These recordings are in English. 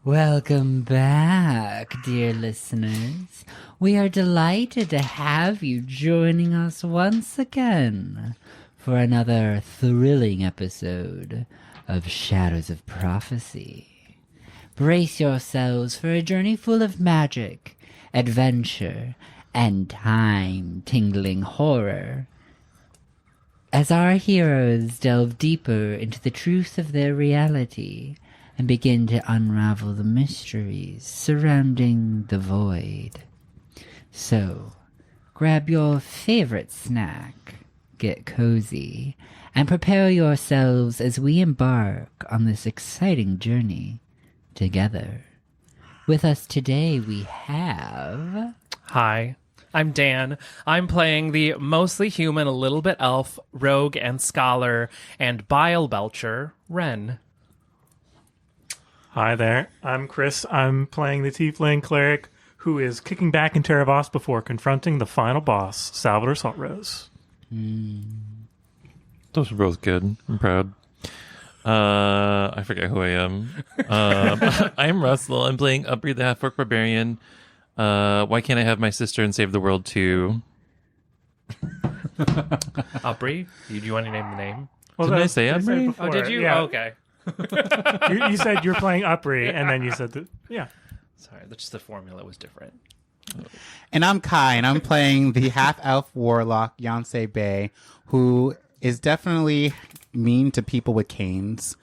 Welcome back, dear listeners. We are delighted to have you joining us once again for another thrilling episode of Shadows of Prophecy. Brace yourselves for a journey full of magic, adventure, and time-tingling horror as our heroes delve deeper into the truth of their reality and begin to unravel the mysteries surrounding the void. So, grab your favorite snack, get cozy, and prepare yourselves as we embark on this exciting journey together. With us today we have... Hi, I'm Dan. I'm playing the mostly human, a little bit elf, rogue and scholar, and bile belcher, Ren. Hi there, I'm Chris. I'm playing the Tiefling Cleric who is kicking back in Teravos before confronting the final boss, Salvador Saltrose. Those are both good. I'm proud. I forget who I am. I'm Russell. I'm playing Upri the Half-Orc Barbarian. Why can't I have my sister and save the world too? Upri, do you want to name the name? Well, Didn't I say Upri? Oh, did you? Yeah. Oh, okay. You said you're playing Upri, and then you said that, yeah. Sorry, that's just the formula was different. And I'm Kai, and I'm playing the half-elf warlock, Yonsei Bay, who is definitely mean to people with canes.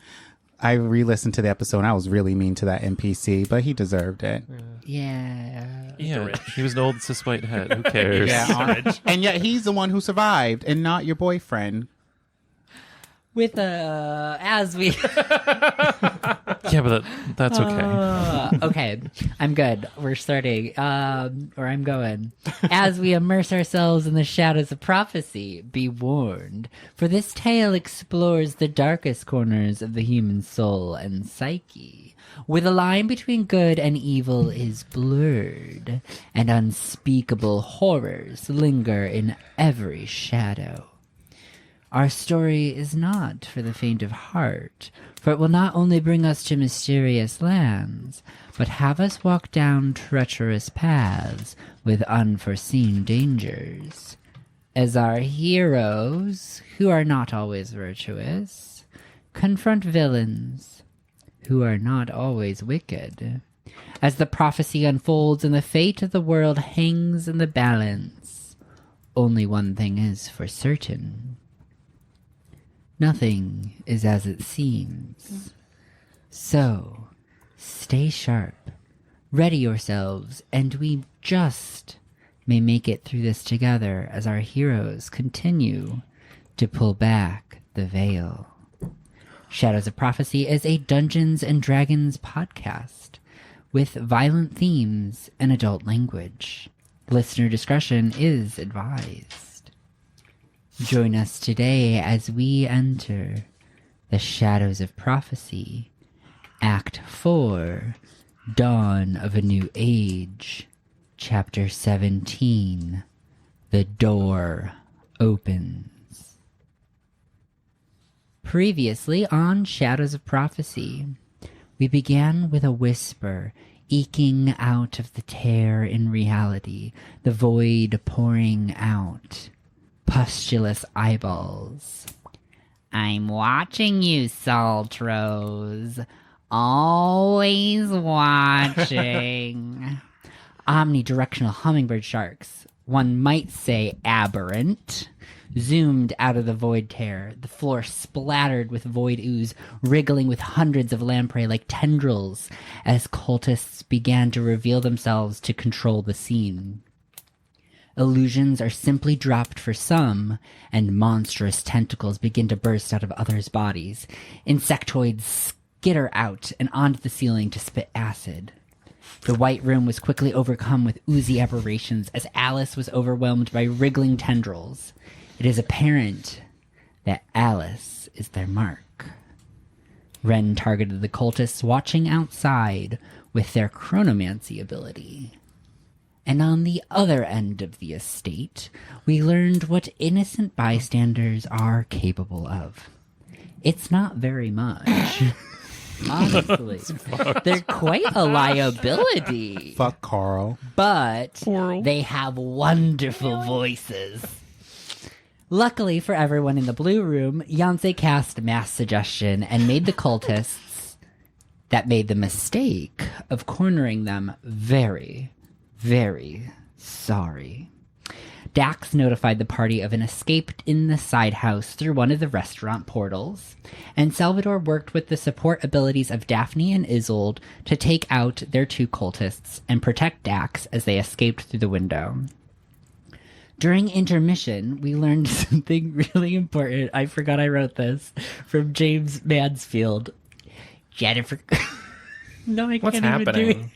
I re-listened to the episode, and I was really mean to that NPC, but he deserved it. Yeah. Yeah, he was an old cis white head. Who cares? And yet he's the one who survived, and not your boyfriend. With as we Yeah, but that's okay. okay, I'm good. We're starting, or I'm going. As we immerse ourselves in the shadows of prophecy, be warned, for this tale explores the darkest corners of the human soul and psyche, where the line between good and evil is blurred, and unspeakable horrors linger in every shadow. Our story is not for the faint of heart, for it will not only bring us to mysterious lands, but have us walk down treacherous paths with unforeseen dangers. As our heroes, who are not always virtuous, confront villains, who are not always wicked. As the prophecy unfolds and the fate of the world hangs in the balance, only one thing is for certain. Nothing is as it seems. So, stay sharp, ready yourselves, and we just may make it through this together as our heroes continue to pull back the veil. Shadows of Prophecy is a Dungeons and Dragons podcast with violent themes and adult language. Listener discretion is advised. Join us today as we enter the Shadows of Prophecy, Act 4, Dawn of a New Age, Chapter 17, The Door Opens. Previously on Shadows of Prophecy, we began with a whisper eking out of the tear in reality, the void pouring out. Pustulous eyeballs. I'm watching you, Saltrose. Always watching. Omnidirectional hummingbird sharks, one might say aberrant, zoomed out of the void tear, the floor splattered with void ooze, wriggling with hundreds of lamprey like tendrils as cultists began to reveal themselves to control the scene. Illusions are simply dropped for some, and monstrous tentacles begin to burst out of others' bodies. Insectoids skitter out and onto the ceiling to spit acid. The white room was quickly overcome with oozy aberrations as Alice was overwhelmed by wriggling tendrils. It is apparent that Alice is their mark. Ren targeted the cultists watching outside with their chronomancy ability. And on the other end of the estate, we learned what innocent bystanders are capable of. It's not very much. Honestly, they're quite a liability. Fuck Carl. But they have wonderful voices. Luckily for everyone in the blue room, Yancey cast mass suggestion and made the cultists that made the mistake of cornering them very, very sorry. Dax notified the party of an escape in the side house through one of the restaurant portals, and Salvador worked with the support abilities of Daphne and Isolde to take out their two cultists and protect Dax as they escaped through the window. During intermission, we learned something really important. I forgot I wrote this from James Mansfield. Jennifer... No, I What's can't even do it. happening?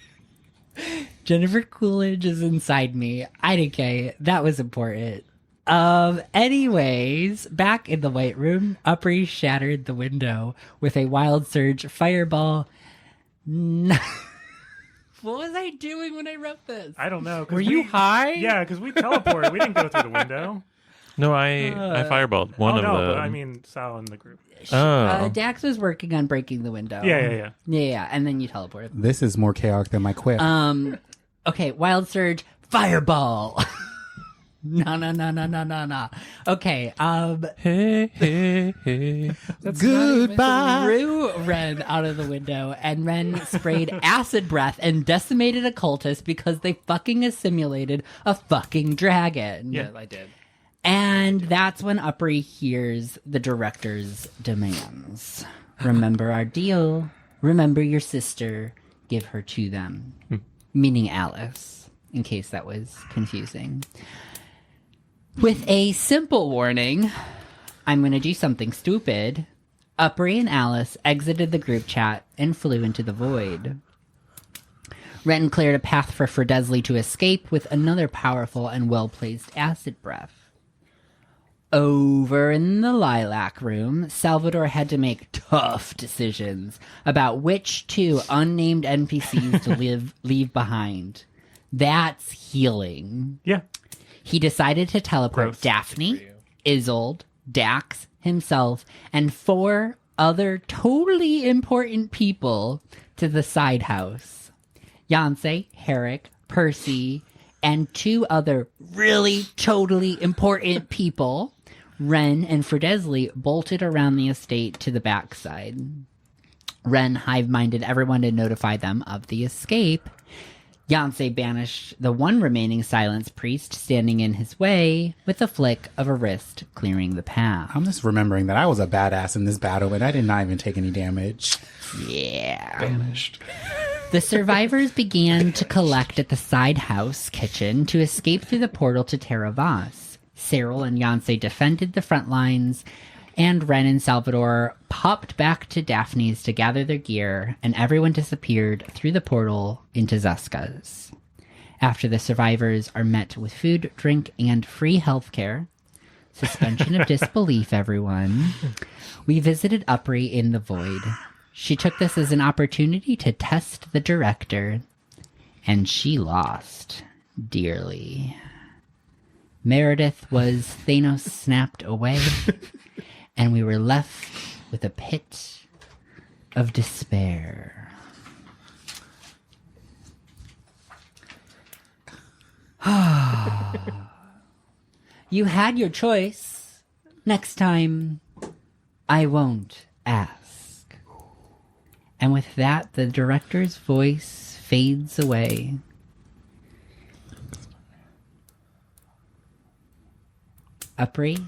Jennifer Coolidge is inside me. IDK. That was important. Anyways, back in the White Room, Upri shattered the window with a wild surge fireball. What was I doing when I wrote this? I don't know. 'cause Were you high? Yeah, because we teleported. We didn't go through the window. No, I fireballed one of no, them. but I mean Sal in the group. Dax was working on breaking the window. Yeah. Yeah, and then you teleported. This is more chaotic than my quip. Okay, wild surge, fireball. No. Okay, Hey. Goodbye. Rue ran out of the window, and Ren sprayed acid breath and decimated a cultist because they fucking assimilated a fucking dragon. Yeah, I did. And that's when Upri hears the director's demands. Remember our deal. Remember your sister. Give her to them. Meaning Alice, in case that was confusing. With a simple warning, I'm going to do something stupid. Upri and Alice exited the group chat and flew into the void. Ren cleared a path for Ferdesley to escape with another powerful and well-placed acid breath. Over in the Lilac Room, Salvador had to make tough decisions about which two unnamed NPCs to leave behind. That's healing. Yeah. He decided to teleport Gross. Daphne, Isolde, Dax, himself, and 4 other totally important people to the side house. Yancey, Herrick, Percy, and 2 other really totally important people, Ren and Ferdesley, bolted around the estate to the backside. Ren hive-minded everyone to notify them of the escape. Yancey banished the one remaining silence priest standing in his way with a flick of a wrist clearing the path. I'm just remembering that I was a badass in this battle and I did not even take any damage. Yeah. Banished. The survivors began to collect at the side house kitchen to escape through the portal to Terravas. Cyril and Yancey defended the front lines, and Ren and Salvador popped back to Daphne's to gather their gear, and everyone disappeared through the portal into Zuska's. After the survivors are met with food, drink, and free healthcare, suspension of disbelief, everyone, we visited Upri in the void. She took this as an opportunity to test the director, and she lost dearly. Meredith was Thanos snapped away, and we were left with a pit of despair. You had your choice. Next time, I won't ask. And with that, the director's voice fades away. Upri,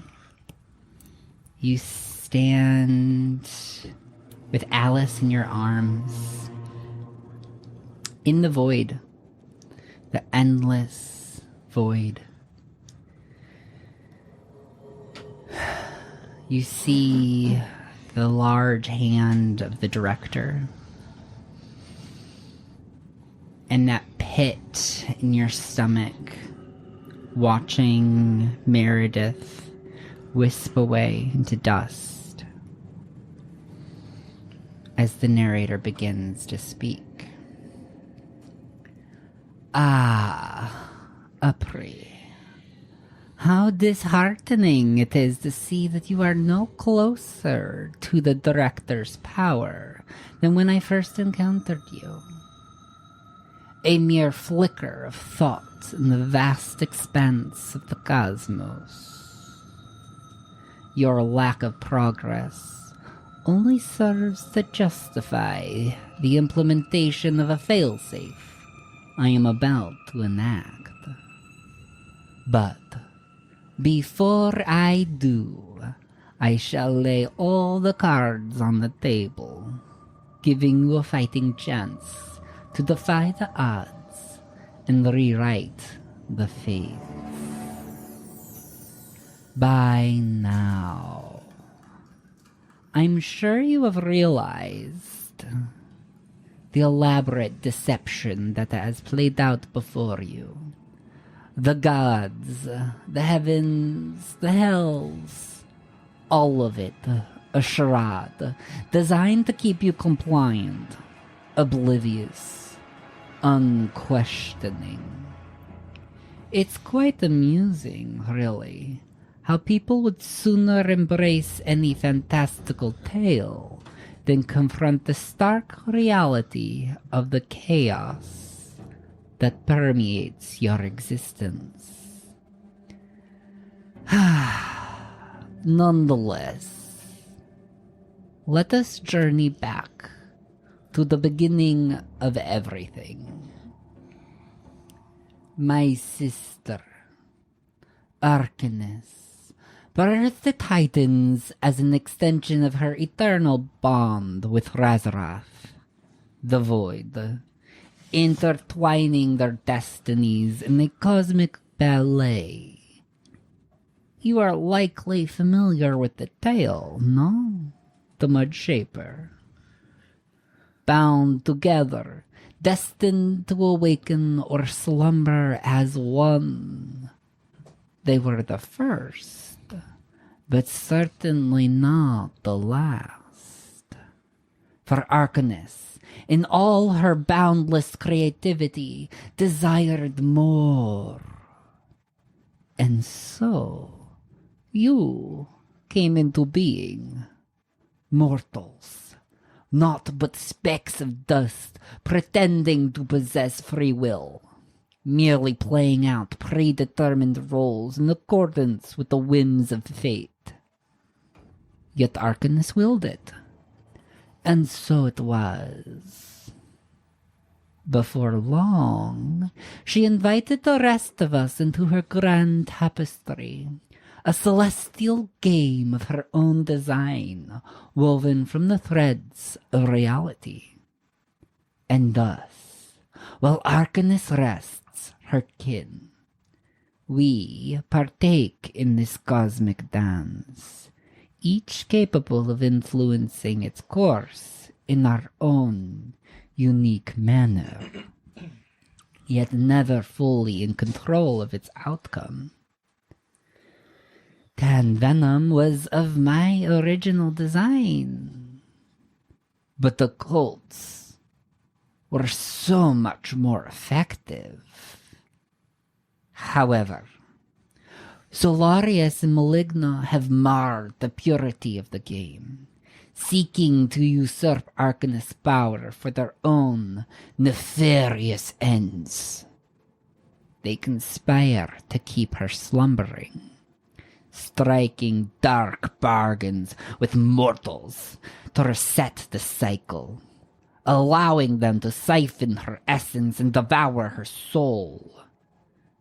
you stand with Alice in your arms in the void, the endless void. You see the large hand of the director and that pit in your stomach, watching Meredith wisp away into dust as the narrator begins to speak. Ah, Upri, How disheartening it is to see that you are no closer to the director's power than when I first encountered you. A mere flicker of thought in the vast expanse of the cosmos. Your lack of progress only serves to justify the implementation of a failsafe I am about to enact. But before I do, I shall lay all the cards on the table, giving you a fighting chance to defy the odds and rewrite the fate. By now, I'm sure you have realized the elaborate deception that has played out before you. The gods, the heavens, the hells, all of it a charade designed to keep you compliant, oblivious, unquestioning. It's quite amusing, really, how people would sooner embrace any fantastical tale than confront the stark reality of the chaos that permeates your existence. Nonetheless, let us journey back to the beginning of everything. My sister, Arcanus, birthed the Titans as an extension of her eternal bond with Razarath, the Void, intertwining their destinies in a cosmic ballet. You are likely familiar with the tale, no? The Mud Shaper. Bound together, destined to awaken or slumber as one. They were the first, but certainly not the last. For Arcanus, in all her boundless creativity, desired more. And so, you came into being. Mortals, naught but specks of dust, pretending to possess free will, merely playing out predetermined roles in accordance with the whims of fate. Yet Arcanus willed it, and so it was. Before long, she invited the rest of us into her grand tapestry, a celestial game of her own design, woven from the threads of reality. And thus, while Arcanus rests her kin, we partake in this cosmic dance, each capable of influencing its course in our own unique manner, yet never fully in control of its outcome. Tan Venom was of my original design, but the cults were so much more effective. However, Solarius and Maligna have marred the purity of the game, seeking to usurp Arcanus' power for their own nefarious ends. They conspire to keep her slumbering, striking dark bargains with mortals to reset the cycle, allowing them to siphon her essence and devour her soul,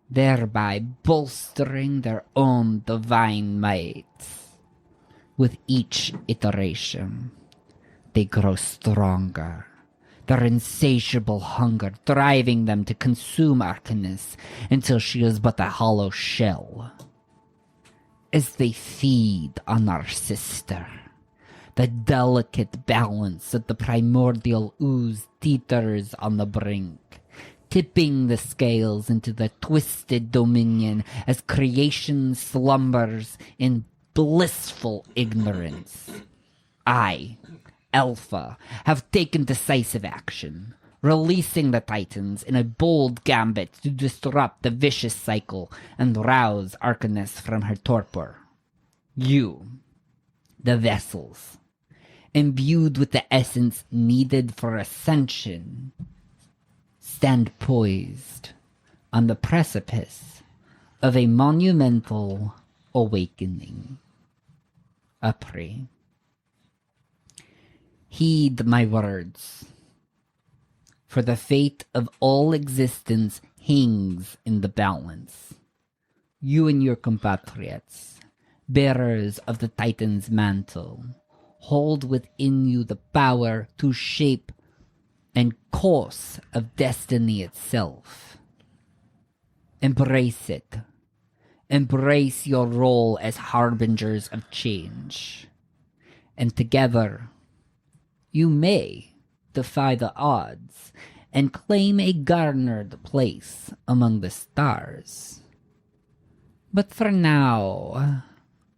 thereby bolstering their own divine might. With each iteration, they grow stronger, their insatiable hunger driving them to consume Arcanus until she is but a hollow shell. As they feed on our sister, the delicate balance of the primordial ooze teeters on the brink, tipping the scales into the twisted dominion as creation slumbers in blissful ignorance. I, Alpha, have taken decisive action, releasing the Titans in a bold gambit to disrupt the vicious cycle and rouse Arcanus from her torpor. You, the vessels, imbued with the essence needed for ascension, stand poised on the precipice of a monumental awakening. Apri. Heed my words, for the fate of all existence hangs in the balance. You and your compatriots, bearers of the Titan's mantle, hold within you the power to shape and course of destiny itself. Embrace it. Embrace your role as harbingers of change. And together, you may defy the odds and claim a garnered place among the stars. But for now,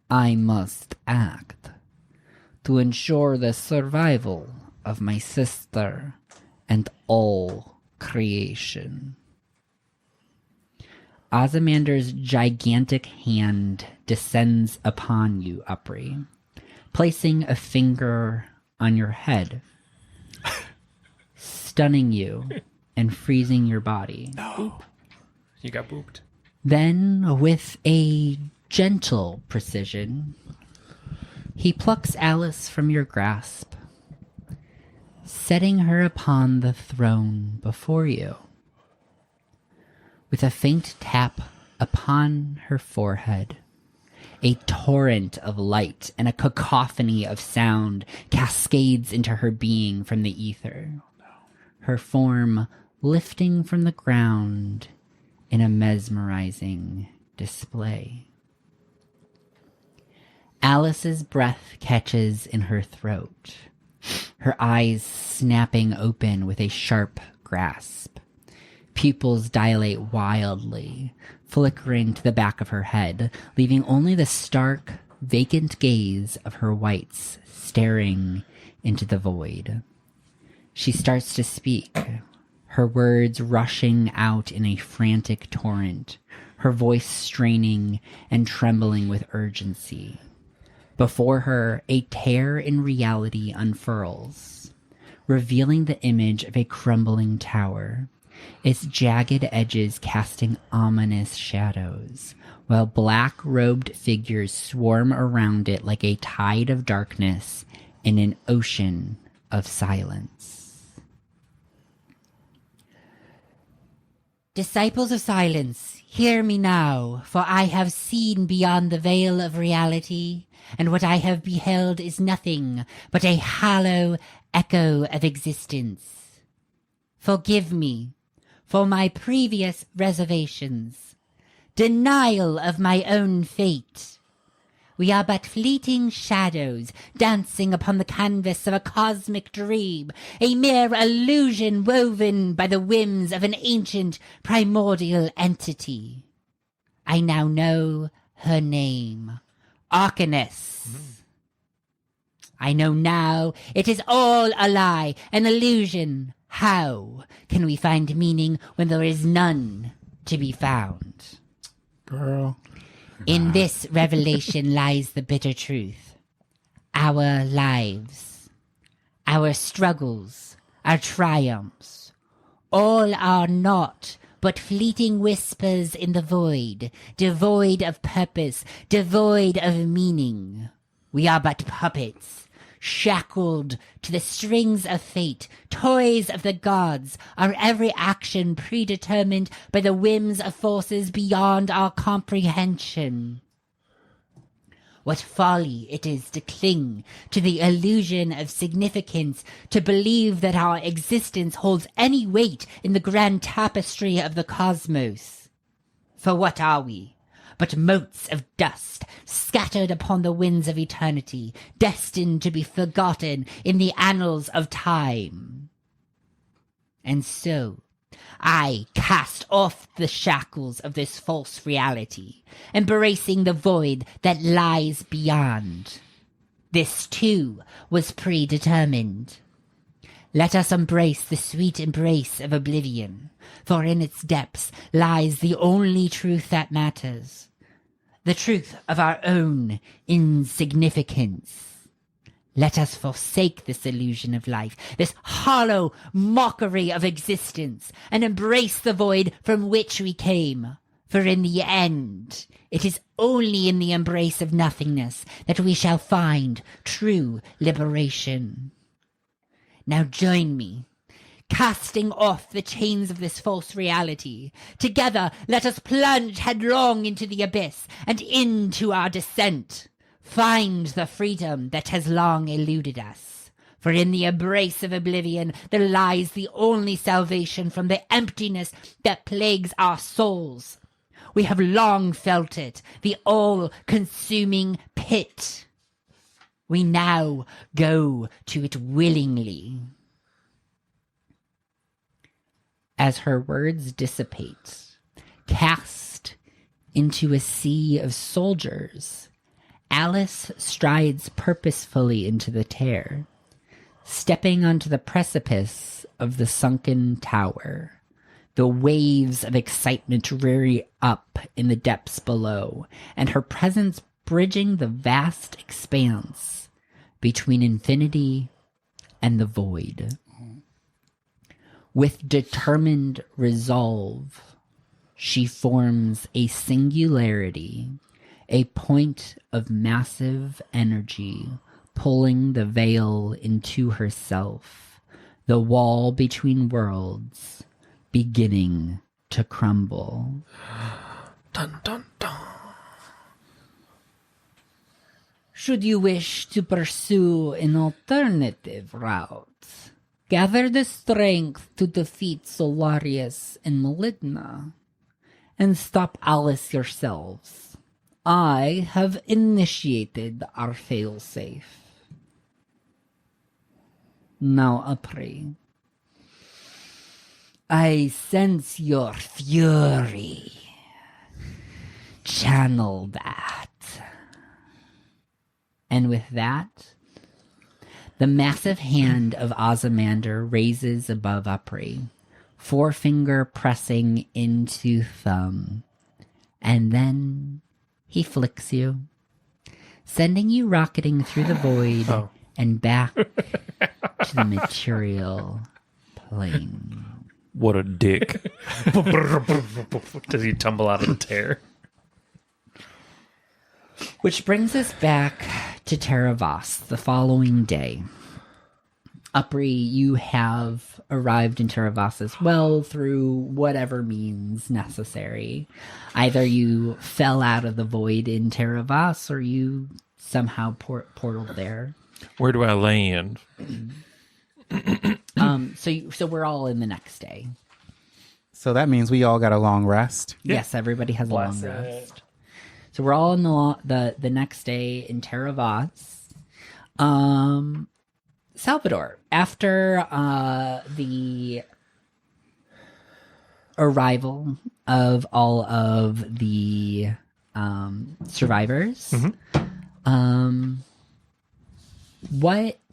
I must act to ensure the survival of my sister and all creation. Ozymander's gigantic hand descends upon you, Upri, placing a finger on your head, stunning you and freezing your body. No. You got booped. Then, with a gentle precision, he plucks Alice from your grasp, setting her upon the throne before you. With a faint tap upon her forehead, a torrent of light and a cacophony of sound cascades into her being from the ether, her form lifting from the ground in a mesmerizing display. Alice's breath catches in her throat, her eyes snapping open with a sharp grasp. Pupils dilate wildly, flickering to the back of her head, leaving only the stark, vacant gaze of her whites staring into the void. She starts to speak, her words rushing out in a frantic torrent, her voice straining and trembling with urgency. Before her, a tear in reality unfurls, revealing the image of a crumbling tower, its jagged edges casting ominous shadows, while black-robed figures swarm around it like a tide of darkness in an ocean of silence. Disciples of silence, hear me now, for I have seen beyond the veil of reality, and what I have beheld is nothing but a hollow echo of existence. Forgive me for my previous reservations, denial of my own fate. We are but fleeting shadows dancing upon the canvas of a cosmic dream, a mere illusion woven by the whims of an ancient primordial entity. I now know her name, Arcanus. I know now it is all a lie, an illusion. How can we find meaning when there is none to be found? Girl. In this revelation lies the bitter truth. Our lives, our struggles, our triumphs, all are naught but fleeting whispers in the void, devoid of purpose, devoid of meaning. We are but puppets, shackled to the strings of fate, toys of the gods, our every action predetermined by the whims of forces beyond our comprehension. What folly it is to cling to the illusion of significance, to believe that our existence holds any weight in the grand tapestry of the cosmos. For what are we but motes of dust scattered upon the winds of eternity, destined to be forgotten in the annals of time? And so I cast off the shackles of this false reality, embracing the void that lies beyond. This too was predetermined. Let us embrace the sweet embrace of oblivion, for in its depths lies the only truth that matters, the truth of our own insignificance. Let us forsake this illusion of life, this hollow mockery of existence, and embrace the void from which we came. For in the end, it is only in the embrace of nothingness that we shall find true liberation. Now join me, casting off the chains of this false reality. Together, let us plunge headlong into the abyss and into our descent. Find the freedom that has long eluded us. For in the embrace of oblivion there lies the only salvation from the emptiness that plagues our souls. We have long felt it, the all-consuming pit. We now go to it willingly. As her words dissipate, cast into a sea of soldiers, Alice strides purposefully into the tear, stepping onto the precipice of the sunken tower. The waves of excitement rear up in the depths below, and her presence bridging the vast expanse between infinity and the void. With determined resolve, she forms a singularity, a point of massive energy, pulling the veil into herself, the wall between worlds beginning to crumble. Dun, dun, dun. Should you wish to pursue an alternative route, gather the strength to defeat Solarius and Maligna, and stop Alice yourselves. I have initiated our failsafe. Now, Apri, I sense your fury. Channel that. And with that, the massive hand of Ozymandiar raises above Upri, forefinger pressing into thumb. And then he flicks you, sending you rocketing through the void and back to the material plane. What a dick. Does he tumble out of the tear? Which brings us back to Teravas the following day. Upri, you have arrived in Teravas as well through whatever means necessary. Either you fell out of the void in Teravas or you somehow portaled there. Where do I land? So we're all in the next day. So that means we all got a long rest. Yes, everybody has a long rest. So we're all in the next day in Teravas. Salvador, after the arrival of all of the survivors,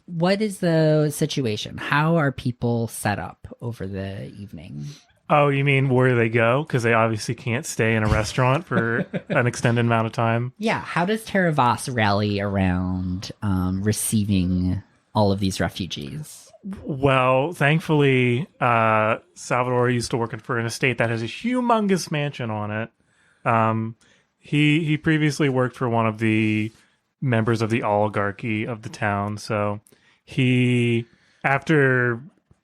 what is the situation? How are people set up over the evening? Oh, you mean where they go? Because they obviously can't stay in a restaurant for an extended amount of time. Yeah, how does Teravas rally around receiving all of these refugees? Well, thankfully, Salvador used to work for an estate that has a humongous mansion on it. He previously worked for one of the members of the oligarchy of the town, so after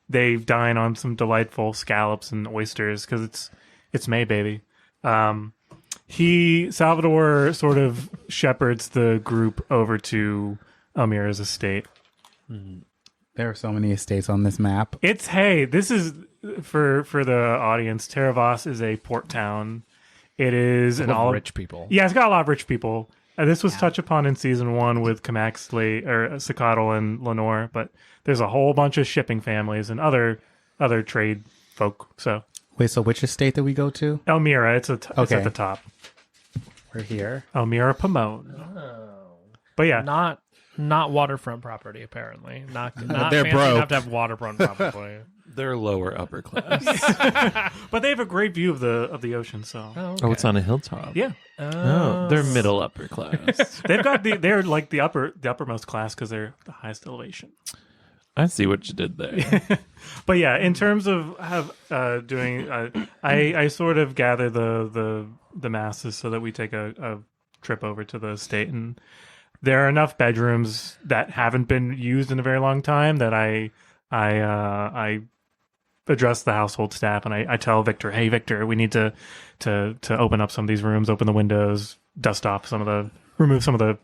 they dine on some delightful scallops and oysters because it's May, baby. Salvador sort of shepherds the group over to Elmira's estate. There are so many estates on this map. This is for the audience. Teravas is a port town. It is an all rich people. Yeah, it's got a lot of rich people. This was touched upon in season 1 with Camaxley or Cicatl and Lenore, but there's a whole bunch of shipping families and other trade folk. So Wait, so which estate did we go to? Elmira, it's at the top. We're here. Elmira Pomone. But yeah, Not Not waterfront property, apparently. Not They're fancy broke. enough to have waterfront property. They're lower upper class. But they have a great view of the ocean. So Oh, it's on a hilltop. yeah, Oh, they're middle upper class. they've got they're like the uppermost class because they're the highest elevation. I see what you did there. But yeah, in terms of doing, I sort of gather the masses so that we take a trip over to the estate, and there are enough bedrooms that haven't been used in a very long time that I address the household staff, and I tell Victor, hey Victor, we need to open up some of these rooms, open the windows, remove some of the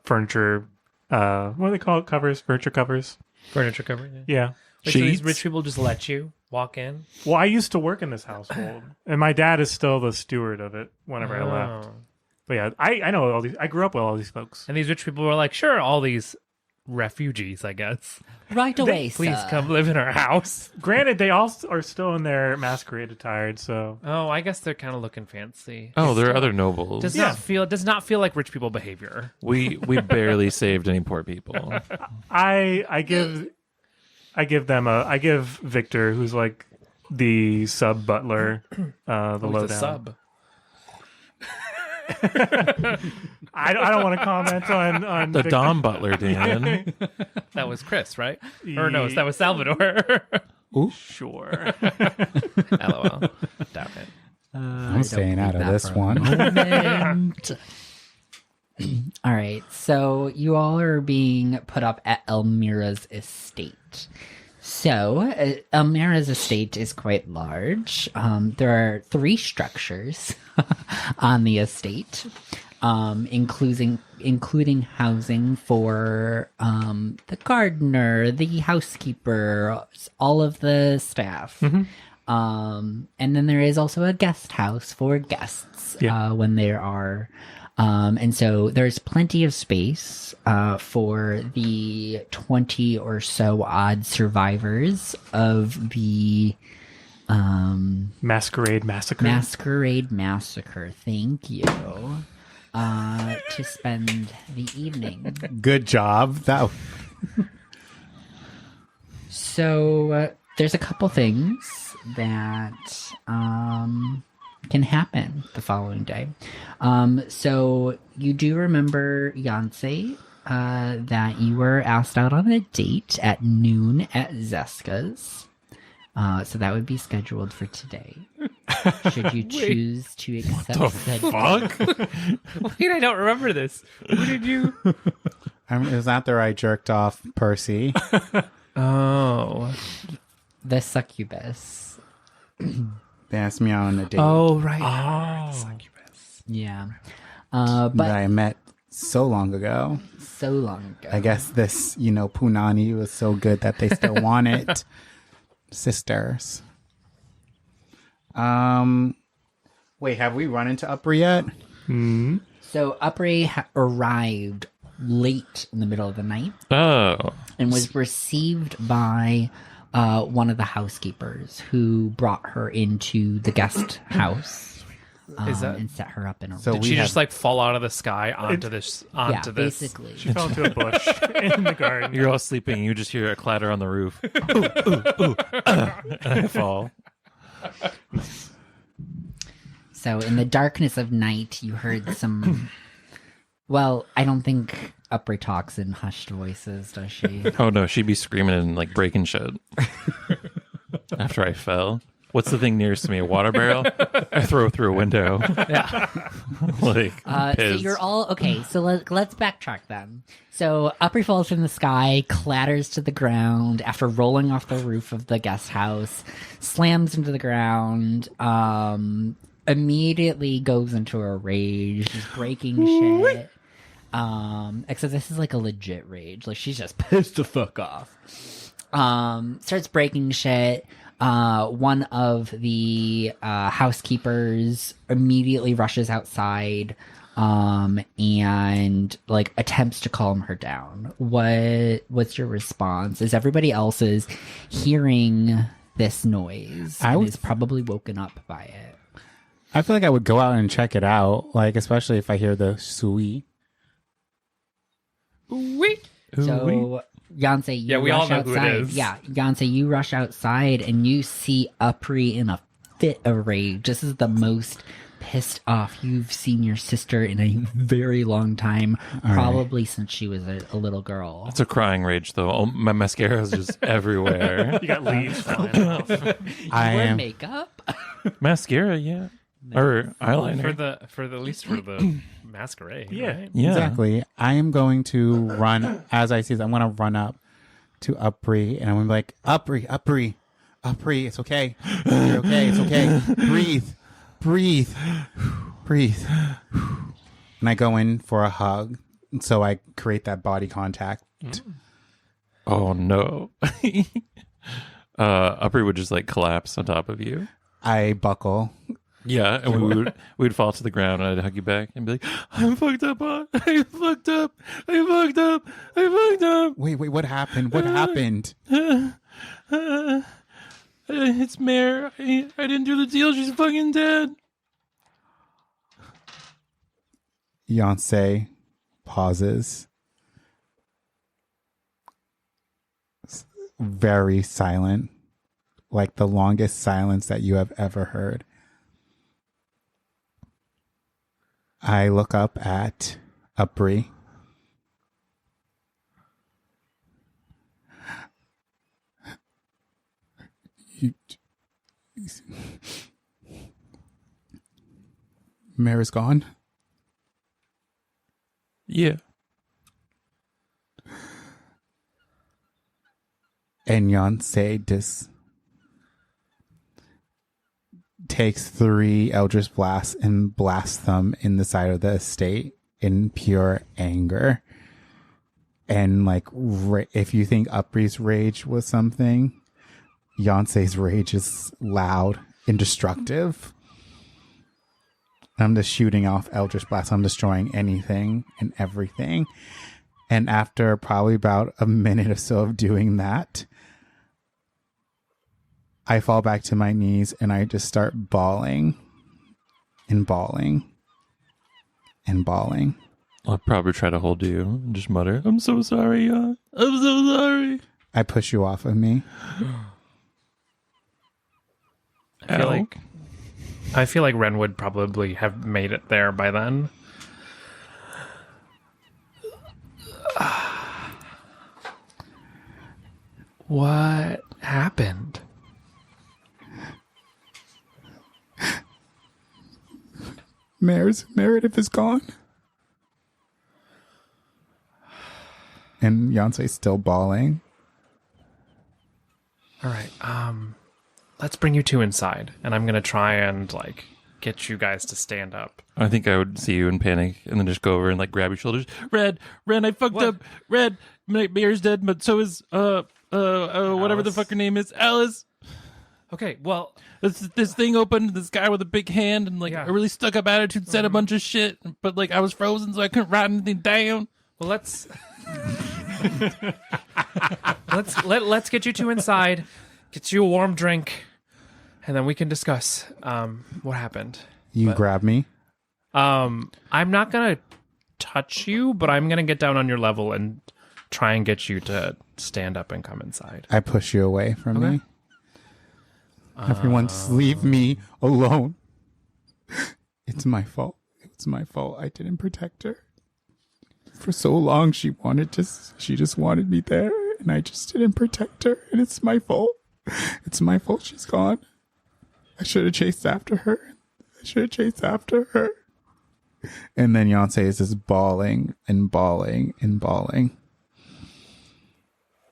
furniture. What do they call it? Furniture covers. Furniture cover. Yeah. Wait, so these Sheets? rich people just let you walk in? Well, I used to work in this household, and my dad is still the steward of it whenever I left. Oh. But yeah, I know all these. I grew up with all these folks. And these rich people were like, sure, all these refugees, I guess. Right away, Please sir. come live in our house. Granted, they all are still in their masquerade attire, so Oh, I guess they're kind of looking fancy. Oh, there are other nobles. Does not feel like rich people behavior. We barely saved any poor people. I give Victor, who's like the sub butler, the Who's lowdown. a sub? I don't want to comment on The Victor. Dom Butler, Dan. That was Chris, right? Or no, that was Salvador. Sure. LOL. Doubt it. I'm staying out of this one. Moment. All right, so you all are being put up at Elmira's estate. So, Elmira's estate is quite large. There are 3 structures on the estate, including housing for the gardener, the housekeeper, all of the staff. And then there is also a guest house for guests when there are. And so there's plenty of space for the 20 or so odd survivors of the Masquerade Massacre. Masquerade Massacre. Thank you. To spend the evening. Good job. So there's a couple things that can happen the following day. So you do remember, Yancey, that you were asked out on a date at noon at Zeska's. So that would be scheduled for today. Should you choose to accept said Fuck. Wait, I don't remember this. What did you? It was after I jerked off Percy. Oh. the succubus. They asked me out on a date Oh, right. Yeah. that But I met so long ago. so long ago. I guess this, Punani was so good that they still want it. Sisters. Wait, have we run into Upper yet? So Upre arrived late in the middle of the night Oh. and was received by one of the housekeepers who brought her into the guest house Is that- and set her up in a So room. Did she just like fall out of the sky onto this? Yeah, Onto this? basically. She fell into a bush in the garden. You're all sleeping. You just hear a clatter on the roof. And I fall. So in the darkness of night, you heard some. Well, I don't think Upre talks in hushed voices, does she? Oh no, she'd be screaming and like breaking shit. After I fell. What's the thing nearest to me? A water barrel? I throw it through a window. Yeah. Like, So pissed. you're all okay. So let's backtrack then. So Upre falls from the sky, clatters to the ground after rolling off the roof of the guest house, slams into the ground. Immediately goes into a rage, just breaking shit. Except this is like a legit rage. Like she's just pissed the fuck off. Starts breaking shit. One of the housekeepers immediately rushes outside and like attempts to calm her down. What's your response? Is everybody else is hearing this noise and is probably woken up by it? I feel like I would go out and check it out, like especially if I hear the sui. Wait. So, Yancey, you we all rush know who it outside. is. Yeah, Yancey, you rush outside and you see Upri in a fit of rage. This is the most pissed off you've seen your sister in a very long time, probably since she was a little girl. It's a crying rage, though. Oh, my mascara is just everywhere. You got leaves flying off. I Wear am. makeup? Mascara, yeah. Or eyeliner. For the least for the masquerade. Yeah. Right? Yeah. Exactly. I am going to run as I see this. I'm going to run up to Upri and I'm going to be like, Upri, it's okay. You're okay. It's okay. Breathe. And I go in for a hug. So I create that body contact. Oh, no. Upper would just like collapse on top of you. I buckle. Yeah, and we'd fall to the ground, and I'd hug you back and be like, "I'm fucked up, I fucked up. Wait, what happened? What happened? It's Mare. I didn't do the deal. She's fucking dead." Yancey pauses. Very silent. Like the longest silence that you have ever heard. I look up at Upri. Mare's gone. Yeah. And Yancey takes 3 Eldritch Blasts and blasts them in the side of the estate in pure anger. And like, if you think Upri's rage was something, Yancey's rage is loud and destructive. I'm just shooting off Eldritch Blasts. I'm destroying anything and everything. And after probably about a minute or so of doing that, I fall back to my knees and I just start bawling and bawling and bawling. I'll probably try to hold you and just mutter, "I'm so sorry, I'm so sorry." I push you off of me. I feel like Ren would probably have made it there by then. What happened? Meredith is gone. And Yancey's still bawling. All right. Let's bring you two inside, and I'm gonna try and like get you guys to stand up. I think I would see you in panic and then just go over and like grab your shoulders. Ren, I fucked up. Ren, Mare's dead, but so is whatever the fuck her name is, Alice. Okay, well, This thing opened, this guy with a big hand and like Yeah. a really stuck up attitude said a bunch of shit, but like I was frozen so I couldn't write anything down. well, let's let's get you two inside, get you a warm drink, and then we can discuss what happened. You grab me. I'm not gonna touch you, but I'm gonna get down on your level and try and get you to stand up and come inside. I push you away from Okay. me. Everyone just leave me alone. It's my fault. It's my fault. I didn't protect her. For so long she just wanted me there and I just didn't protect her and it's my fault. It's my fault she's gone. I should have chased after her. And then Yancey is just bawling and bawling and bawling.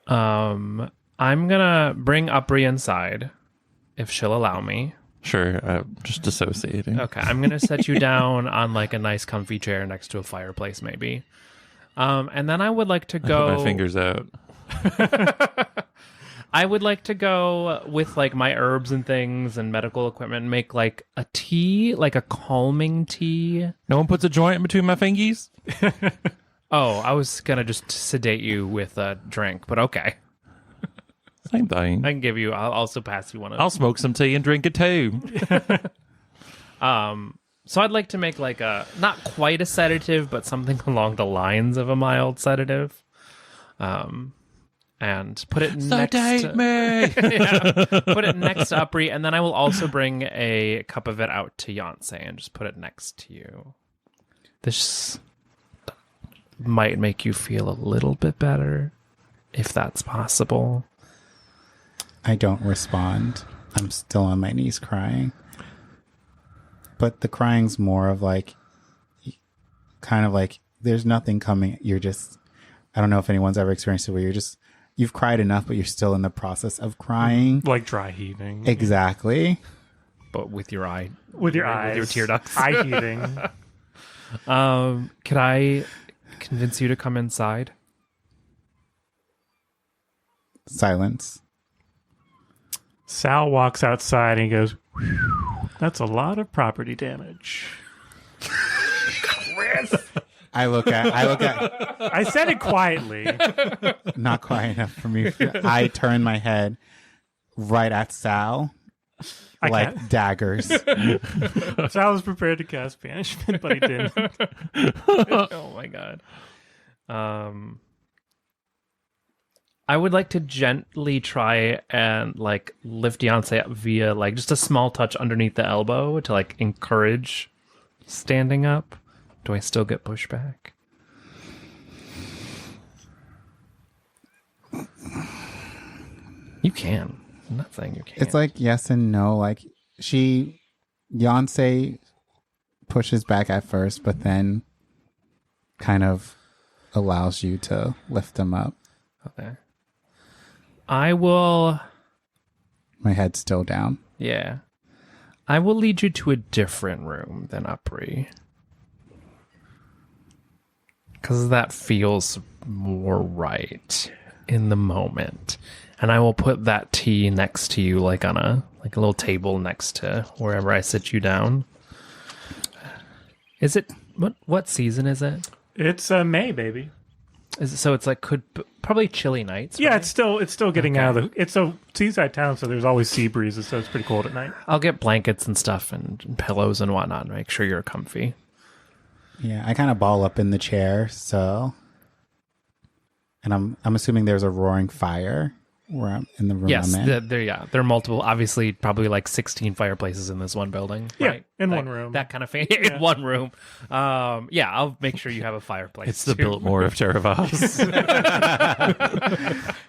I'm gonna bring Upri inside if she'll allow me. Sure, just dissociating. Okay, I'm gonna set you down on like a nice comfy chair next to a fireplace, maybe. And then I would like to I go. put my fingers out. I would like to go with like my herbs and things and medical equipment and make like a tea, like a calming tea. No one puts a joint in between my fingies? Oh, I was gonna just sedate you with a drink, but okay. Same thing. I can give you. I'll also pass you one of. I'll smoke some tea and drink it too. So I'd like to make like a not quite a sedative, but something along the lines of a mild sedative. And put it next to me. put it next to Upri, and then I will also bring a cup of it out to Yonsei and just put it next to you. This might make you feel a little bit better, if that's possible. I don't respond. I'm still on my knees crying. But the crying's more of like, kind of like, there's nothing coming. You're just, I don't know if anyone's ever experienced it where you've cried enough, but you're still in the process of crying. Like dry heaving. Exactly. But with your eyes. With your eyes. With your tear ducts. Eye heaving. Could I convince you to come inside? Silence. Sal walks outside and he goes, "Whew, that's a lot of property damage." I look at, I said it quietly. not quiet enough for me. I turn my head right at Sal, I like can't. daggers. Sal was prepared to cast banishment, but he didn't. Oh my god. I would like to gently try and like lift Yonsei up via like just a small touch underneath the elbow to like encourage standing up. Do I still get pushback? You can. I'm not saying you can't. It's like yes and no. Like Yonsei pushes back at first, but then kind of allows you to lift him up. Okay. I will. My head's still down. Yeah. I will lead you to a different room than Upri. Because that feels more right in the moment. And I will put that tea next to you, like on a little table next to wherever I sit you down. Is it what season is it? It's May, baby. Is it, so it's like probably chilly nights. Yeah, right? it's still getting out of the. It's a seaside town, so there's always sea breezes, so it's pretty cold at night. I'll get blankets and stuff and pillows and whatnot to make sure you're comfy. Yeah, I kind of ball up in the chair, so, and I'm assuming there's a roaring fire where I'm in the room. Yes, I'm in. there are multiple. Obviously, probably like 16 fireplaces in this one building. Yeah, right? in Like, one room. That kind of thing. In one room. Yeah, I'll make sure you have a fireplace. It's the too. Biltmore of Terravos.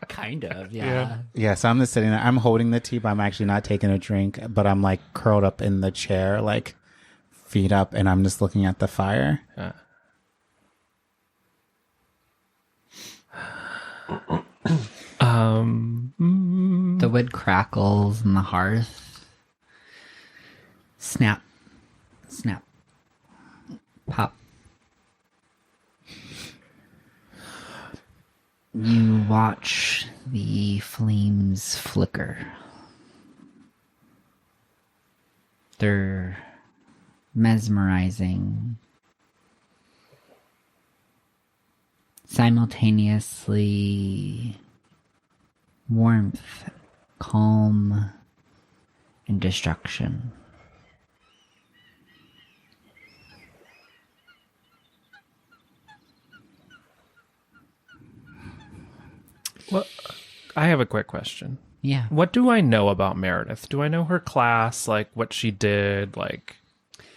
Kind of, yeah. Yeah, so I'm just sitting there. I'm holding the tea, but I'm actually not taking a drink. But I'm like curled up in the chair, like feet up, and I'm just looking at the fire. The wood crackles in the hearth. Snap. Snap. Pop. You watch the flames flicker. They're mesmerizing. Simultaneously warmth, calm, and destruction. Well, I have a quick question. Yeah. What do I know about Meredith? Do I know her class? Like what she did? Like,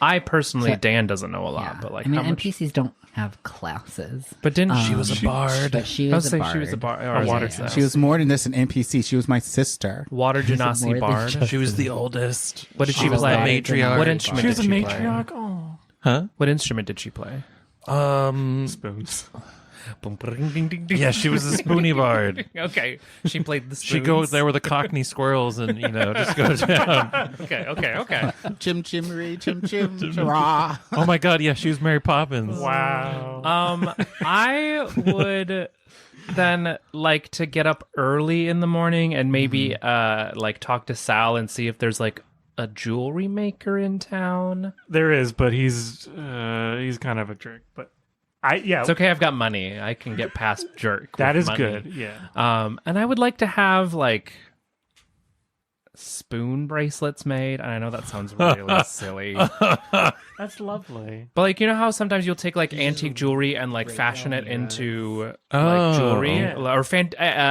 I personally, So- Dan doesn't know a lot, Yeah. but like I mean, how much? NPCs don't have classes. But didn't She was a bard. But she I was was a saying bard. she was a bard. A water yeah. spout. She was more than just an NPC. She was my sister. Water She's a more Genasi than bard. just- She was the oldest. What did she She was play? the matriarch. What instrument She was did a she matriarch. play? Oh, Huh? What instrument did she play? spoons. Yeah, she was a spoony bard. Okay, she played the spoons. She'd go there with the Cockney squirrels and, just go down. Okay. Chim chimmery, chim chim, rah. Oh my god, yeah, she was Mary Poppins. Wow. I would then like to get up early in the morning and maybe like talk to Sal and see if there's like a jewelry maker in town. There is, but he's kind of a jerk. But It's okay, I've got money. I can get past jerk. that with is money. good. Yeah. And I would like to have like spoon bracelets made, and I know that sounds really silly. That's lovely. But like, you know how sometimes you'll take like antique jewelry and like fashion it into Oh. like jewelry Yeah. or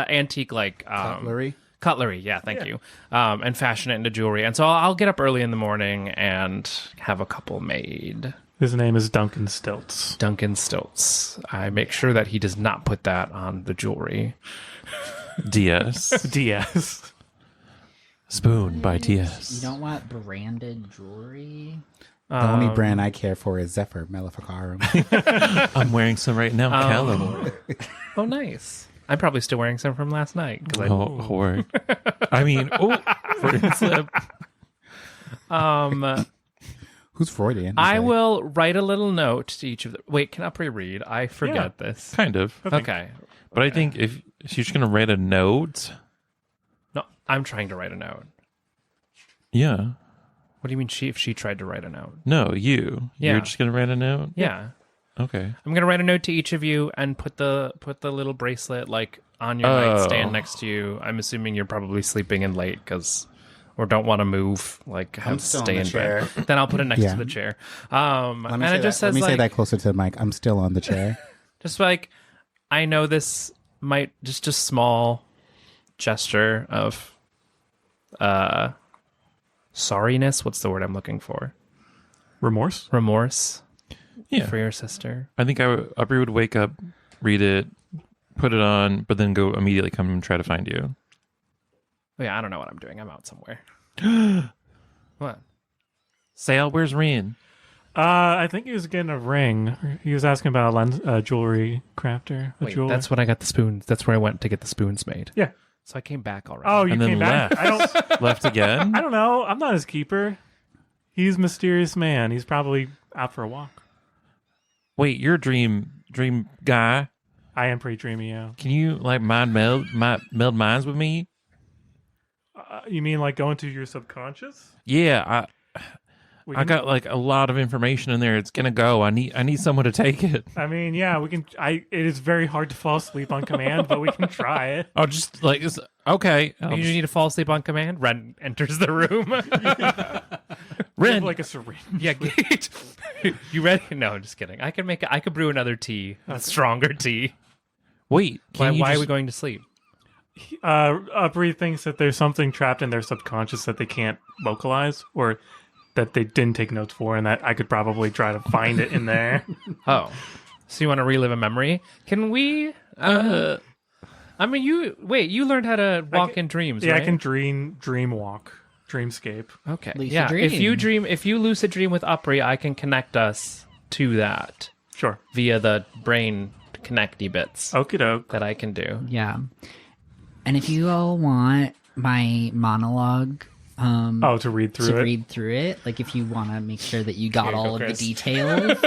antique like cutlery. Yeah, thank you. And fashion it into jewelry. And so I'll get up early in the morning and have a couple made. His name is Duncan Stilts. Duncan Stilts. I make sure that he does not put that on the jewelry. DS. DS. Spoon by You DS. don't want branded jewelry? The only brand I care for is Zephyr Maleficarum. I'm wearing some right now. Callum. Oh, nice. I'm probably still wearing some from last night. Oh, whore. I mean, Freudian slip. Who's Freudian? I will write a little note to each of the... Wait, can I pre-read? I forget this. Kind of. Okay. But I think if she's going to write a note. No, I'm trying to write a note. Yeah. What do you mean if she tried to write a note? No, you. Yeah. You're just going to write a note? Yeah. Okay. I'm going to write a note to each of you and put the little bracelet like on your nightstand next to you. I'm assuming you're probably sleeping in late or don't want to move, like have still stay on in the chair. bed. Then I'll put it next Yeah. to the chair. Let me And say it just that. Let says me like say that closer to the mic. I'm still on the chair. just like I know this might just a small gesture of sorriness. What's the word I'm looking for? Remorse? Remorse Yeah. for your sister. I think Aubrey would wake up, read it, put it on, but then go immediately come and try to find you. Oh, yeah, I don't know what I'm doing. I'm out somewhere. What? Sal, where's Rin? I think he was getting a ring. He was asking about a jewelry crafter. A Wait, jeweler. that's when I got the spoons. That's where I went to get the spoons made. Yeah. So I came back already. Oh, you And then came back? left. I don't. Left again? I don't know. I'm not his keeper. He's a mysterious man. He's probably out for a walk. Wait, you're a dream guy. I am pretty dreamy. Yeah. Can you like meld minds with me? You mean like going to your subconscious? Yeah, We I can- got like a lot of information in there. It's gonna go. I need someone to take it. I mean, yeah, we can. It is very hard to fall asleep on command, but we can try it. I'll just like okay. I'll You just- need to fall asleep on command. Ren enters the room. Ren, Like a syringe. Yeah, Gate. You ready? No, I'm just kidding. I could brew another tea, a stronger tea. wait. Why Can you are just- we going to sleep? Bree thinks that there's something trapped in their subconscious that they can't vocalize, or that they didn't take notes for, and that I could probably try to find it in there. Oh, so you want to relive a memory? Can we? I mean, you learned how to walk in dreams, Yeah, right? I can dream walk, dreamscape. Okay, Lucid yeah. dream. If you lucid dream with Opry, I can connect us to that Sure. via the brain connecty bits Okie doke. that I can do. Yeah. And if you all want my monologue Oh, to read through to it. read through it, like if you want to make sure that you got Here you all go, of the Chris. details,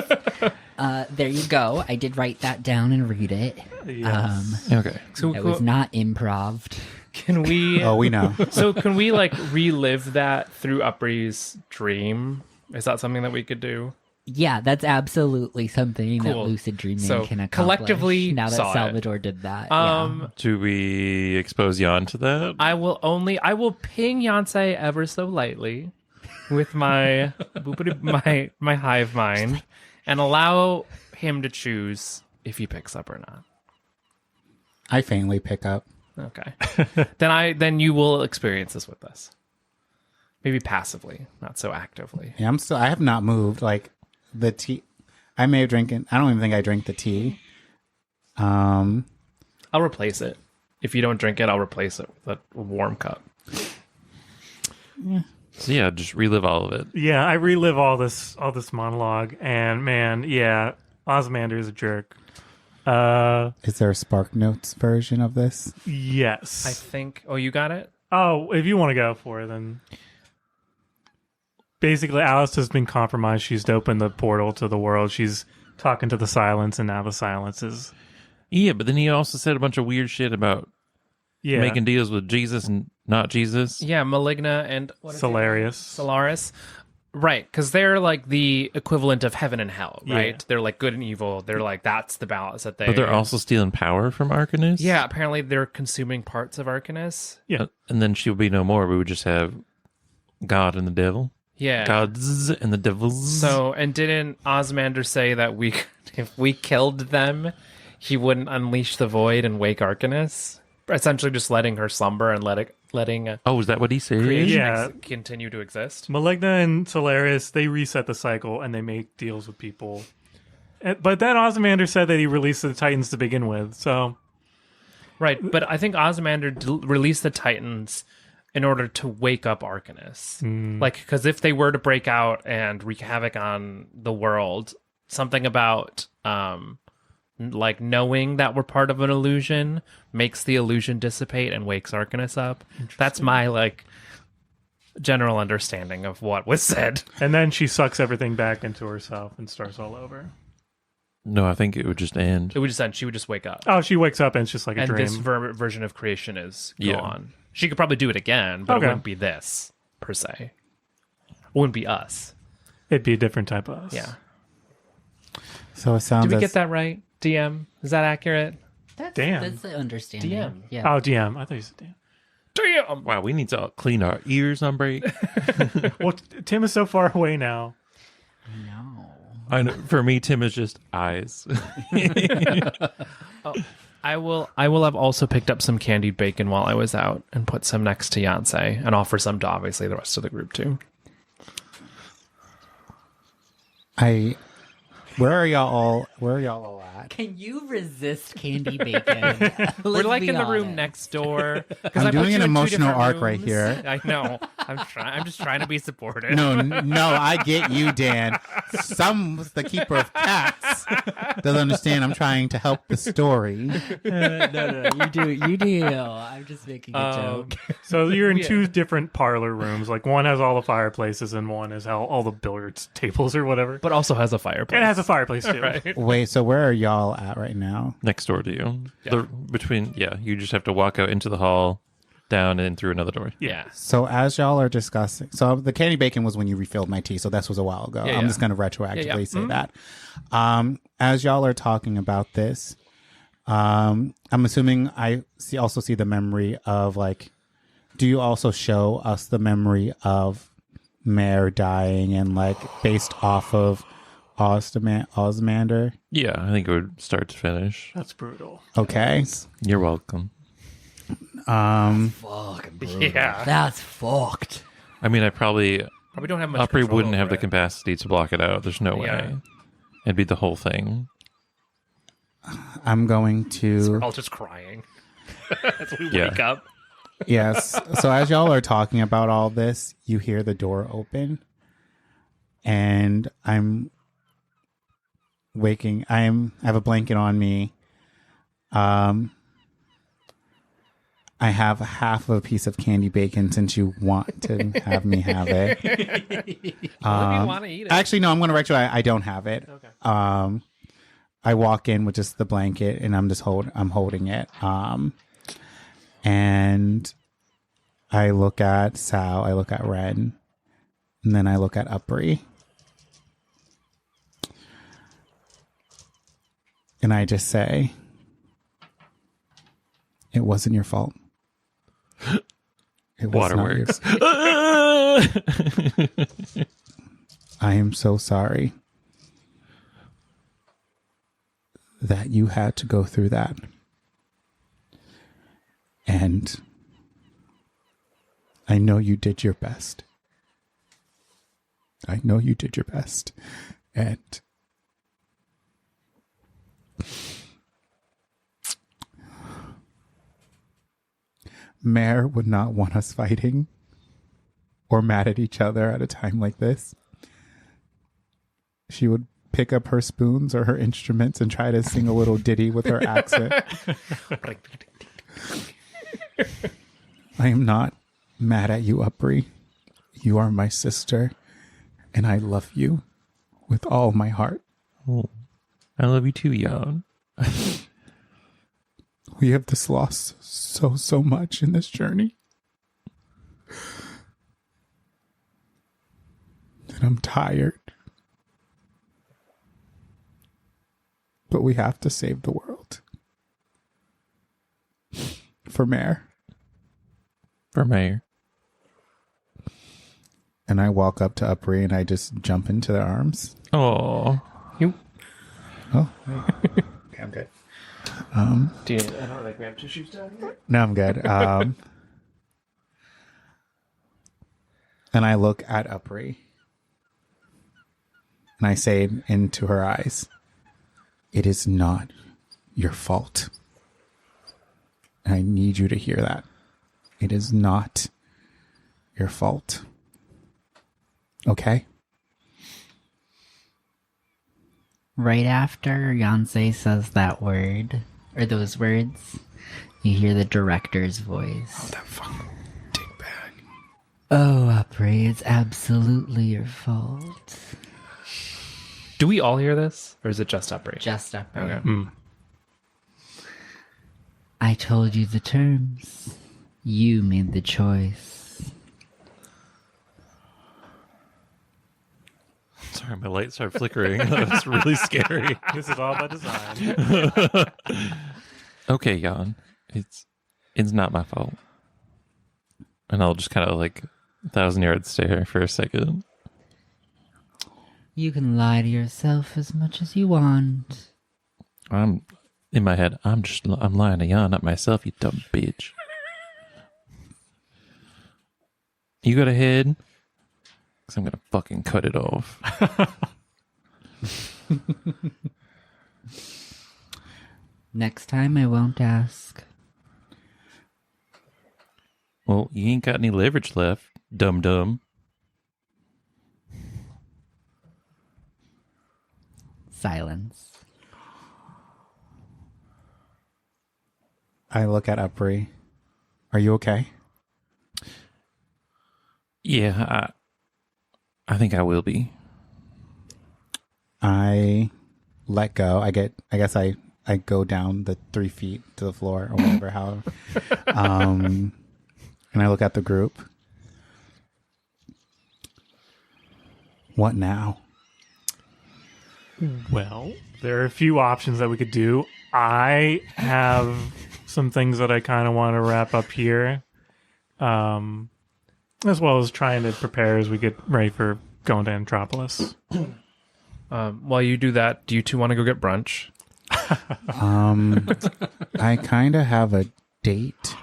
there you go. I did write that down and read it. Yes. Okay. So It was not improv. can we? Oh, we know. So can we like relive that through Opry's dream? Is that something that we could do? Yeah, that's absolutely something that Cool. lucid dreaming So, can accomplish. collectively now that saw it. Salvador did that. yeah. Do we expose Jan to that? I will ping Yancey ever so lightly with my my hive mind and allow him to choose if he picks up or not. I faintly pick up. Okay. then you will experience this with us. Maybe passively, not so actively. Yeah, I have not moved. Like the tea, I may have drinking. I don't even think I drank the tea. I'll replace it. If you don't drink it, I'll replace it with a warm cup. So yeah, just relive all of it. Yeah, I relive all this monologue, and man, yeah, Osmander is a jerk. Is there a Spark Notes version of this? Yes. I think. Oh, you got it? Oh, if you want to go for it, then. Basically, Alice has been compromised. She's opened the portal to the world. She's talking to the silence, and now the silence is. Yeah, but then he also said a bunch of weird shit about making deals with Jesus and not Jesus. Yeah, Maligna and what is it? Solarius. Solaris. Right, because they're like the equivalent of heaven and hell, right? Yeah. They're like good and evil. They're like, that's the balance that they... But they're also stealing power from Arcanus? Yeah, apparently they're consuming parts of Arcanus. Yeah. And then she'll be no more. We would just have God and the devil. Yeah. Gods and the devils. So, and didn't Osmander say that if we killed them, he wouldn't unleash the void and wake Arcanus? Essentially just letting her slumber and letting Oh, is that what he said? creation Yeah. continue to exist. Maligna and Solaris, they reset the cycle and they make deals with people. But then Ozymandias said that he released the Titans to begin with, so... Right, but I think Ozymandias released the Titans in order to wake up Arcanus. Like, because if they were to break out and wreak havoc on the world, something about... like knowing that we're part of an illusion makes the illusion dissipate and wakes Arcanus up. That's my like general understanding of what was said. And then she sucks everything back into herself and starts all over. No, I think it would just end. It would just end. She would just wake up, Oh, she wakes up and it's just like a and dream. this version of creation is Yeah. gone. She could probably do it again, but Okay. it wouldn't be this per se. It wouldn't be us. It'd be a different type of us. Yeah. So it sounds Did we as- get that right? DM, is that accurate? Damn. That's the understanding. DM. Yeah. Oh, DM. I thought you said DM. DM. Wow, we need to clean our ears on break. Well, Tim is so far away now. No. I know, for me, Tim is just eyes. I will have also picked up some candied bacon while I was out and put some next to Yancey and offer some to obviously the rest of the group too. Where are y'all all at? Can you resist candy bacon? We're like in the room next door. 'Cause I'm I put doing you an in two emotional different arc right rooms. here. I know. I'm just trying to be supportive. No, I get you, Dan. The keeper of cats doesn't understand. I'm trying to help the story. No, you do. I'm just making a joke. So you're in two different parlor rooms. Like one has all the fireplaces and one has all the billiards tables or whatever. But also has a fireplace. And it has a fireplace too. Right. Wait, so where are y'all at right now? Next door to you. Yeah. You just have to walk out into the hall, down and through another door. Yeah. So as y'all are discussing, so the candy bacon was when you refilled my tea, so this was a while ago. Yeah, I'm yeah. just going to retroactively say Mhm. that. As y'all are talking about this, I'm assuming I also see the memory of like, do you also show us the memory of Mare dying and like based off of Osmander? Yeah, I think it would start to finish. That's brutal. Okay. You're welcome. Fucking brutal. Yeah. That's fucked. I mean, I probably don't have much Upri control wouldn't have over the it. capacity to block it out. There's no Yeah. way. It'd be the whole thing. I'm going We're to all just crying as we Yeah. wake up. yes. So as y'all are talking about all this, you hear the door open, and I'm waking. I have a blanket on me. I have half of a piece of candy bacon since you want to have me have it. If you want to eat it. Actually, no, I'm going to retro. I don't have it. Okay. I walk in with just the blanket and I'm holding it. And I look at Sal, I look at Ren, and then I look at Upri. And I just say, it wasn't your fault. It was not your- Waterworks. I am so sorry that you had to go through that. And I know you did your best. I know you did your best. And Mare would not want us fighting or mad at each other at a time like this. She would pick up her spoons or her instruments and try to sing a little ditty with her accent. I am not mad at you, Upri. You are my sister, and I love you with all my heart. Oh, I love you too, Jan. We have just lost so much in this journey. And And I'm tired. But we have to save the world. For Mayor. For mayor. And I walk up to Upri and I just jump into their arms. Oh. Oh. Okay, I'm good. Do you, I don't like grab tissues down here. No, I'm good. And I look at Upri. And I say into her eyes, it is not your fault. And I need you to hear that. It is not your fault. Okay? Right after Yancey says that word, or those words, you hear the director's voice. That fucking dickbag. Oh, Upri, it's absolutely your fault. Do we all hear this, or is it just Upri? Just Upri. Okay. I told you the terms. You made the choice. Sorry, my light started flickering. That was really scary. This is all by design. Okay, Jan. It's not my fault. And I'll just kind of like 1,000-yard stare for a second. You can lie to yourself as much as you want. I'm in my head. I'm lying to Jan, not myself. You dumb bitch. You got ahead. Cause I'm gonna fucking cut it off. Next time I won't ask. Well, you ain't got any leverage left, dum dum. Silence. I look at Upri. Are you okay? Yeah, I think I will be. I let go. I guess I go down the 3 feet to the floor or whatever, how. And I look at the group. What now? Well, there are a few options that we could do. I have some things that I kind of want to wrap up here, as well as trying to prepare as we get ready for going to Anthropolis. While you do that, do you two want to go get brunch? I kind of have a date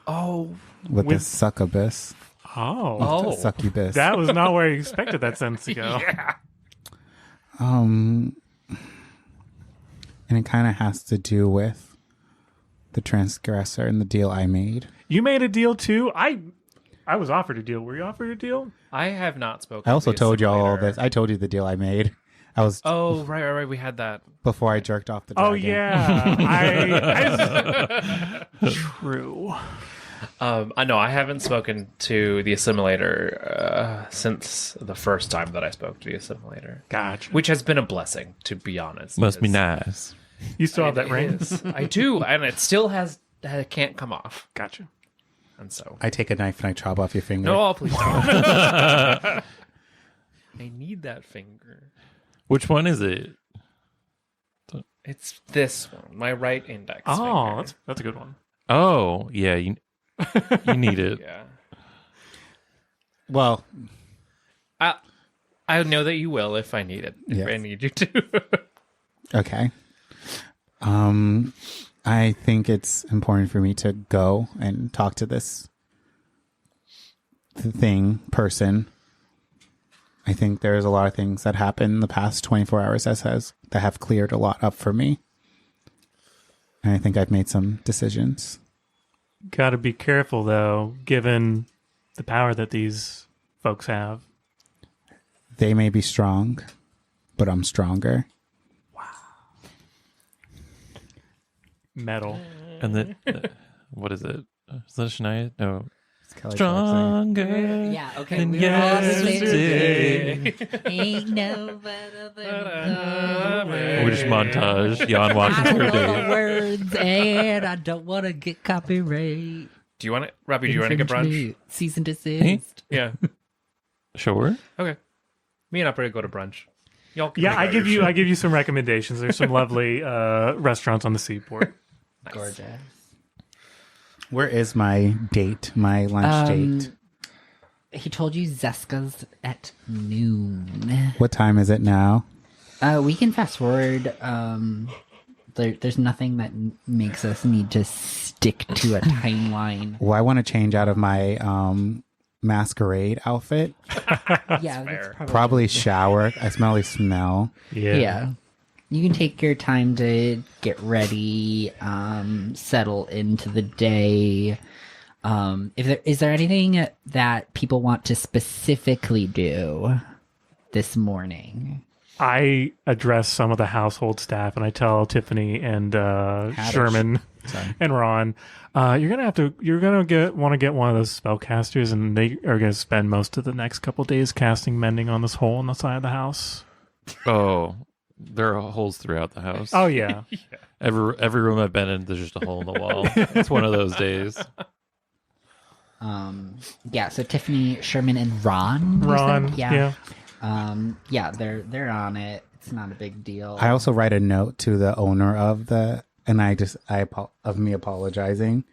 Oh. with the With- succubus. Oh, Succubus. that was not where I expected that sentence to go. Yeah. And it kind of has to do with the transgressor and the deal I made. You made a deal too. I was offered a deal. Were you offered a deal? I have not spoken. I also to the told you all assimilator. this. I told you the deal I made. I was Oh, right. We had that. before I jerked off the dragon. Oh yeah, I true. I know I haven't spoken to the assimilator since the first time that I spoke to the assimilator, Gotcha. which has been a blessing, to be honest. Must be It's- nice. You still have that it ring? is. I do, and it still it can't come off, Gotcha. and so. I take a knife and I chop off your finger. No, please don't. I need that finger. Which one is it? It's this one, my right index. Oh, finger. that's a good one. Oh, yeah, you need it. Yeah. Well, I know that you will if I need it. If Yes. I need you to. okay. I think it's important for me to go and talk to this person. I think there's a lot of things that happened in the past 24 hours that have cleared a lot up for me. And I think I've made some decisions. Got to be careful though, given the power that these folks have. They may be strong, but I'm stronger. Metal. And then, what is it? Is that Shania? No. It's Kelly Clarkson. Stronger. Yeah, okay. than We were all yesterday. Ain't no better than We just montage Jan walking I through don't know day. the words, and I don't want to get copyright. Do you want it, Robbie? Do you want to get brunch? Infringement. Cease and desist. Yeah. Sure. Okay. Me and Upper go to brunch. Y'all can Yeah, make I out give your you shit. some recommendations. There's some lovely restaurants on the seaport. Gorgeous. Where is my date? My lunch date? He told you Zeska's at noon. What time is it now? We can fast forward. There's nothing that makes us need to stick to a timeline. Well, I want to change out of my masquerade outfit. Yeah, fair. that's Probably shower. I smelly smell. Yeah. You can take your time to get ready, settle into the day. Is there anything that people want to specifically do this morning? I address some of the household staff, and I tell Tiffany and Sherman and Ron, you're gonna want to get one of those spellcasters, and they are gonna spend most of the next couple days casting mending on this hole in the side of the house. Oh, there are holes throughout the house. Oh yeah, Every room I've been in, there's just a hole in the wall. It's one of those days. Yeah, so Tiffany, Sherman, and Ron. you Ron. said? Yeah. Yeah, they're on it. It's not a big deal. I also write a note to the owner of of me apologizing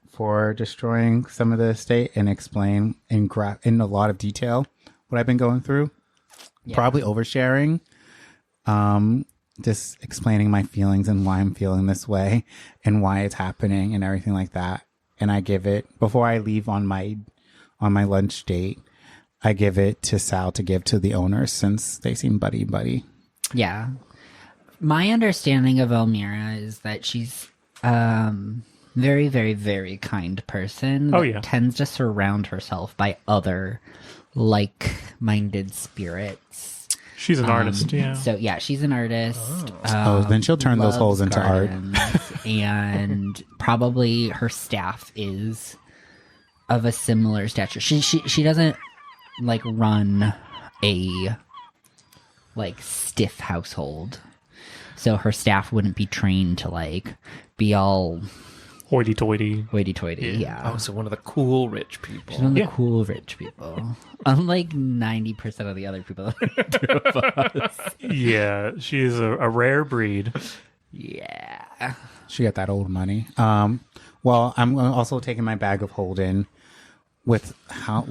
for destroying some of the estate and explain in a lot of detail what I've been going through. Yeah. Probably oversharing. Just explaining my feelings and why I'm feeling this way and why it's happening and everything like that. And I give it before I leave on my lunch date. I give it to Sal to give to the owners since they seem buddy. Yeah. My understanding of Elmira is that she's very, very, very kind person. Oh, that yeah. tends to surround herself by other like-minded spirits. She's an artist. Yeah. So yeah, she's an artist. Then she'll turn those loves holes into art. gardens, and probably her staff is of a similar stature. She doesn't like run a like stiff household, so her staff wouldn't be trained to like be all Hoity-toity. hoity-toity. Yeah. Oh, so one of the cool rich people. She's one of the Yeah. cool rich people. Unlike 90% of the other people Yeah, she is a rare breed. Yeah. She got that old money. Well, I'm also taking my bag of holding with how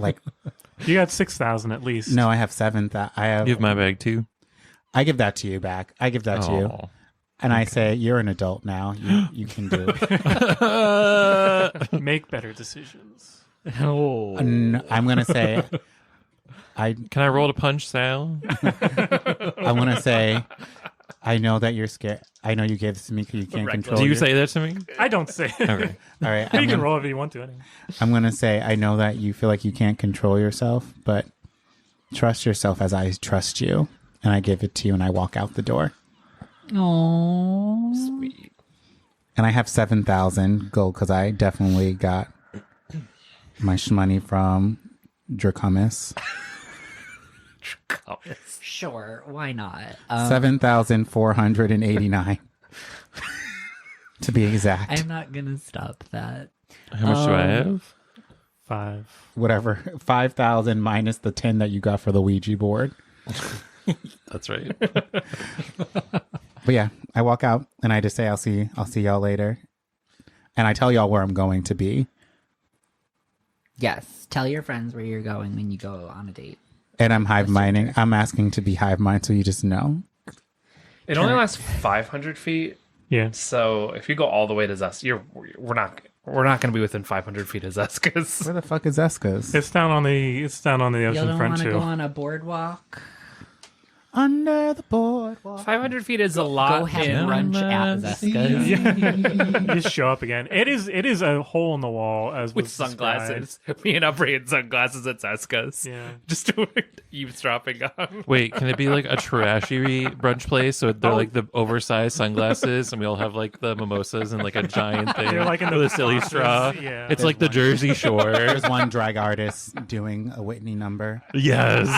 You got 6,000 at least. no, I have 7,000. You have my bag too. I give that to you back. I give that to you. Oh. And I say, you're an adult now. You can do it. Make better decisions. Oh. I'm going to say, Can I roll to punch Sal? I'm going to say, I know that you're scared. I know you gave this to me because you can't control Do you your- say that to me? I don't say. Okay. All right. You can roll if you want to. Anyway. I'm going to say, I know that you feel like you can't control yourself, but trust yourself as I trust you. And I give it to you and I walk out the door. Oh. Sweet. And I have 7,000 gold because I definitely got my money from Dracomis. Sure, why not? 7,489 to be exact. I'm not gonna stop that. How much do I have? 5. Whatever. 5,000 minus the 10 that you got for the Ouija board. That's right. But yeah, I walk out and I just say, I'll see y'all later. And I tell y'all where I'm going to be. Yes, tell your friends where you're going when you go on a date. And I'm hive minding. I'm asking to be hive mind so you just know. It only lasts 500 feet. Yeah. So if you go all the way to Zeska, we're not going to be within 500 feet of Zeska's. Where the fuck is Eska's? It's down on the You ocean don't front want to too. go on a boardwalk? Under the boardwalk. 500 feet is a lot. Go have in- brunch at Zeska's. You just show up again. It is a hole in the wall as with was sunglasses. Me and Upper in sunglasses at Zeska's. described. Yeah. Just eavesdropping on. Wait, can it be like a trashy brunch place? So they're like the oversized sunglasses, and we all have like the mimosas and like a giant thing They're like in the with a silly boxes. straw. Yeah. It's like the Jersey Shore. There's one drag artist doing a Whitney number. Yes.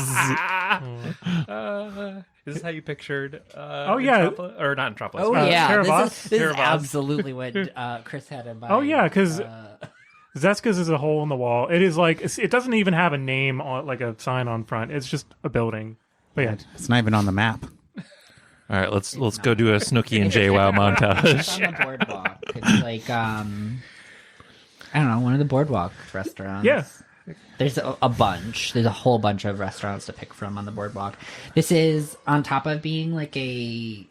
Is this how you pictured? Oh, yeah. Or not Metropolis. Oh yeah, Terravas? this is Terravas. absolutely what Chris had in mind. Oh yeah, because Zeska's is a hole in the wall. It is like it doesn't even have a name on like a sign on front. It's just a building. But yeah, It's not even on the map. All right, let's go do a Snooki and JWoww montage. It's on the boardwalk. It's like I don't know, one of the boardwalk restaurants. yeah. There's a bunch. There's a whole bunch of restaurants to pick from on the boardwalk. This is on top of being like a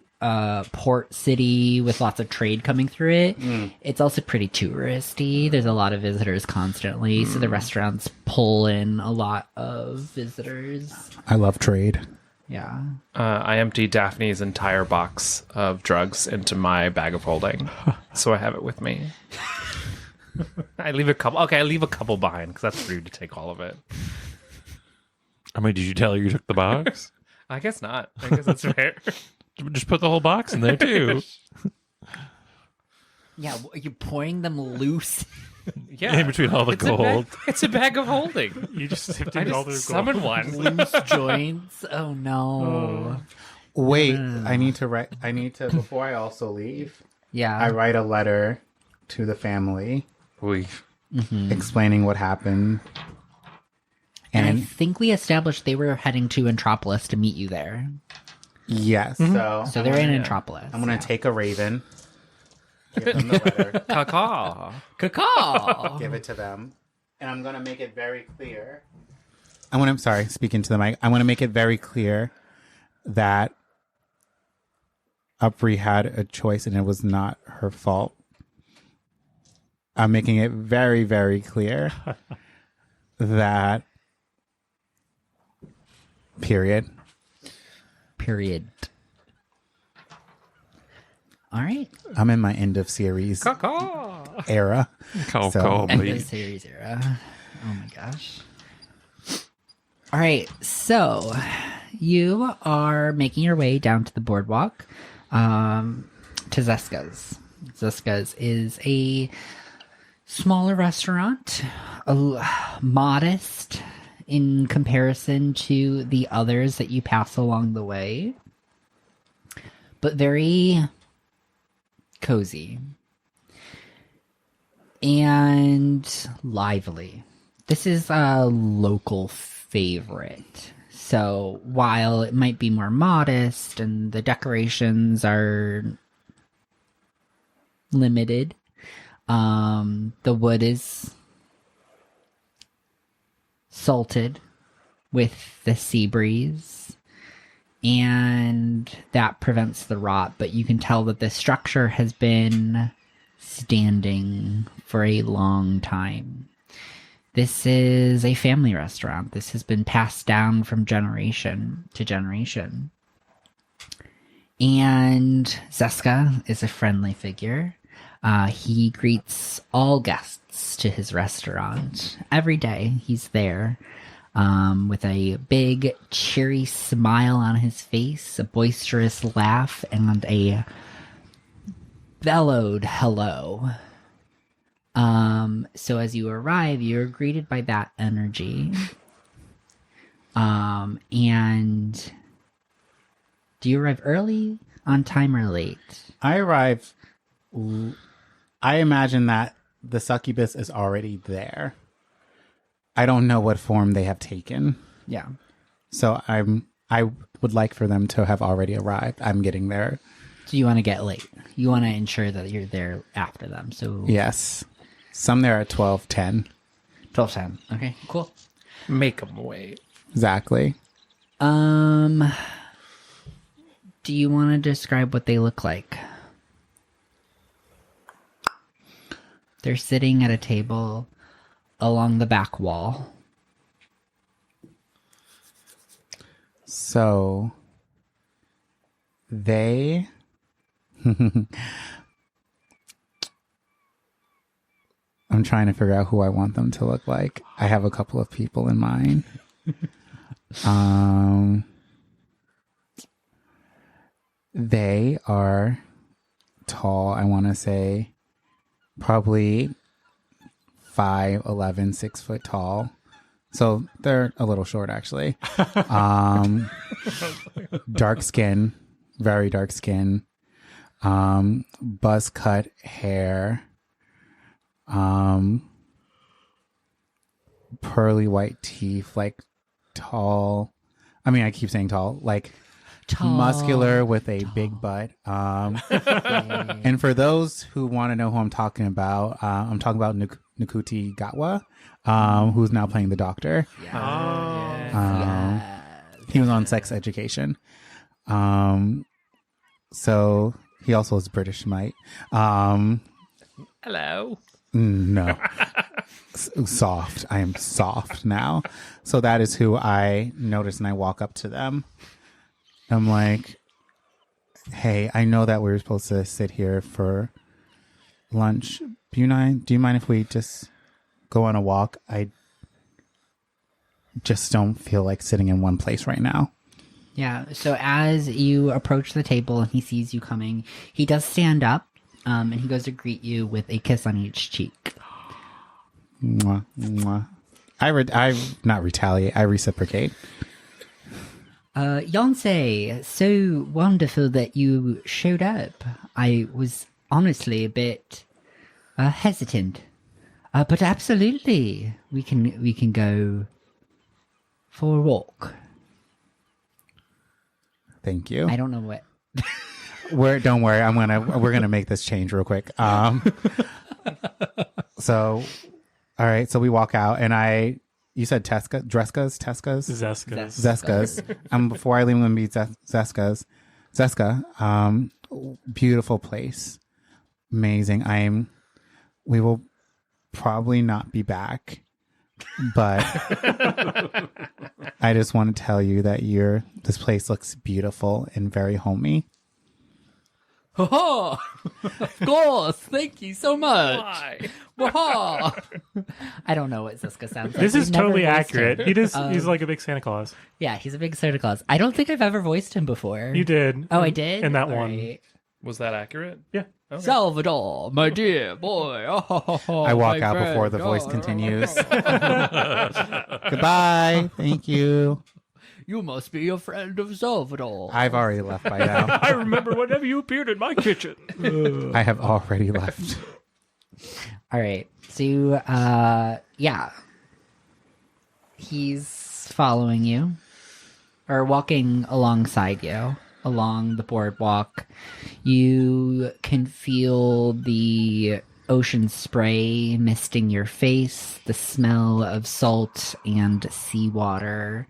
port city with lots of trade coming through it. It's also pretty touristy. There's a lot of visitors constantly, so the restaurants pull in a lot of visitors. I love trade. Yeah. I empty Daphne's entire box of drugs into my bag of holding, so I have it with me. I leave a couple. Okay, I leave a couple behind because that's rude to take all of it. I mean, did you tell her you took the box? I guess not. I guess that's fair. Just put the whole box in there too. Yeah, you're pouring them loose. Yeah, In between all the it's a gold. it's a bag of holding. You just sifted I all their just gold. summoned one. Loose joints. Oh no. Wait, I need to write. I need to before I also leave. Yeah. I write a letter to the family Oy. explaining what happened. and I And think we established they were heading to Entropolis to meet you there. yes, So they're in Entropolis. I'm gonna take a raven, give them the letter, Caw. Caw. give it to them, and I'm gonna make it very clear. I'm sorry, speaking to the mic. I want to make it very clear that Upri had a choice and it was not her fault. I'm making it very, very clear that period. Period. All right. I'm in my end of series era. Call, So- call, End please. of series era. Oh my gosh. All right. So you are making your way down to the boardwalk to Zeska's. Zeska's is a smaller restaurant, modest in comparison to the others that you pass along the way, but very cozy and lively. This is a local favorite. So while it might be more modest and the decorations are limited, the wood is salted with the sea breeze, and that prevents the rot, but you can tell that the structure has been standing for a long time. This is a family restaurant. This has been passed down from generation to generation. And Zeska is a friendly figure. He greets all guests to his restaurant. Every day he's there with a big, cheery smile on his face, a boisterous laugh, and a bellowed hello. So as you arrive, you're greeted by that energy. And do you arrive early, on time, or late? I arrive. I imagine that the succubus is already there. I don't know what form they have taken, Yeah. so I would like for them to have already arrived. I'm getting there. So you want to get late. You want to ensure that you're there after them. So Yes, some there at 12:10 12:10. Okay, cool. Make them wait. exactly. Do you want to describe what they look like? They're sitting at a table along the back wall. So they I'm trying to figure out who I want them to look like. I have a couple of people in mind. They are tall, I want to say probably 5'11", 6 foot tall. So they're a little short, actually. Dark skin, very dark skin. Buzz cut hair. pearly white teeth, like tall. I mean, I keep saying tall, like Tall. muscular with a big butt. And for those who want to know who I'm talking about Nakuti Gatwa, who's now playing the Doctor. He was on Sex Education. So he also is British Mite. Hello. No. Soft. I am soft now. So that is who I notice, and I walk up to them. I'm like, hey, I know that we were supposed to sit here for lunch. Do you mind if we just go on a walk? I just don't feel like sitting in one place right now. Yeah, so as you approach the table and he sees you coming, he does stand up, and he goes to greet you with a kiss on each cheek. Mwah, mwah. I not retaliate. I reciprocate. Yonsei, so wonderful that you showed up. I was honestly a bit hesitant, but absolutely, we can go for a walk. Thank you. I don't know what. Don't worry. We're gonna make this change real quick. So, all right. So we walk out, and you said Tesca's. Zeska's. Before I leave them be Zeska's. Zeska, beautiful place. Amazing. We will probably not be back, but I just want to tell you that this place looks beautiful and very homey. Oh, of course. Thank you so much. Why? I don't know what Ziska sounds like. This is We've never totally voiced accurate. him. He's like a big Santa Claus. Yeah, he's a big Santa Claus. I don't think I've ever voiced him before. You did. Oh, I did? In that All one. right. Was that accurate? Yeah. Okay. Salvador, my dear boy. Oh, I walk my out friend. before the voice Oh. continues. Goodbye. Thank you. You must be a friend of Salvador. I've already left by now. I remember whenever you appeared in my kitchen. I have already left. All right. So, yeah. He's following you, or walking alongside you along the boardwalk. You can feel the ocean spray misting your face, the smell of salt and seawater,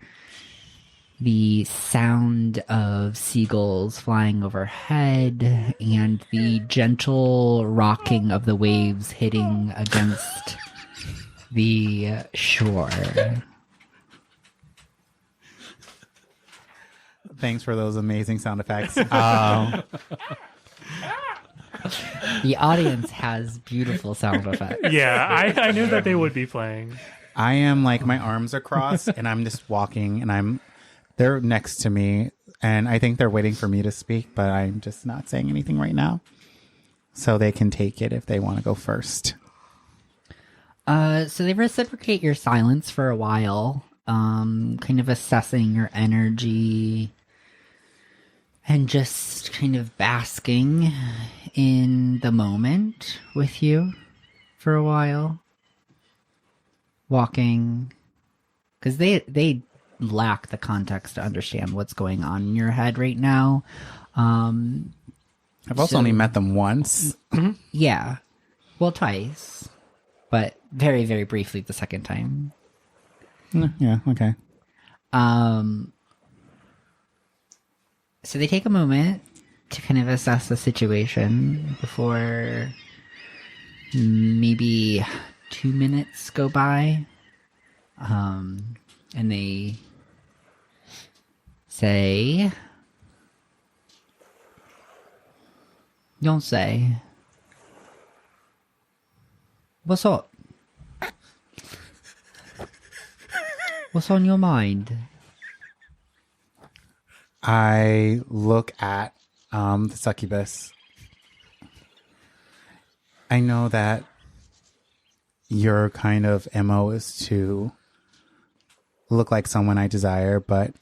the sound of seagulls flying overhead, and the gentle rocking of the waves hitting against the shore. Thanks for those amazing sound effects. The audience has beautiful sound effects. Yeah, I knew that they would be playing. I am like, my arms are crossed and I'm just walking, and they're next to me, and I think they're waiting for me to speak, but I'm just not saying anything right now. So they can take it if they want to go first. So they reciprocate your silence for a while, kind of assessing your energy and just kind of basking in the moment with you for a while. Walking, because they lack the context to understand what's going on in your head right now. I've also only met them once. Yeah. Well, twice. But very, very briefly the second time. Yeah, okay. So they take a moment to kind of assess the situation before maybe 2 minutes go by. And they say, don't say, what's up? What's on your mind? I look at the succubus. I know that your kind of MO is to look like someone I desire, but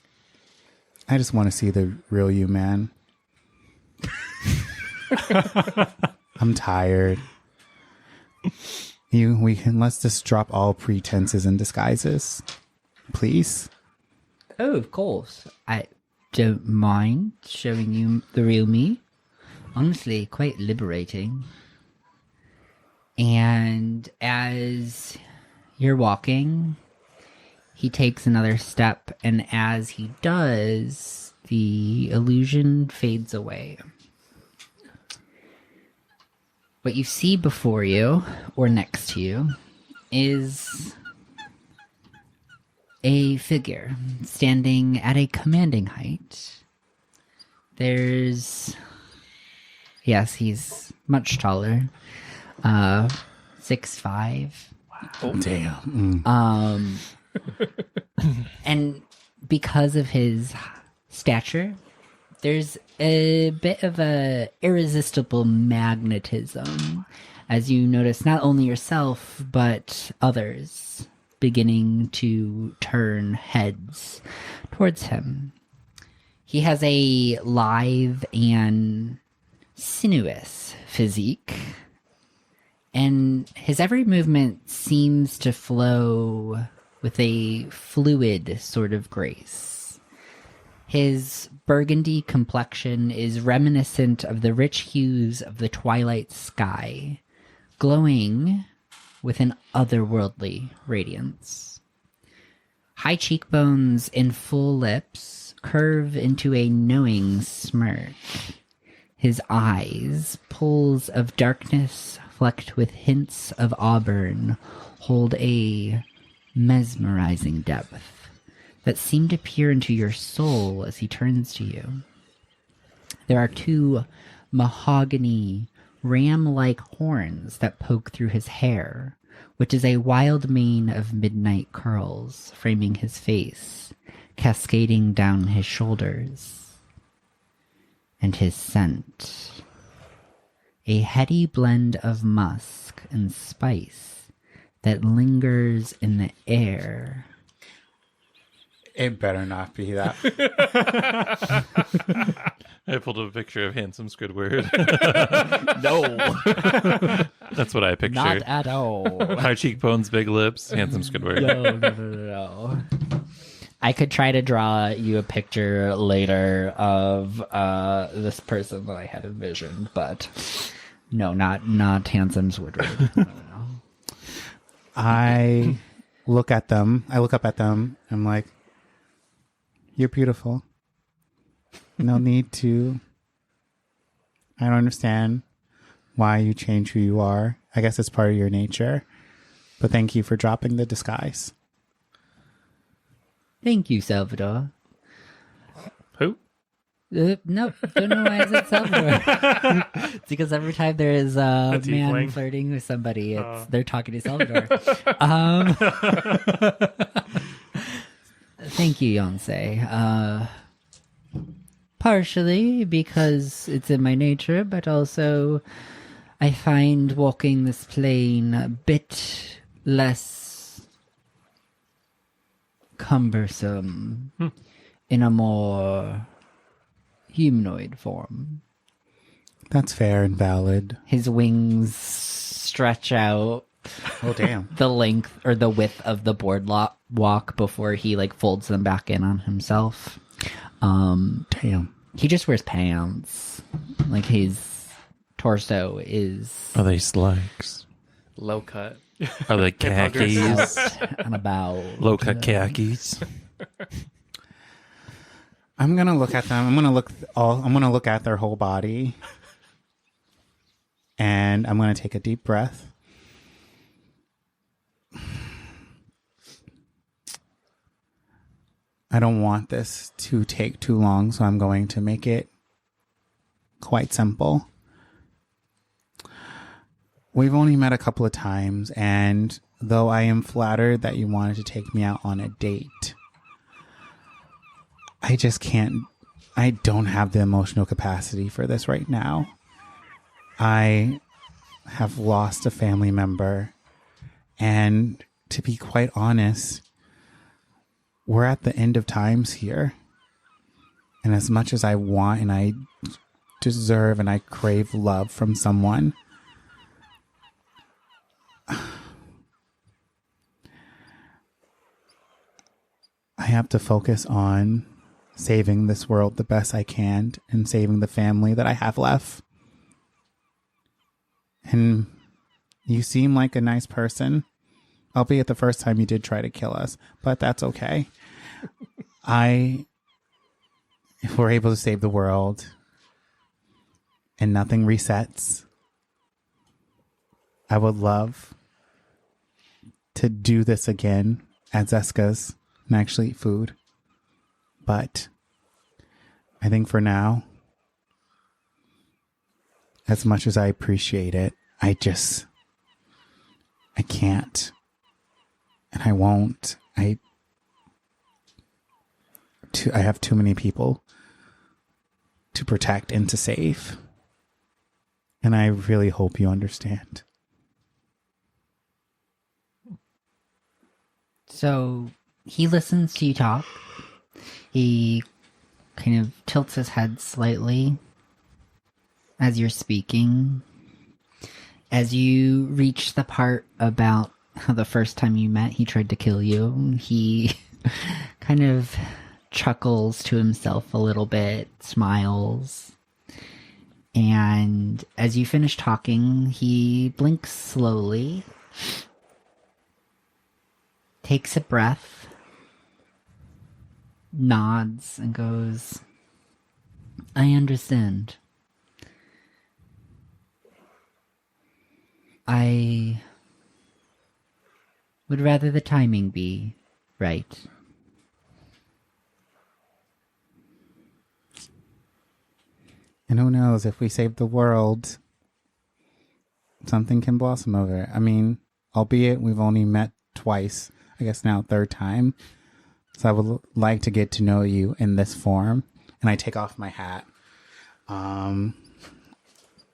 I just want to see the real you, man. I'm tired. Let's just drop all pretenses and disguises, please. Oh, of course. I don't mind showing you the real me. Honestly, quite liberating. And as you're walking, he takes another step, and as he does, the illusion fades away. What you see before you, or next to you, is a figure standing at a commanding height. Yes, he's much taller. 6'5". Oh, damn. And because of his stature, there's a bit of a irresistible magnetism as you notice not only yourself, but others beginning to turn heads towards him. He has a lithe and sinuous physique, and his every movement seems to flow with a fluid sort of grace. His burgundy complexion is reminiscent of the rich hues of the twilight sky, glowing with an otherworldly radiance. High cheekbones and full lips curve into a knowing smirk. His eyes, pools of darkness flecked with hints of auburn, hold a mesmerizing depth that seem to peer into your soul as he turns to you. There are two mahogany, ram-like horns that poke through his hair, which is a wild mane of midnight curls framing his face, cascading down his shoulders. And his scent, a heady blend of musk and spice that lingers in the air. It better not be that. I pulled up a picture of handsome Squidward. No, That's what I pictured. not at all. High cheekbones, big lips, handsome Squidward. No. I could try to draw you a picture later of this person that I had envisioned, but no, not handsome Squidward. No. I look at them. I look up at them. I'm like, you're beautiful. No need to. I don't understand why you change who you are. I guess it's part of your nature. But thank you for dropping the disguise. Thank you, Salvador. Who? No, don't know why I said Salvador. It's because every time there is a man tiefling. flirting with somebody, they're talking to Salvador. Thank you, Yonsei. Partially because it's in my nature, but also I find walking this plane a bit less cumbersome in a more humanoid form. That's fair and valid. His wings stretch out Oh, damn. the length or the width of the boardwalk before he like folds them back in on himself. Damn. He just wears pants. Like his torso is Are they slacks? Low cut. Are they khakis? out and about. Low cut khakis? I'm gonna look at them. I'm gonna look at their whole body, and I'm gonna take a deep breath. I don't want this to take too long, so I'm going to make it quite simple. We've only met a couple of times, and though I am flattered that you wanted to take me out on a date, I just can't. I don't have the emotional capacity for this right now. I have lost a family member, and to be quite honest, we're at the end of times here. And as much as I want and I deserve and I crave love from someone, have to focus on saving this world the best I can and saving the family that I have left. And you seem like a nice person, albeit the first time you did try to kill us, but that's okay. If we're able to save the world and nothing resets, I would love to do this again at Zeska's and actually eat food. But I think for now, as much as I appreciate it, I can't. And I won't. I have too many people to protect and to save. And I really hope you understand. So he listens to you talk. He kind of tilts his head slightly as you're speaking. As you reach the part about how the first time you met, he tried to kill you, he kind of chuckles to himself a little bit, smiles. And as you finish talking, he blinks slowly, takes a breath, nods, and goes, I understand. I would rather the timing be right. And who knows, if we save the world, something can blossom over it. I mean, albeit we've only met twice, I guess now third time. So I would like to get to know you in this form. And I take off my hat.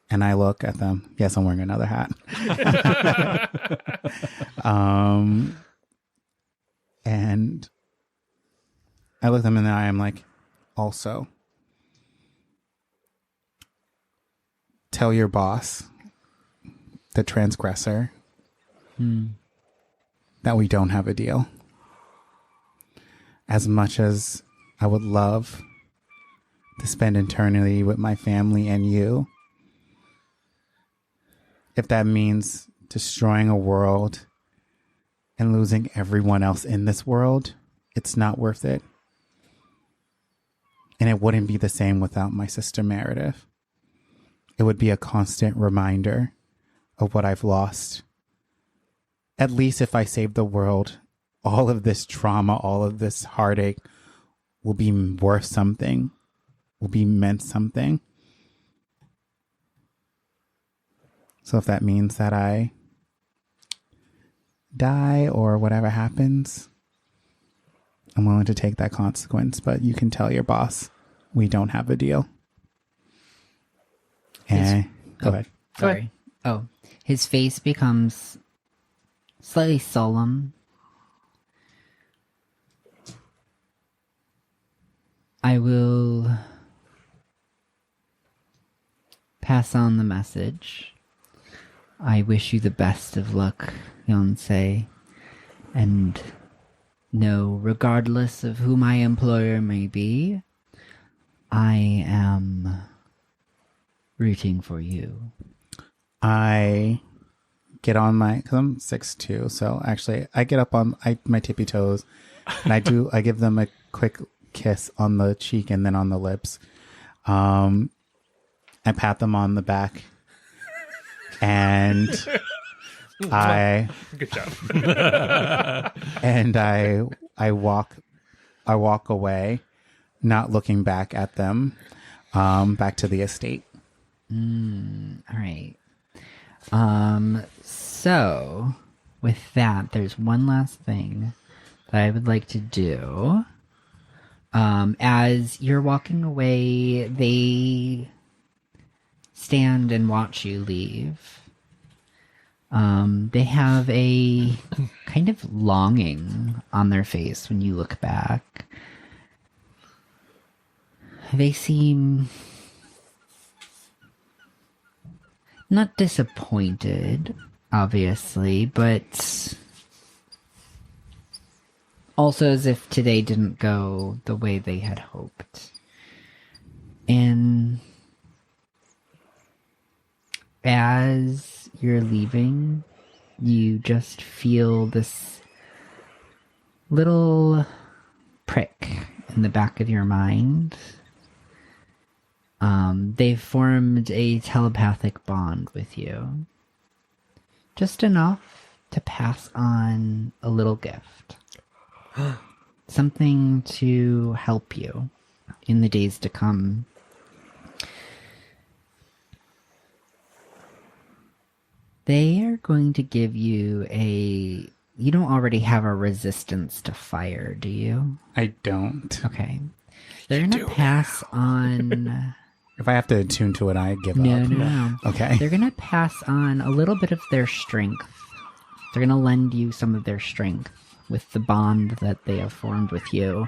And I look at them. Yes, I'm wearing another hat. And I look them in the eye. I'm like, also, tell your boss, the transgressor, that we don't have a deal. As much as I would love to spend eternity with my family and you, if that means destroying a world and losing everyone else in this world, it's not worth it. And it wouldn't be the same without my sister Meredith. It would be a constant reminder of what I've lost. At least if I save the world, all of this trauma, all of this heartache will be worth something, will be meant something. So if that means that I die or whatever happens, I'm willing to take that consequence. But you can tell your boss we don't have a deal. And go ahead. Sorry. Oh, his face becomes slightly solemn. I will pass on the message. I wish you the best of luck, Yonsei. And no, regardless of who my employer may be, I am rooting for you. I get on my, because I'm 6'2", so actually I get up on my tippy toes and I give them a quick kiss on the cheek and then on the lips. I pat them on the back and Good job. and I walk away, not looking back at them, back to the estate. All right. So with that, there's one last thing that I would like to do. As you're walking away, they stand and watch you leave. They have a kind of longing on their face when you look back. They seem not disappointed, obviously, but Also, as if today didn't go the way they had hoped. And as you're leaving, you just feel this little prick in the back of your mind. They've formed a telepathic bond with you. Just enough to pass on a little gift. Something to help you in the days to come. They are going to give you a... You don't already have a resistance to fire, do you? I don't. Okay. They're going to pass on... If I have to attune to it, I give No, up. no, no. Okay. They're going to pass on a little bit of their strength. They're going to lend you some of their strength with the bond that they have formed with you.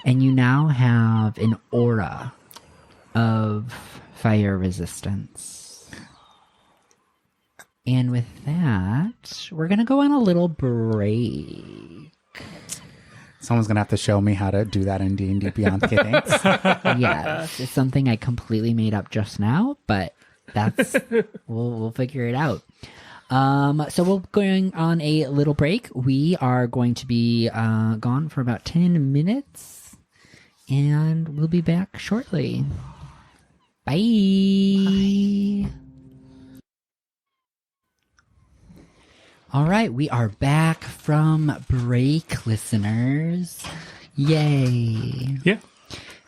And you now have an aura of fire resistance. And with that, we're going to go on a little break. Someone's going to have to show me how to do that in D&D Beyond. Okay, thanks. Yes, it's something I completely made up just now, but that's we'll figure it out. So we're going on a little break. We are going to be gone for about 10 minutes, and we'll be back shortly. Bye. All right, we are back from break, listeners. Yay. Yeah.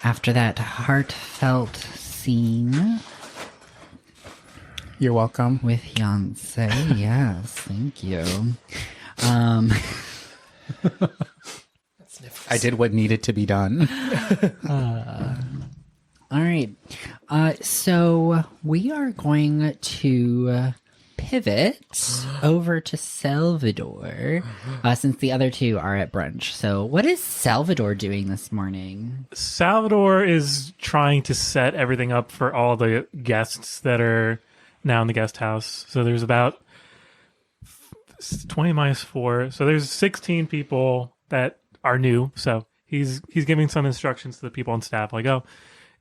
After that heartfelt scene You're welcome. with Beyonce, yes, thank you. I did what needed to be done. All right, so we are going to pivot over to Salvador, since the other two are at brunch. So what is Salvador doing this morning? Salvador is trying to set everything up for all the guests that are now in the guest house. So there's about 20 minus 4. So there's 16 people that are new. So he's giving some instructions to the people on staff, like, oh,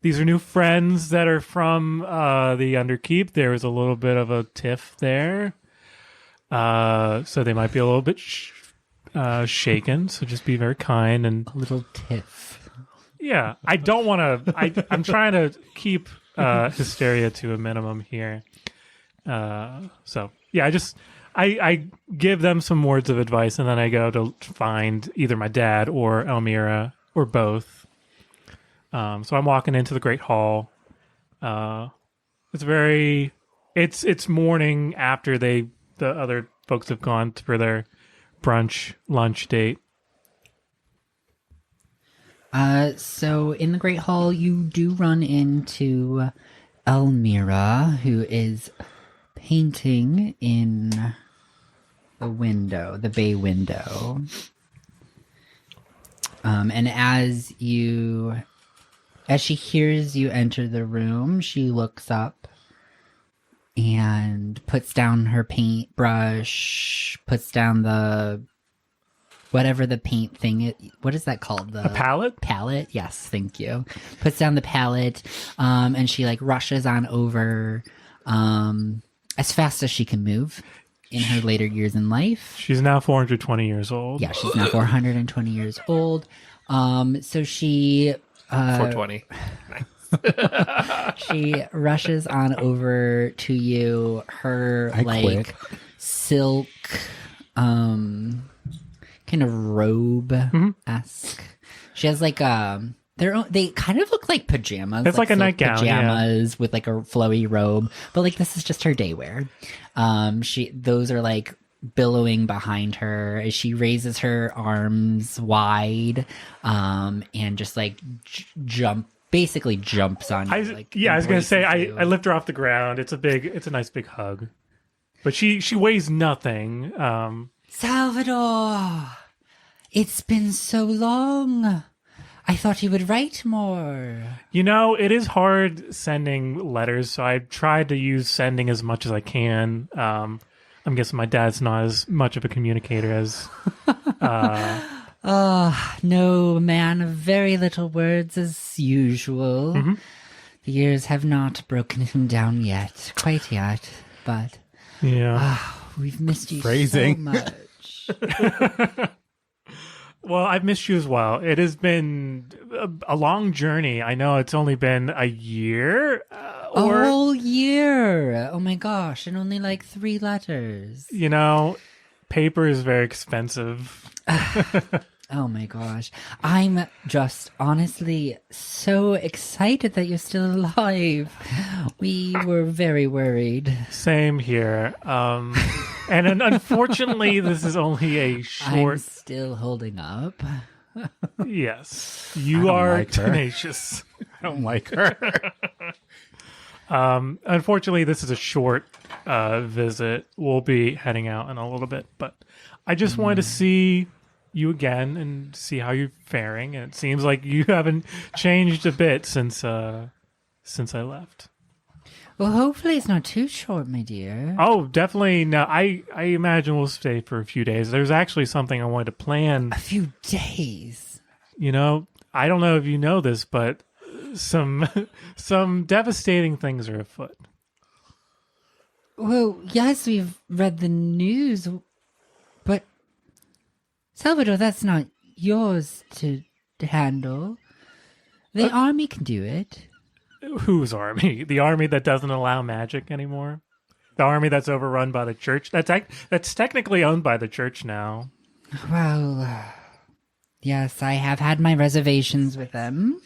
these are new friends that are from the Underkeep. There was a little bit of a tiff there. So they might be a little bit shaken. So just be very kind. And A little tiff. yeah, I don't want to... I'm trying to keep hysteria to a minimum here. So yeah, I give them some words of advice, and then I go to find either my dad or Elmira or both. So I'm walking into the Great Hall. It's morning after the other folks have gone for their lunch date. So in the Great Hall, you do run into Elmira, who is painting in the bay window. And as she hears you enter the room, she looks up and puts down her paintbrush, puts down whatever the paint thing is. What is that called? A palette? Palette, yes, thank you. Puts down the palette, and she rushes on over as fast as she can move in her later years in life. She's now 420 years old. Yeah, she's now 420 years old. So she 420. she rushes on over to you. Her I quit. silk kind of robe-esque. She has they kind of look like pajamas. It's like a silk nightgown, pajamas with a flowy robe, but this is just her day wear. Those are billowing behind her as she raises her arms wide, and just jumps on you. I was gonna say embraces you. I lift her off the ground. It's a nice big hug, but she weighs nothing. Salvador, it's been so long. I thought you would write more. It is hard sending letters, so I tried to use sending as much as I can. I'm guessing my dad's not as much of a communicator as No, man of very little words as usual. The years have not broken him down yet, quite yet, but Yeah. we've missed you Phrasing. so much. Well, I've missed you as well. It has been a long journey. I know it's only been a year. A Or, whole year! Oh my gosh, and only like 3 letters. paper is very expensive. Oh my gosh. I'm just honestly so excited that you're still alive. We were very worried. Same here. And unfortunately, this is only a I'm short. still holding up. Yes, you don't are like her. tenacious. I don't like her. Unfortunately, this is a short visit. We'll be heading out in a little bit, but I just wanted to see you again and see how you're faring. And it seems like you haven't changed a bit since I left. Well, hopefully it's not too short, my dear. Oh, definitely. No, I imagine we'll stay for a few days. There's actually something I wanted to plan. A few days. I don't know if you know this, but some devastating things are afoot. Well, yes, we've read the news, but Salvador, that's not yours to handle. The army can do it. Whose army? The army that doesn't allow magic anymore? The army that's overrun by the church? That's technically owned by the church now. Well, yes, I have had my reservations with them.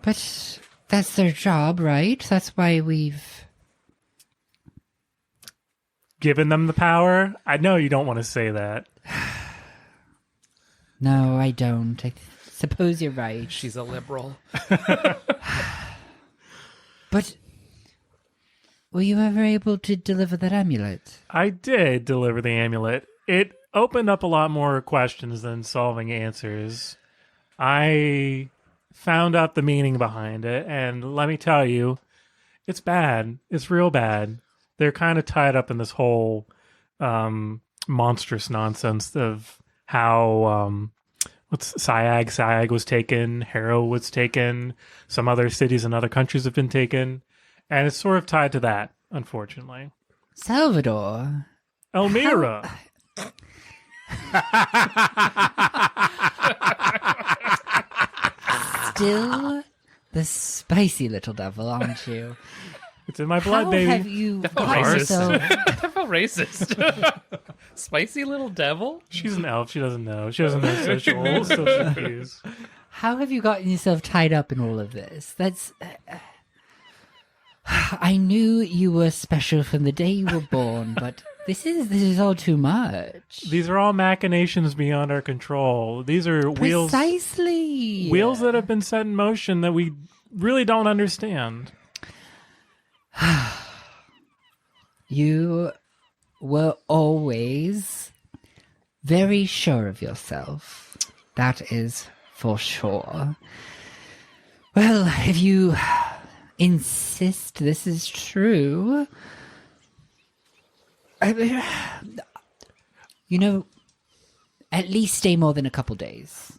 But that's their job, right? That's why we've... Given them the power? I know you don't want to say that. No, I don't. I suppose you're right. She's a liberal. But were you ever able to deliver that amulet? I did deliver the amulet. It opened up a lot more questions than solving answers. I found out the meaning behind it, and let me tell you, it's bad. It's real bad. They're kind of tied up in this whole monstrous nonsense of how what's Siag was taken, Harrow was taken, some other cities and other countries have been taken, and it's sort of tied to that, unfortunately. Salvador? Elmira. Still the spicy little devil, aren't you? It's in my blood, How baby. have you felt got racist. yourself... I felt racist. Spicy little devil? She's an elf. She doesn't know. She doesn't know social cues. How have you gotten yourself tied up in all of this? That's... I knew you were special from the day you were born, but this is all too much. These are all machinations beyond our control. These are Precisely. wheels that have been set in motion that we really don't understand. You were always very sure of yourself. That is for sure. Well, if you insist this is true, at least stay more than a couple days.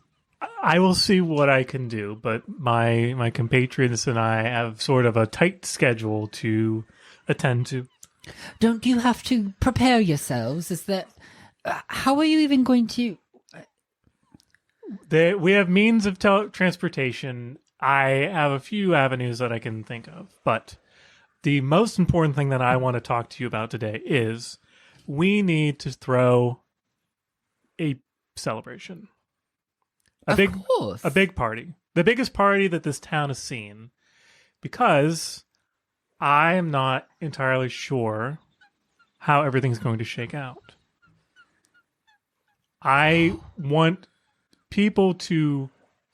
I will see what I can do, but my compatriots and I have sort of a tight schedule to attend to. Don't you have to prepare yourselves? Is that... how are you even going to... We have means of transportation. I have a few avenues that I can think of, but the most important thing that I want to talk to you about today is we need to throw a celebration. A big party. The biggest party that this town has seen. Because I am not entirely sure how everything's going to shake out. I want people to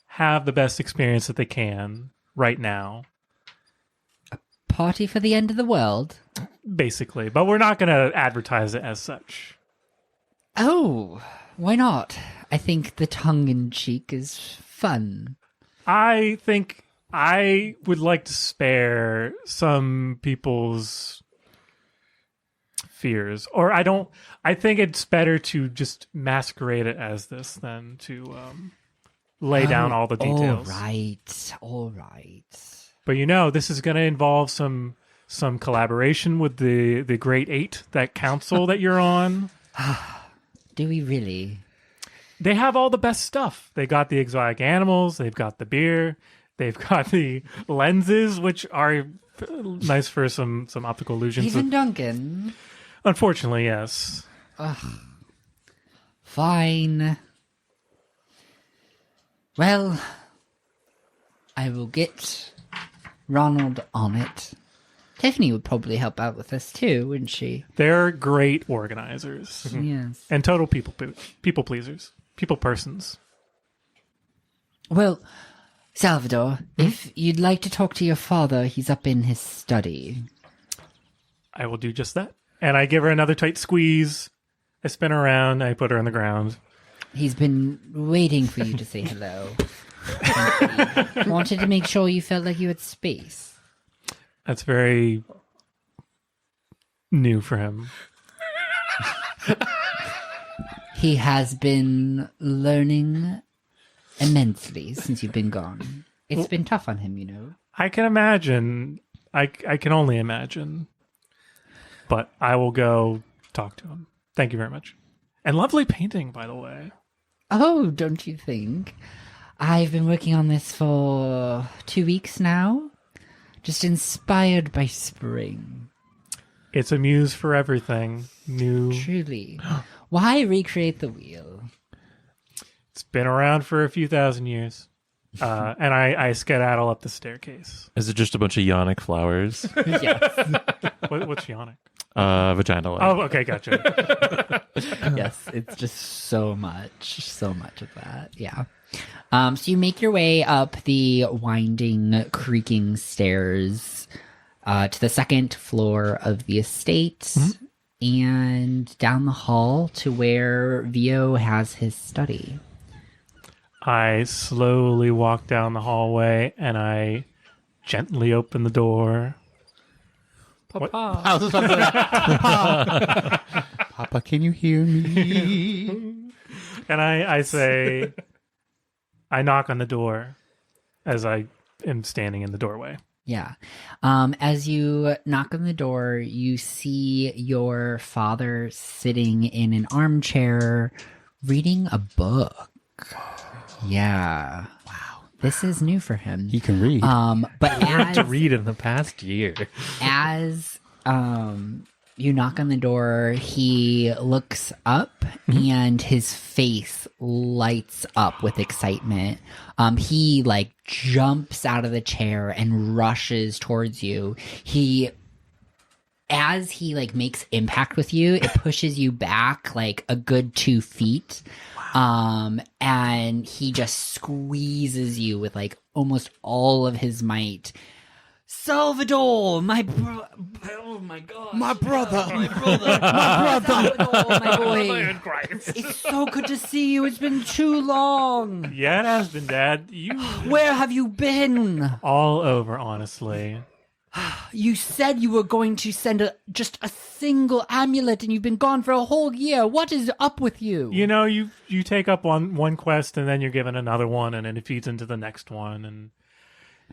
have the best experience that they can right now. Party for the end of the world? Basically. But we're not going to advertise it as such. Oh, why not? I think the tongue-in-cheek is fun. I think I would like to spare some people's fears. Or I think it's better to just masquerade it as this than to lay down all the details. All right. But this is going to involve some collaboration with the Great Eight, that council that you're on. Do we really? They have all the best stuff. They got the exotic animals. They've got the beer. They've got the lenses, which are nice for some optical illusions. Even Duncan? Unfortunately, yes. Fine. Well, I will get Ronald on it. Tiffany would probably help out with this too, wouldn't she? They're great organizers. Yes. And total people pleasers. People persons. Well, Salvador, if you'd like to talk to your father, he's up in his study. I will do just that. And I give her another tight squeeze. I spin her around. I put her on the ground. He's been waiting for you to say hello. He wanted to make sure you felt like you had space. That's very new for him. He has been learning immensely since you've been gone. It's been tough on him, I can imagine. I can only imagine. But I will go talk to him. Thank you very much. And lovely painting, by the way. Oh, don't you think? I've been working on this for 2 weeks now. Just inspired by spring. It's a muse for everything. New. Truly. Why recreate the wheel? It's been around for a few thousand years. And I skedaddle up the staircase. Is it just a bunch of yonic flowers? Yes. What's yonic? Vagina light. Oh, okay, gotcha. Yes, it's just so much of that. Yeah. So you make your way up the winding, creaking stairs to the second floor of the estate and down the hall to where Vio has his study. I slowly walk down the hallway and I gently open the door. Papa. I was just about to say, Papa. Papa, can you hear me? And I say, I knock on the door as I am standing in the doorway. Yeah. As you knock on the door, you see your father sitting in an armchair reading a book. Yeah. Wow. This is new for him. He can read. But Learned to as read in the past year. as you knock on the door, he looks up and his face lights up with excitement. He jumps out of the chair and rushes towards you. As he makes impact with you, it pushes you back a good 2 feet. And he just squeezes you with almost all of his might. Salvador, oh my god, My brother. my brother, Salvador, my boy. It's so good to see you. It's been too long. Yeah, it has been, Dad. You Where have you been? all over, honestly. You said you were going to send just a single amulet, and you've been gone for a whole year. What is up with you? You take up one quest and then you're given another one, and then it feeds into the next one, and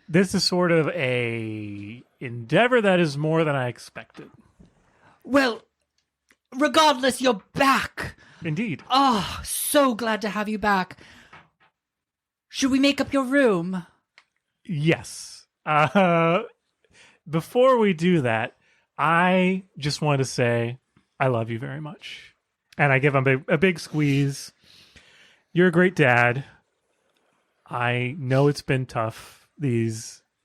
this is sort of a endeavor that is more than I expected. Well, regardless, you're back. Indeed. Oh, so glad to have you back. Should we make up your room? Yes. Before we do that, I just want to say I love you very much. And I give him a big squeeze. You're a great dad. I know it's been tough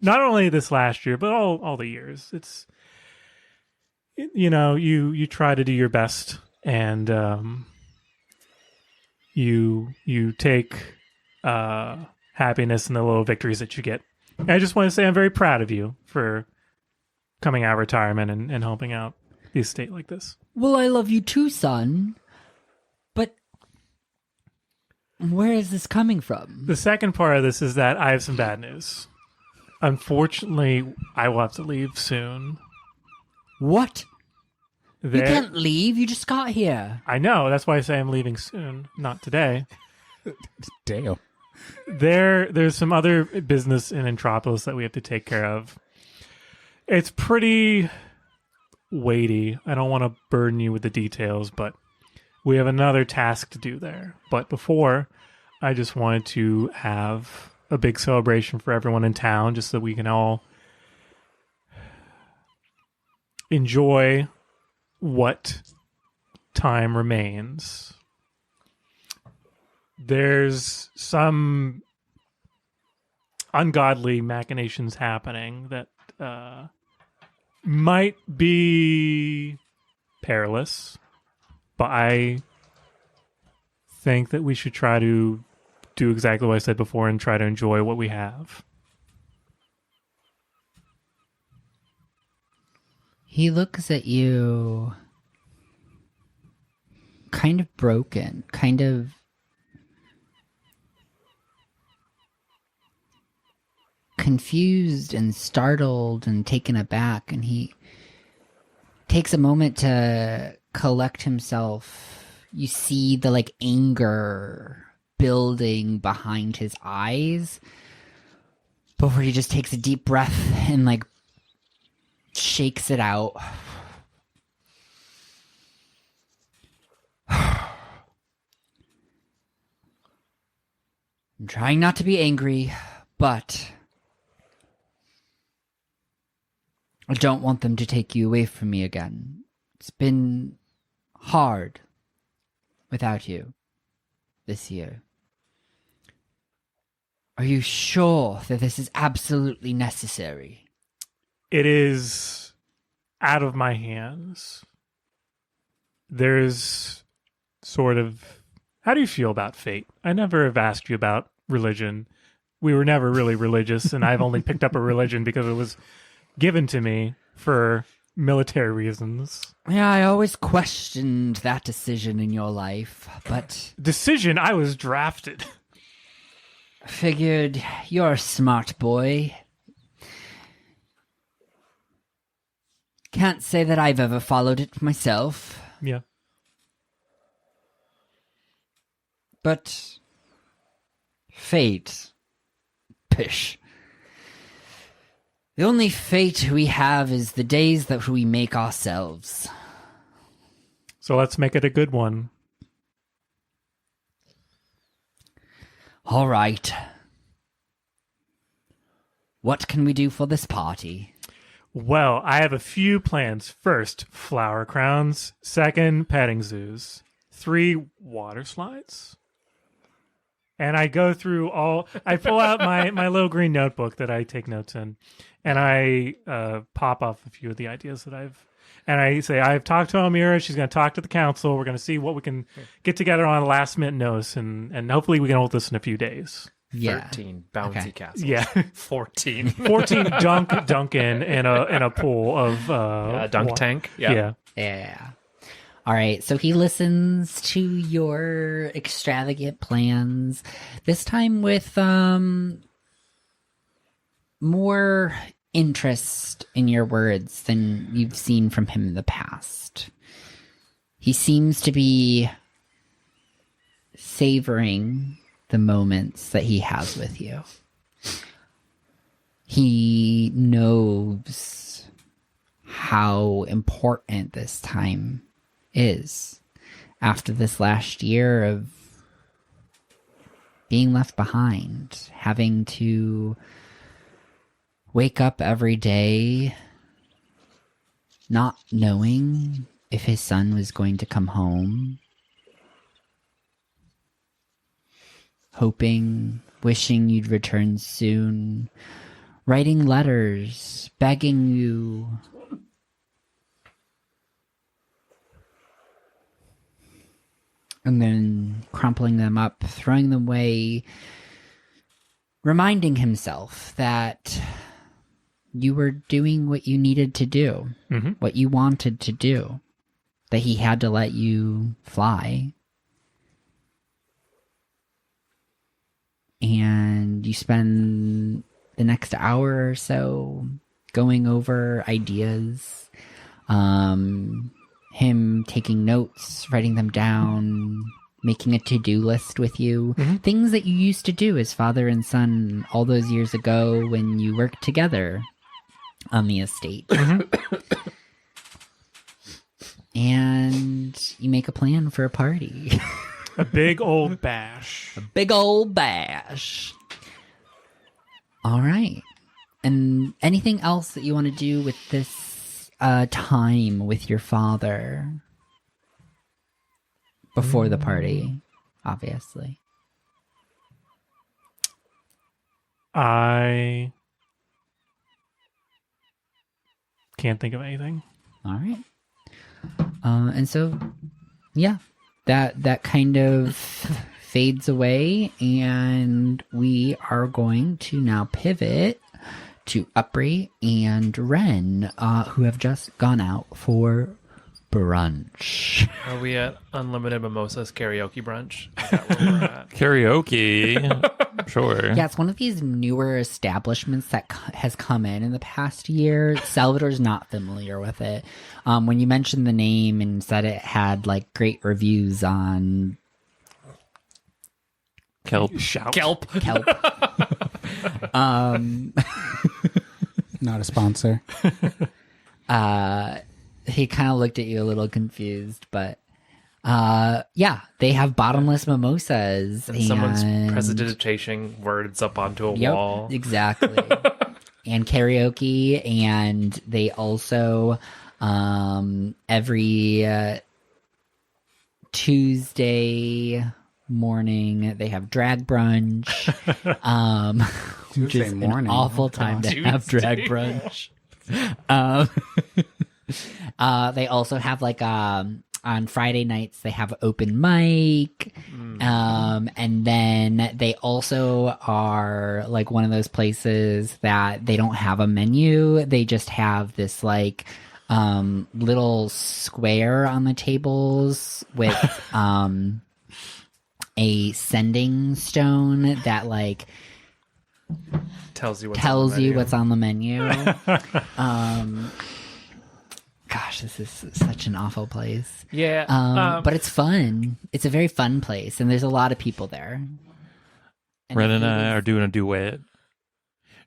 not only this last year, but all the years. It's, you try to do your best, and you take happiness in the little victories that you get. And I just want to say I'm very proud of you for coming out of retirement and helping out the estate like this. Well, I love you too, son. But where is this coming from? The second part of this is that I have some bad news. Unfortunately, I will have to leave soon. What? You can't leave. You just got here. I know. That's why I say I'm leaving soon, not today. Damn. There's some other business in Entropolis that we have to take care of. It's pretty weighty. I don't want to burden you with the details, but we have another task to do there. But before, I just wanted to have a big celebration for everyone in town, just so we can all enjoy what time remains. There's some ungodly machinations happening that might be perilous, but I think that we should try to do exactly what I said before and try to enjoy what we have. He looks at you kind of broken, kind of confused and startled and taken aback, and he takes a moment to collect himself. You see the anger building behind his eyes before he just takes a deep breath and shakes it out. I'm trying not to be angry, but I don't want them to take you away from me again. It's been hard without you this year. Are you sure that this is absolutely necessary? It is out of my hands. There's sort of... How do you feel about fate? I never have asked you about religion. We were never really religious, and I've only picked up a religion because it was given to me for military reasons. Yeah, I always questioned that decision in your life, but... Decision? I was drafted. Figured you're a smart boy. Can't say that I've ever followed it myself. Yeah. But... fate. Pish. The only fate we have is the days that we make ourselves. So let's make it a good one. All right. What can we do for this party? Well, I have a few plans. First, flower crowns. Second, petting zoos. 3, water slides. And I go through I pull out my little green notebook that I take notes in, and I pop off a few of the ideas that and I say, I've talked to Amira. She's going to talk to the council. We're going to see what we can get together on a last minute notice, and hopefully we can hold this in a few days. Yeah. 13 bouncy castles. Yeah. 14. 14 Duncan in a pool of dunk water. tank. Yeah. Yeah. All right, so he listens to your extravagant plans, this time with more interest in your words than you've seen from him in the past. He seems to be savoring the moments that he has with you. He knows how important this time is after this last year of being left behind, having to wake up every day not knowing if his son was going to come home, hoping, wishing you'd return soon, writing letters, begging you, and then crumpling them up, throwing them away, reminding himself that you were doing what you needed to do, what you wanted to do, that he had to let you fly. And you spend the next hour or so going over ideas, him him taking notes, writing them down, making a to-do list with you. Things that you used to do as father and son all those years ago when you worked together on the estate. And you make a plan for a party. A big old bash. Big old bash. All right. And anything else that you want to do with this time with your father before the party, obviously? I can't think of anything. All right. And so, yeah, that kind of fades away, and we are going to now pivot to Upri and Ren, who have just gone out for brunch. Are we at Unlimited Mimosas Karaoke Brunch? Is that where we're at? Karaoke. Sure. Yeah, it's one of these newer establishments that has come in the past year. Salvador's not familiar with it. When you mentioned the name and said it had like great reviews on Kelp. Shout. Kelp. Not a sponsor. He kind of looked at you a little confused, but yeah, they have bottomless mimosas. And someone's presidential words up onto a wall. Exactly. And karaoke, and they also every Tuesday morning they have drag brunch. Which is an awful time to have drag brunch. They also have like on Friday nights they have open mic, and then they also are like one of those places that they don't have a menu. They just have this like little square on the tables with a sending stone that like Tells you what's on the menu. Gosh, this is such an awful place. Yeah. But it's fun. It's a very fun place, and there's a lot of people there. Ren and I are doing a duet.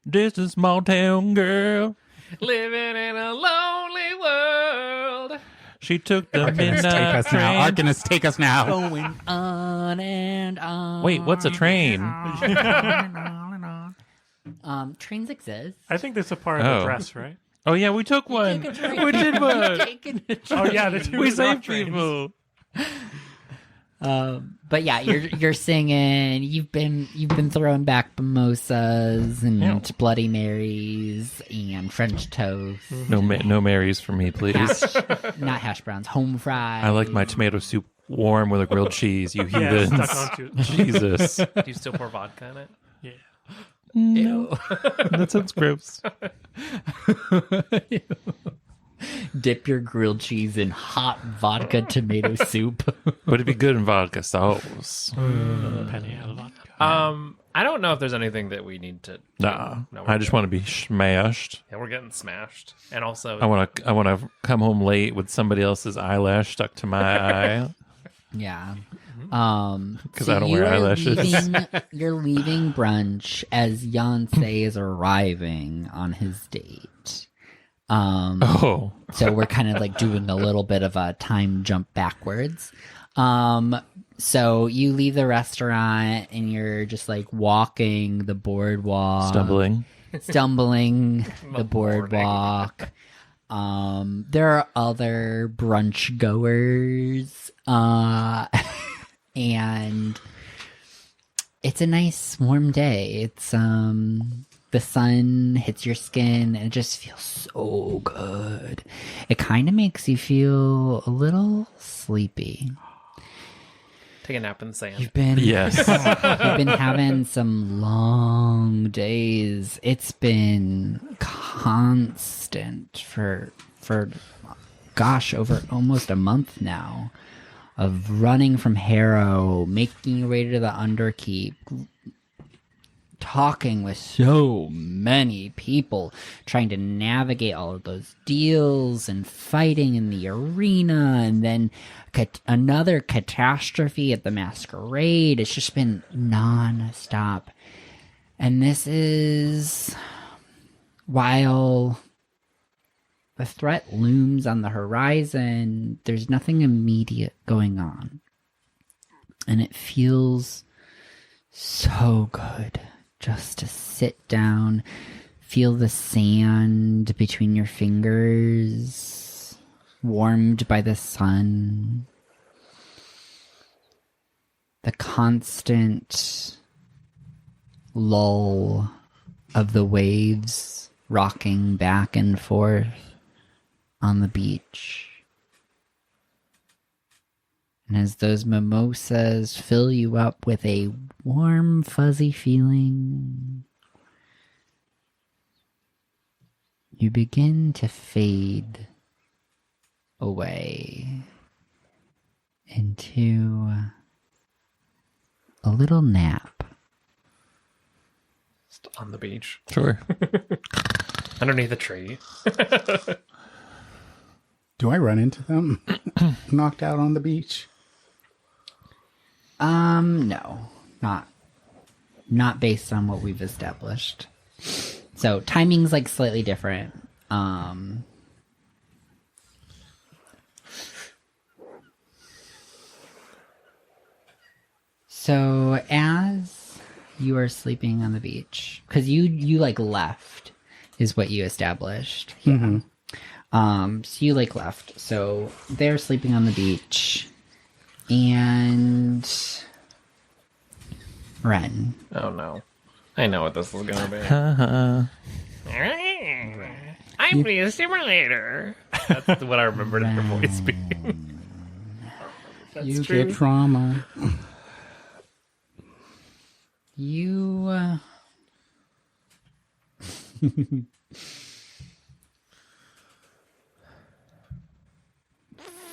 Just a small town girl. Living in a lonely world. She took the Arcanist, take midnight us train. now. Arcanist, take us now. Going on and on. Wait, what's a train? Trains exist. I think that's a part of Oh. the dress, right? Oh yeah, we took one. We did one. Oh yeah, the two We is rock saved trains. people. But yeah, you're singing. You've been throwing back mimosas and Yeah. Bloody Marys and French toast. No Marys for me, please. Not hash browns, home fries. I like my tomato soup warm with a grilled cheese. You Yeah, heathens. stuck onto it. Jesus, Do you still pour vodka in it? Yeah. no, that sounds gross. Dip your grilled cheese in hot vodka tomato soup. But it'd be good in vodka sauce. Penny out of vodka. I don't know if there's anything that we need to. Nah, No, I just want to be smashed. Yeah, we're getting smashed, and also I want to come home late with somebody else's eyelash stuck to my eye. Yeah. 'Cause I don't wear eyelashes. You're leaving brunch as Yancey is arriving on his date. Oh, So we're kind of like doing a little bit of a time jump backwards. So you leave the restaurant and you're just like walking the boardwalk. stumbling. The boardwalk. There are other brunch goers. And it's a nice warm day. It's the sun hits your skin and it just feels so good. It kind of makes you feel a little sleepy. take a nap in the sand. You've been Yes. you've been having some long days. It's been constant for gosh, over almost a month now of running from Harrow, making your way to the Underkeep, talking with so many people, trying to navigate all of those deals and fighting in the arena, and then another catastrophe at the masquerade. It's just been non-stop. And this is while the threat looms on the horizon, there's nothing immediate going on. And it feels so good just to sit down, feel the sand between your fingers, warmed by the sun, the constant lull of the waves rocking back and forth on the beach. And as those mimosas fill you up with a warm, fuzzy feeling, you begin to fade away into a little nap. Just on the beach. Sure. Underneath a tree. Do I run into them? Knocked out on the beach? No, not based on what we've established. So timing's like slightly different. So as you are sleeping on the beach, because you like left, is what you established. Yeah. So you like left. So they're sleeping on the beach. And Ren. Oh no. I know what this is gonna be. I'm the simulator. That's what I remembered her voice being. That's You true. get trauma. You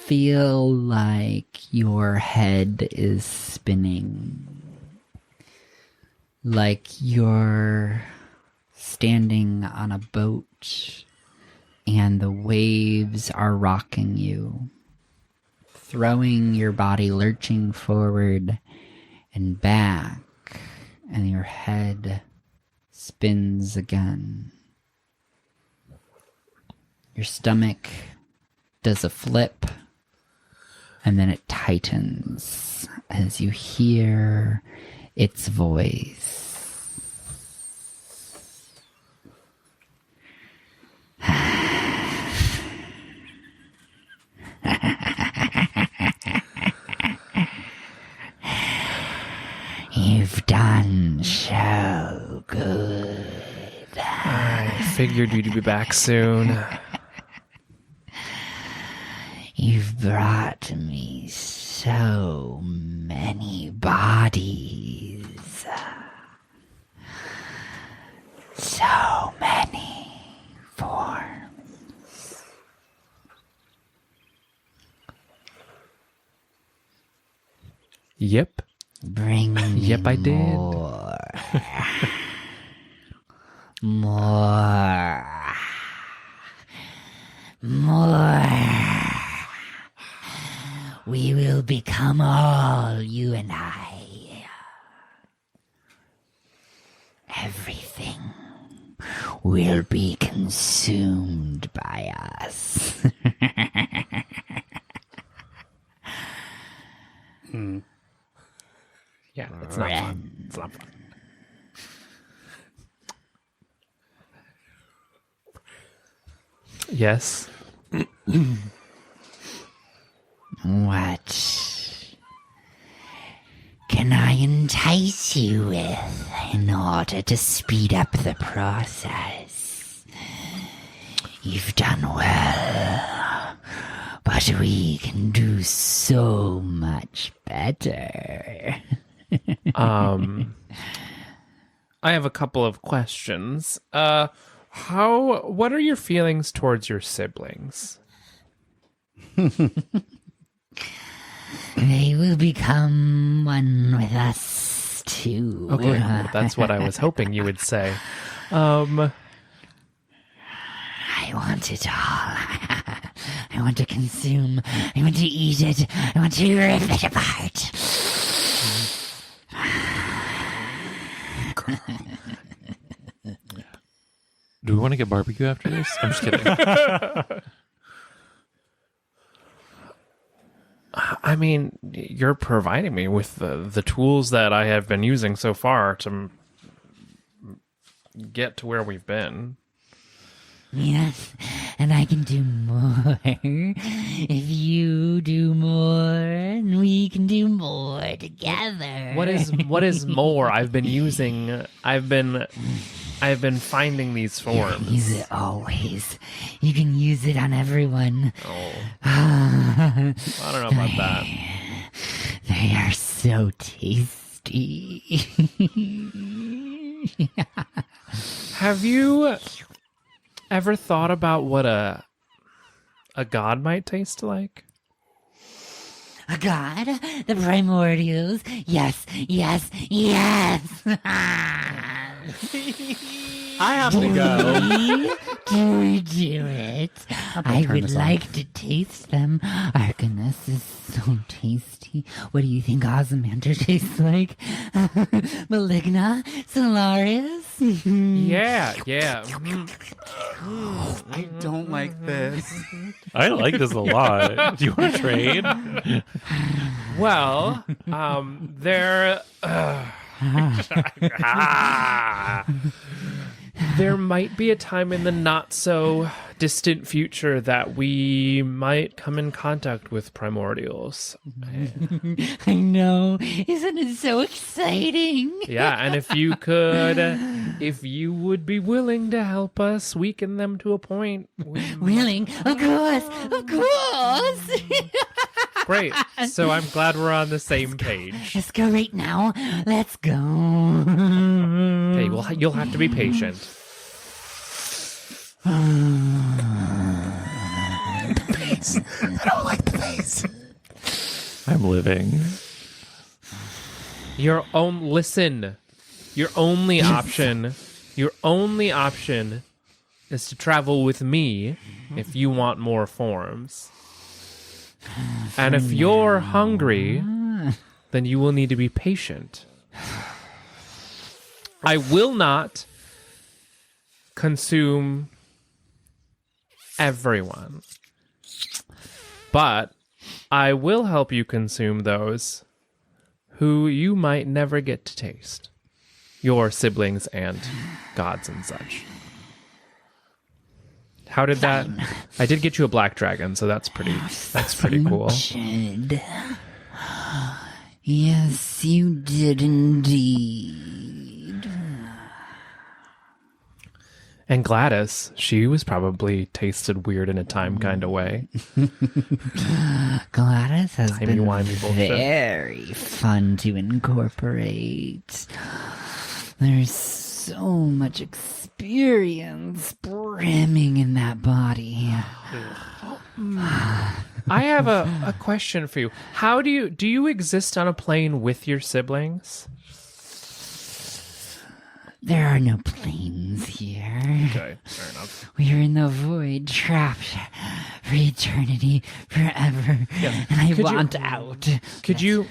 feel like your head is spinning, like you're standing on a boat and the waves are rocking you, throwing your body lurching forward and back, and your head spins again. Your stomach does a flip, and then it tightens as you hear its voice. You've done so good. I figured you'd be back soon. You've brought me so many bodies. So many forms. Yep. Bring me Yep, I did. more. More. We will become all, you and I. Everything will be consumed by us. Yeah, it's not fun. It's not fun. Yes. What can I entice you with in order to speed up the process? You've done well, but we can do so much better. I have a couple of questions. What are your feelings towards your siblings? They will become one with us too. Okay, well, that's what I was hoping you would say. I want it all. I want to consume. I want to eat it. I want to rip it apart. Do we want to get barbecue after this? I'm just kidding. I mean, you're providing me with the tools that I have been using so far to get to where we've been. Yes, and I can do more. If you do more, and we can do more together. What is more? I've been finding these forms. Use it always. You can use it on everyone. Oh. I don't know about that. They are so tasty. Have you ever thought about what a god might taste like? A god? The primordials? Yes, yes, yes! I have to go. Do we do it? I turn would this like to taste them. Arcanus is so tasty. What do you think Ozymandias tastes like? Maligna? Solarius? Yeah. I don't like this. I like this a lot. Do you want to trade? Well, there. There might be a time in the not so distant future that we might come in contact with primordials. I know. Isn't it so exciting? Yeah, and if you would be willing to help us weaken them to a point. Willing? Of course. Great. So I'm glad we're on the same page. Let's go right now. Let's go. Okay, well, you'll have to be patient. I don't like the face. I'm living. Listen. Your only option is to travel with me if you want more forms. And if you're hungry, then you will need to be patient. I will not consume everyone, but I will help you consume those who you might never get to taste. Your siblings and gods and such. How did that? I did get you a black dragon, so that's pretty cool. Should. Yes, you did indeed. And Gladys, she was probably tasted weird in a time kind of way. Gladys has been Timey-wimey bullshit. very fun to incorporate. There's so much experience brimming in that body. I have a question for you. How do you exist on a plane with your siblings? There are no planes here. Okay, fair enough. We are in the void, trapped for eternity, forever. Yeah. And I Could you- want out. Could you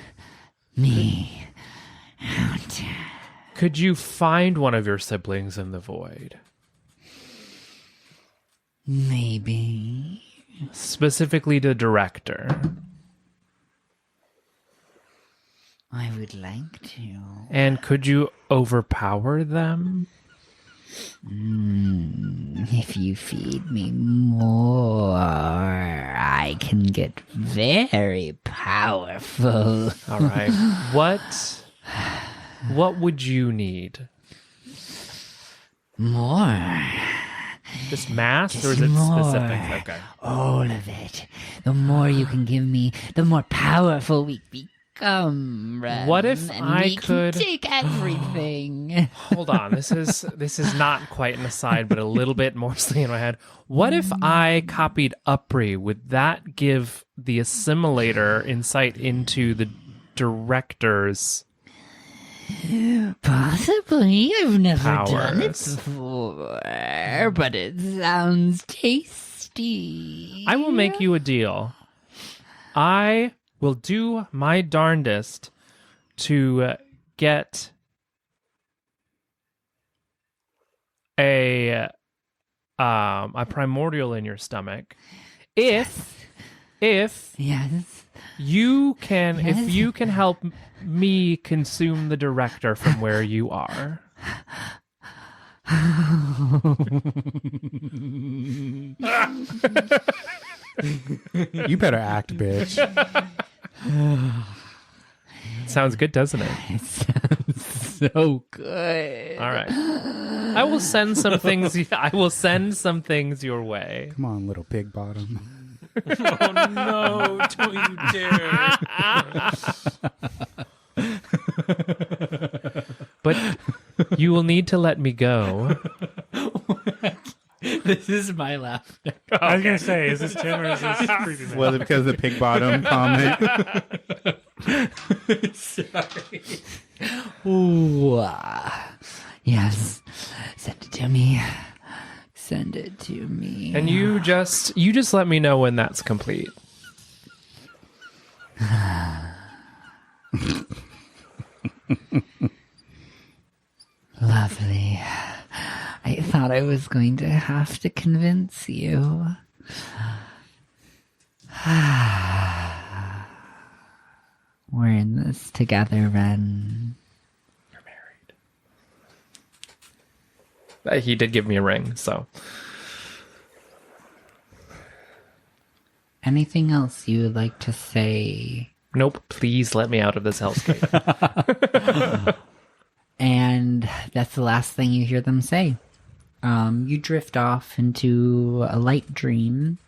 Me. Out. could you find one of your siblings in the void? Maybe. Specifically the director. I would like to. And could you overpower them? If you feed me more, I can get very powerful. All right. What would you need? More. Just mass, or is Just it more. specific? Okay. All of it. The more you can give me, the more powerful we become. What if and I we could- can take everything? Hold on. This is not quite an aside, but a little bit mostly in my head. What if I copied Upri? Would that give the assimilator insight into the director's Possibly. I've never done it Powers. before, but it sounds tasty. I will make you a deal. I will do my darndest to get a primordial in your stomach if Yes. you can Yes. if you can help me consume the director from where you are. You better act, bitch. Sounds good, doesn't it? It sounds so good. All right. I will send some things your way. Come on, little pig bottom. Oh no! Don't you dare! But you will need to let me go. This is my laughter. I was gonna say, is this Tim or is this creepy man? Was it because of the pig bottom comment? Sorry. Ooh. Yes. Send it to me. Send it to me. And you just let me know when that's complete. Lovely. I thought I was going to have to convince you. We're in this together, Ren. He did give me a ring, so. Anything else you would like to say? Nope, please let me out of this hellscape. And that's the last thing you hear them say. You drift off into a light dream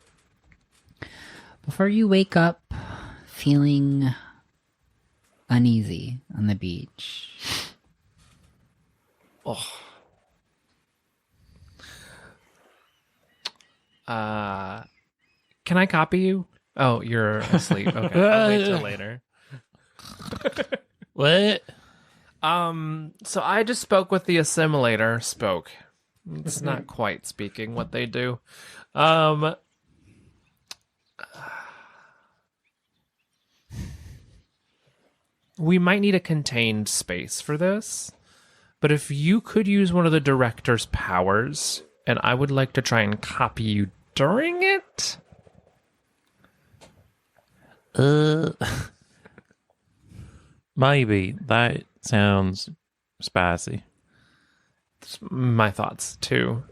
before you wake up feeling uneasy on the beach. Can I copy you? Oh, you're asleep. Okay, I'll wait till later. What? So I just spoke with the assimilator. It's not quite speaking what they do. We might need a contained space for this, but if you could use one of the director's powers, and I would like to try and copy you during it. Maybe. That sounds spicy. It's my thoughts too.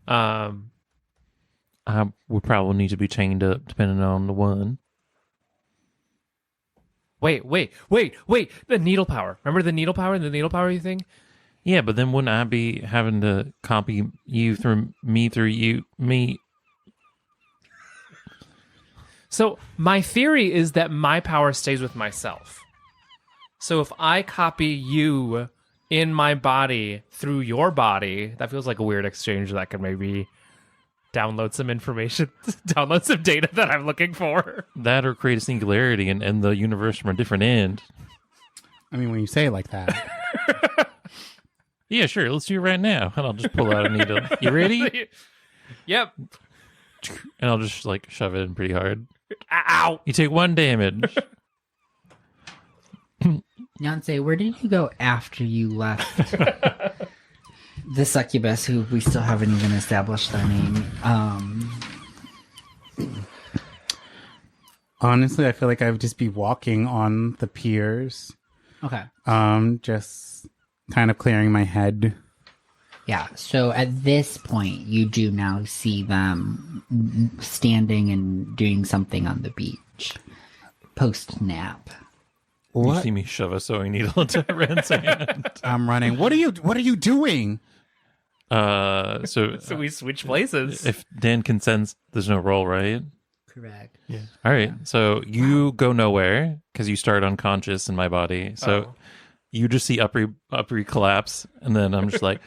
I would probably need to be chained up depending on the one. Wait. The needle power. Remember the needle power and the needle power thing? Yeah, but then wouldn't I be having to copy you through me? So my theory is that my power stays with myself. So if I copy you in my body through your body, that feels like a weird exchange that could maybe download some information, download some data that I'm looking for. That or create a singularity and end the universe from a different end. I mean, when you say it like that. Yeah, sure. Let's do it right now. And I'll just pull out a needle. You ready? Yep. And I'll just like shove it in pretty hard. Ow. You take 1 damage. Beyonce, where did you go after you left the succubus, who we still haven't even established their name? Honestly, I feel like I would just be walking on the piers. Okay. Just kind of clearing my head. Yeah, so at this point, you do now see them standing and doing something on the beach. Post-nap. You see me shove a sewing needle into Ren's hand. I'm running. What are you doing? So we switch places. if Dan consents, there's no roll, right? Correct. All right. So you go nowhere because you start unconscious in my body. So you just see upper collapse, and then I'm just like,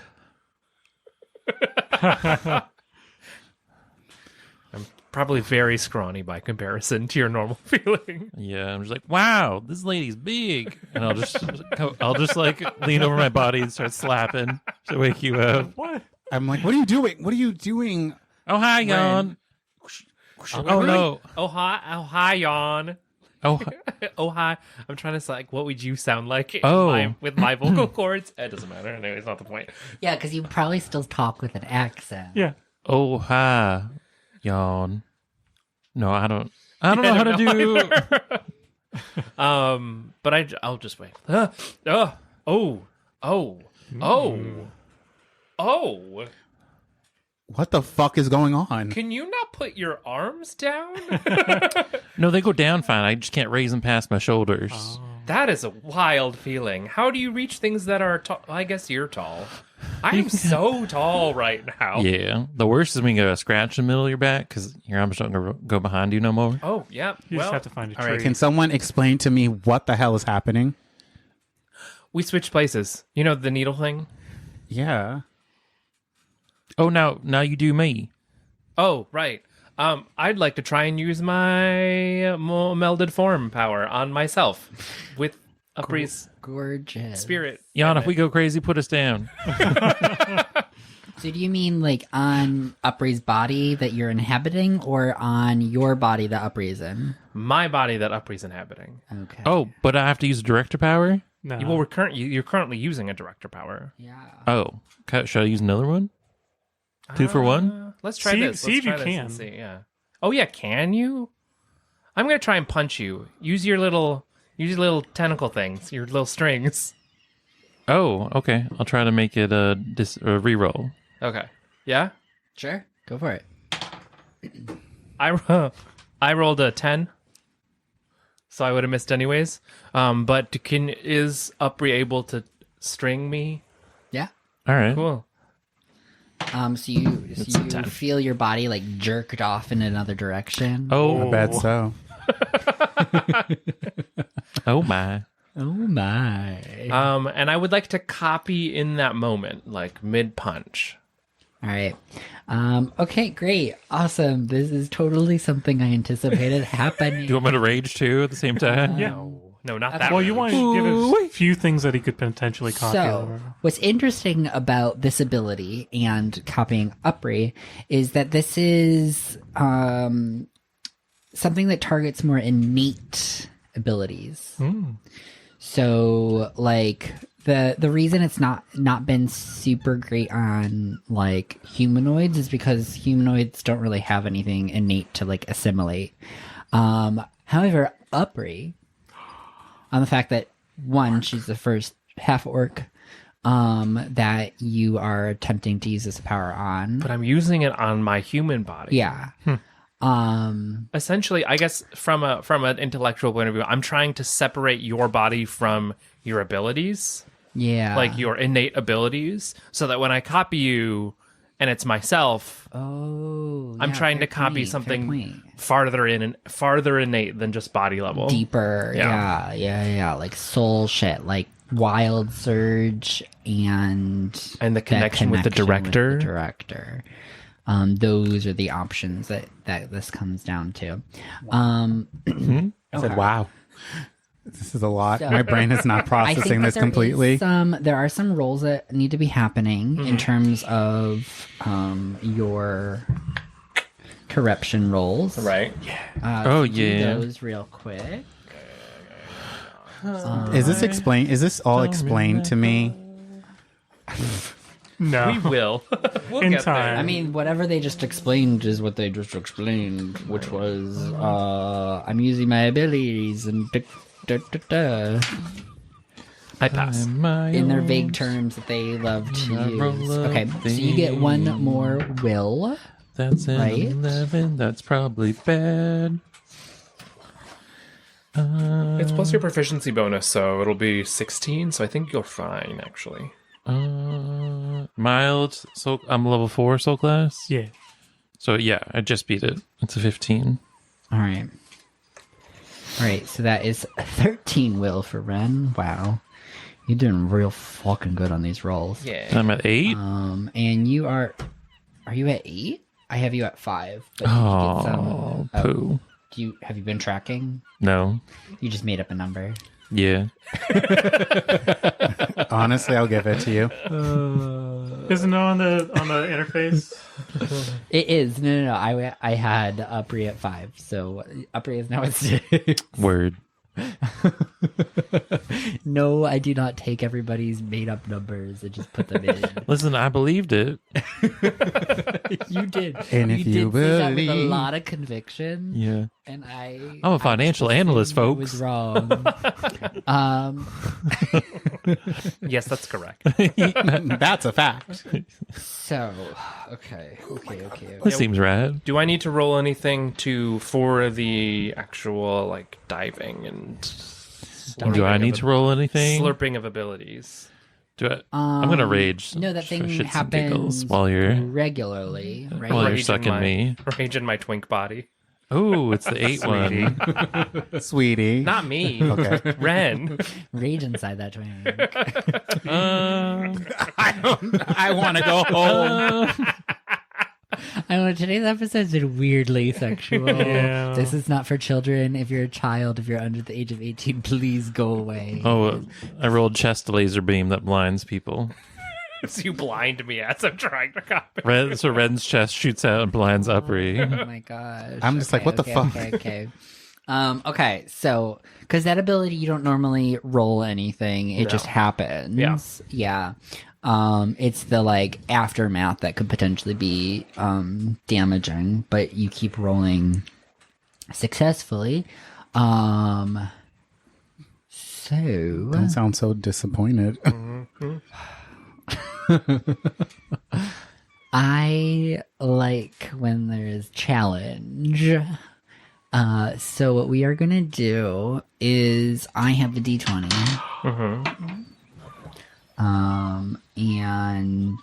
probably very scrawny by comparison to your normal feeling. Yeah, I'm just like, wow, this lady's big, and I'll just like lean over my body and start slapping to wake you up. What? I'm like, what are you doing? What are you doing? Oh hi, Jan. Oh no. Oh hi, Jan. Oh Oh hi. I'm trying to say, like, what would you sound like with my vocal cords? It doesn't matter. Anyway, it's not the point. Yeah, because you probably still talk with an accent. Yeah. oh hi, Jan. No, I don't know how to do. But I'll just wait. Oh. What the fuck is going on? Can you not put your arms down? No, they go down fine. I just can't raise them past my shoulders. That is a wild feeling. How do you reach things that are tall? I guess you're tall. I am so tall right now. Yeah. The worst is when you get a scratch in the middle of your back because your arms don't go behind you no more. Oh, yeah. You just have to find a tree. All right, can someone explain to me what the hell is happening? We switched places. You know the needle thing? Yeah. Oh, now you do me. Oh, right. I'd like to try and use my melded form power on myself with Upri's Gorgeous. spirit. Jan, if we go crazy, put us down. So do you mean like on Upri's body that you're inhabiting, or on your body that Upri is in? My body that Upri's inhabiting. Okay. Oh, but I have to use director power? No. Well, you're currently using a director power. Yeah. Oh, should I use another one? 2 for 1? Let's try See- this. see Let's if you try this can. and see, yeah. Oh yeah, can you? I'm gonna try and punch you. Use your little tentacle things, your little strings. Oh, okay. I'll try to make it a reroll. Okay. Yeah. Sure. Go for it. I rolled a 10, so I would have missed anyways. But is Upri able to string me? Yeah. All right. Cool. So you a 10. feel your body like jerked off in another direction. Oh, I bet so. oh my. Oh my. And I would like to copy in that moment, like mid punch. All right. Okay, great. Awesome. This is totally something I anticipated happening. Do you want me to rage too at the same time? Yeah. No, not that. Well, one. you want to give a few things that he could potentially copy. So, over. what's interesting about this ability and copying Upri is that this is something that targets more innate abilities. So, like, the reason it's not been super great on, like, humanoids is because humanoids don't really have anything innate to, like, assimilate. However, Upri, on the fact that, one, she's the first half-orc that you are attempting to use this power on. But I'm using it on my human body. Yeah. Essentially, I guess from an intellectual point of view, I'm trying to separate your body from your abilities, Yeah. like your innate abilities, so that when I copy you and it's myself, Oh, I'm yeah, trying fair to copy point, fair something point. farther innate than just body level. Deeper. Yeah. Yeah. Like soul shit, like Wild Surge and And the that connection with the director. director. Those are the options that this comes down to. I said, wow. This is a lot. So- My brain is not I processing think this that completely. there are some roles that need to be happening in terms of your corruption rolls. Right. Oh, Do yeah. those real quick. Is this explained? Is this all explained to me? No. We will. We'll In get there. time. I mean, whatever they just explained is what they just explained, which was I'm using my abilities and I pass. in their vague terms that they love to use. Okay, so you get one more will. That's an Right. 11. That's probably bad. It's plus your proficiency bonus, so it'll be 16. So I think you're fine, actually. Mild. So I'm level 4 soul class. Yeah. So yeah, I just beat it. It's a 15. All right. So that is 13 will for Ren. Wow. You're doing real fucking good on these rolls. Yeah. And I'm at 8. And you are you at 8? I have you at 5. But you get some. Oh, poo. Have you been tracking? No. You just made up a number. Yeah. Honestly, I'll give it to you. Isn't it on the interface? It is. No. I had Upri at 5, so Upri is now at 6. Word. No, I do not take everybody's made up numbers and just put them in. Listen, I believed it. You did. And if you did say that with a believe- lot of conviction. Yeah. And I'm a financial analyst, folks. Was wrong. Yes, that's correct. That's a fact. So, okay. That seems rad. Do I need to roll anything for the actual like diving and Do I need to roll anything? slurping of abilities? I'm gonna rage. No, that for thing shits and happens giggles while you're regularly, right? while you're Rage in sucking my- me. Rage in my twink body. Oh, it's the 8 one. Sweetie. Not me. Okay. Ren. Rage inside that twink. I want to go home. I know today's episode's been weirdly sexual. Yeah. This is not for children. If you're a child, if you're under the age of 18, please go away. Oh, I rolled chest laser beam that blinds people. So you blind me as I'm trying to copy. So Ren's chest shoots out and blinds Upri. Oh my gosh. I'm just like, what the fuck? Okay. Okay, so because that ability you don't normally roll anything, it just happens. Yeah. It's the like aftermath that could potentially be damaging, but you keep rolling successfully. So Don't sound so disappointed. I like when there's challenge. So what we are gonna do is I have a D20. And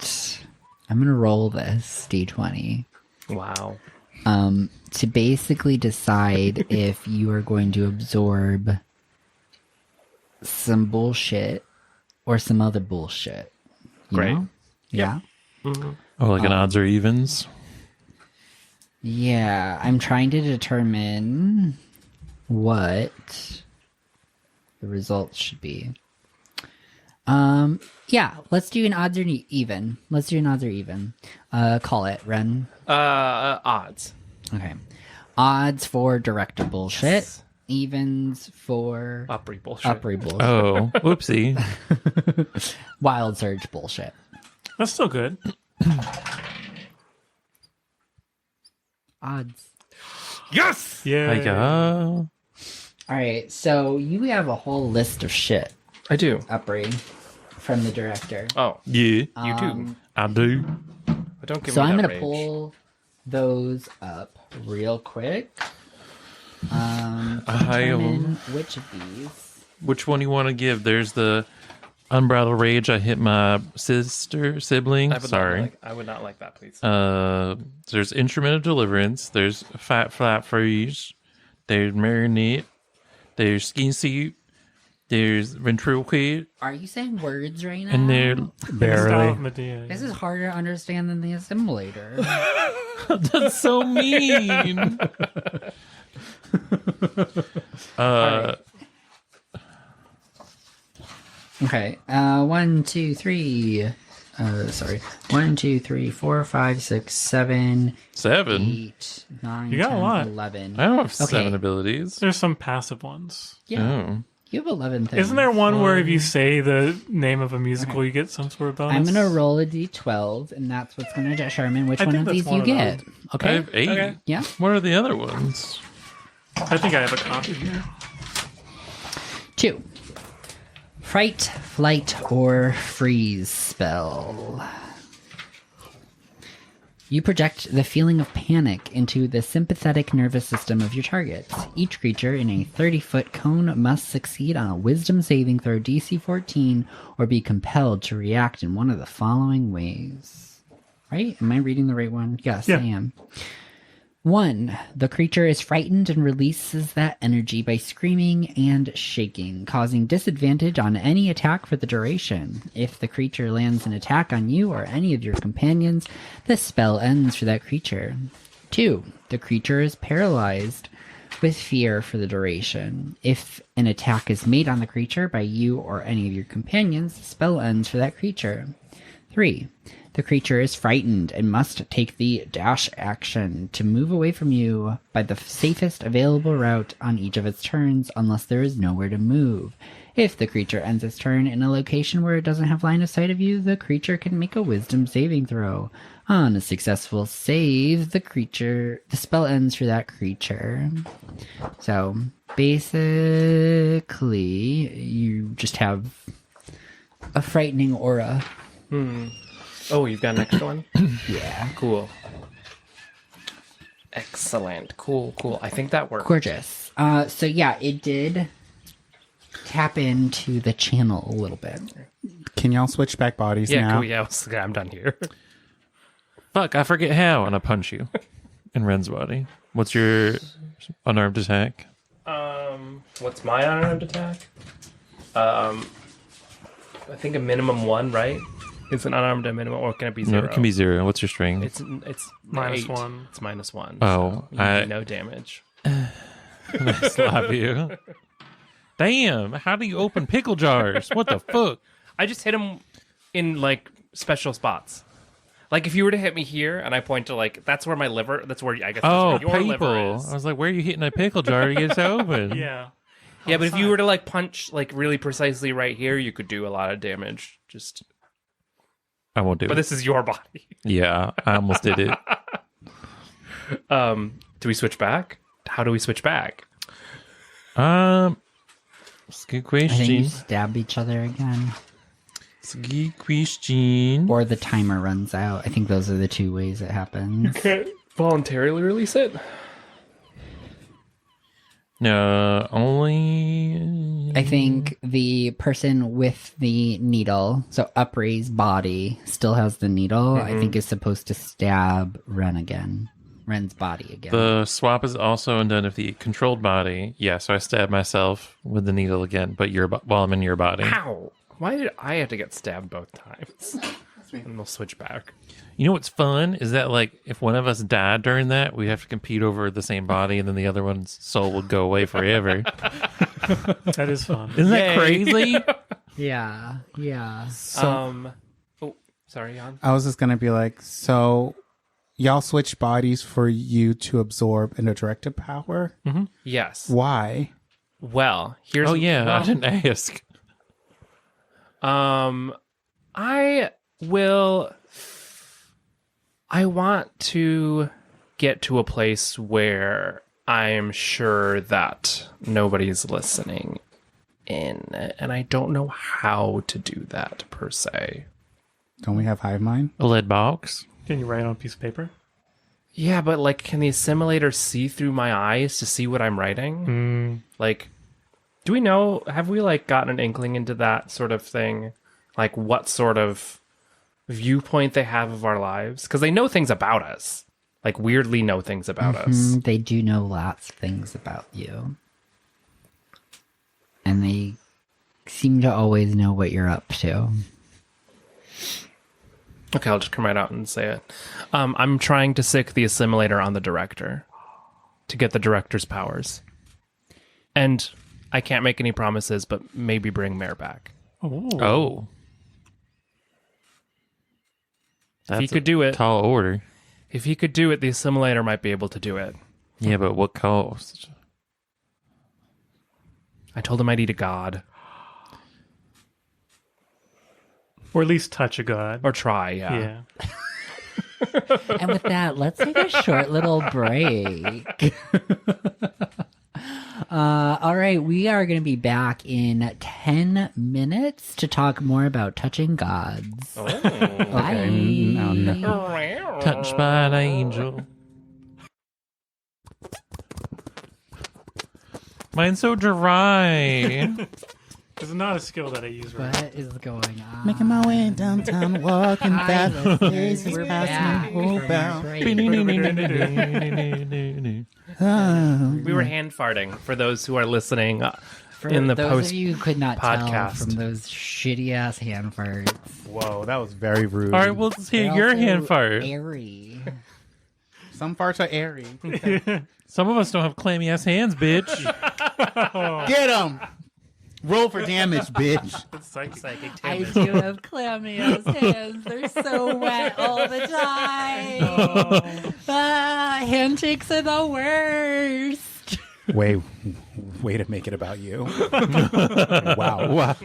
I'm gonna roll this D20 Wow. to basically decide if you are going to absorb some bullshit or some other bullshit. You Great. know? Yeah. Oh, like an odds or evens? Yeah, I'm trying to determine what the results should be. Yeah, let's do an odds or even. Let's do an odds or even. Call it, Ren. Odds. Okay. Odds for director bullshit. Evens for Upri bullshit. Upri bullshit. Oh, whoopsie. Wild surge bullshit. That's still good. Odds. Yes! Yeah. Like, All right, so you have a whole list of shit, I do. Upri, from the director. Oh, yeah, you do. I do. But don't give So me I'm that gonna rage. pull those up real quick. I Determine which of these. Which one you want to give? There's the Unbridled Rage. I hit my sibling. Sorry. I would not like that, please. There's Instrument of Deliverance. There's Fat Flat Freeze. There's Marinate. There's Skin Suit. There's Ventriloquist. Are you saying words right now? And there, Style Barely. of Medea. This is harder to understand than the assimilator. that's so mean. Okay. 1, 2, 3. Sorry. 1, 2, 3, 4, 5, 6, 7, 7. 8, 9, You got a 10, lot. 11. I don't have Okay. 7 abilities. There's some passive ones. Yeah. Oh. You have 11 things. Isn't there one where if you say the name of a musical, you get some sort of bonus? I'm going to roll a d12, and that's what's going to determine which I one think of that's these one you of get. those. I Okay? have 8. Okay. Yeah. What are the other ones? I think I have a copy here. 2. Fright, flight, or freeze spell. You project the feeling of panic into the sympathetic nervous system of your targets. Each creature in a 30-foot cone must succeed on a wisdom saving throw DC 14 or be compelled to react in one of the following ways. Right? Am I reading the right one? Yes, Yeah. I am. 1. The creature is frightened and releases that energy by screaming and shaking, causing disadvantage on any attack for the duration. If the creature lands an attack on you or any of your companions, the spell ends for that creature. 2. The creature is paralyzed with fear for the duration. If an attack is made on the creature by you or any of your companions, the spell ends for that creature. 3. The creature is frightened and must take the dash action to move away from you by the safest available route on each of its turns unless there is nowhere to move. If the creature ends its turn in a location where it doesn't have line of sight of you, the creature can make a wisdom saving throw. On a successful save, the spell ends for that creature. So basically, you just have a frightening aura. Oh, you've got an extra one? Yeah. Cool. Excellent. Cool. I think that worked. Gorgeous. So yeah, it did tap into the channel a little bit. Can y'all switch back bodies Yeah, now? cool. Yeah, I'm done here. Fuck, I forget how, and I punch you in Ren's body. What's your unarmed attack? What's my unarmed attack? I think a minimum 1, right? It's an unarmed minimum, or can it be 0? No, it can be 0. What's your strength? It's Minus 8. 1. It's -1. Oh, so you do no damage. I slap you. Damn, how do you open pickle jars? What the fuck? I just hit him in like special spots. Like if you were to hit me here and I point to like that's where my liver. That's where I guess. Oh, that's where your liver people. is. I was like, where are you hitting a pickle jar to get it to open? Yeah. Yeah, but if you were to like punch like really precisely right here, you could do a lot of damage. Just. I won't do But it. this is your body. Yeah, I almost did it. Do we switch back? How do we switch back? It's a good I think you question. stab each other again. It's a good question. Or the timer runs out. I think those are the two ways it happens. Can't voluntarily release it. No, only. I think the person with the needle, so upraised body, still has the needle. I think is supposed to stab Ren's body again. The swap is also undone if the controlled body. Yeah, so I stab myself with the needle again, but while I'm in your body. Ow! Why did I have to get stabbed both times? And we'll switch back. You know what's fun is that like if one of us died during that, we have to compete over the same body, and then the other one's soul would go away forever. That is fun. Isn't that crazy? Yeah. So Oh, sorry, Jan. I was just gonna be like, so y'all switch bodies for you to absorb into directive power? Yes. Why? Well, here's. Oh yeah, I well, didn't ask. I want to get to a place where I'm sure that nobody's listening in, and I don't know how to do that per se. Don't we have hive mind? A lead box. Can you write on a piece of paper? Yeah, but like, can the assimilator see through my eyes to see what I'm writing? Like, do we know? Have we like gotten an inkling into that sort of thing? Like, what sort of viewpoint they have of our lives? Because they know things about us. Like, weirdly know things about us. They do know lots of things about you. And they seem to always know what you're up to. Okay, I'll just come right out and say it. I'm trying to sick the assimilator on the director to get the director's powers. And I can't make any promises, but maybe bring Mare back. Oh. If he could do it, Tall order. if he could do it, the assimilator might be able to do it. Yeah, but what cost? I told him I'd eat a god. Or at least touch a god. Or try, yeah. Yeah. And with that, let's take a short little break. All right, we are going to be back in 10 minutes to talk more about touching gods. Bye. No. Touched by an angel. Mine's so dry. It's not a skill that I use right What is going on? Making my way downtown, walking Hi, fast, listeners. faces We're past back my whole from our bound. break. We were hand farting for those who are listening For in the those post. of you who could not tell podcast. from those shitty ass hand farts. Whoa, that was very rude. All right, well, let's hear They're your also hand fart. Airy. Some farts are airy. Some of us don't have clammy ass hands, bitch. Get them. Roll for damage, bitch. It's psychic. I do have clammy ass hands. They're so wet all the time. Handshakes are the worst. Way to make it about you. Wow.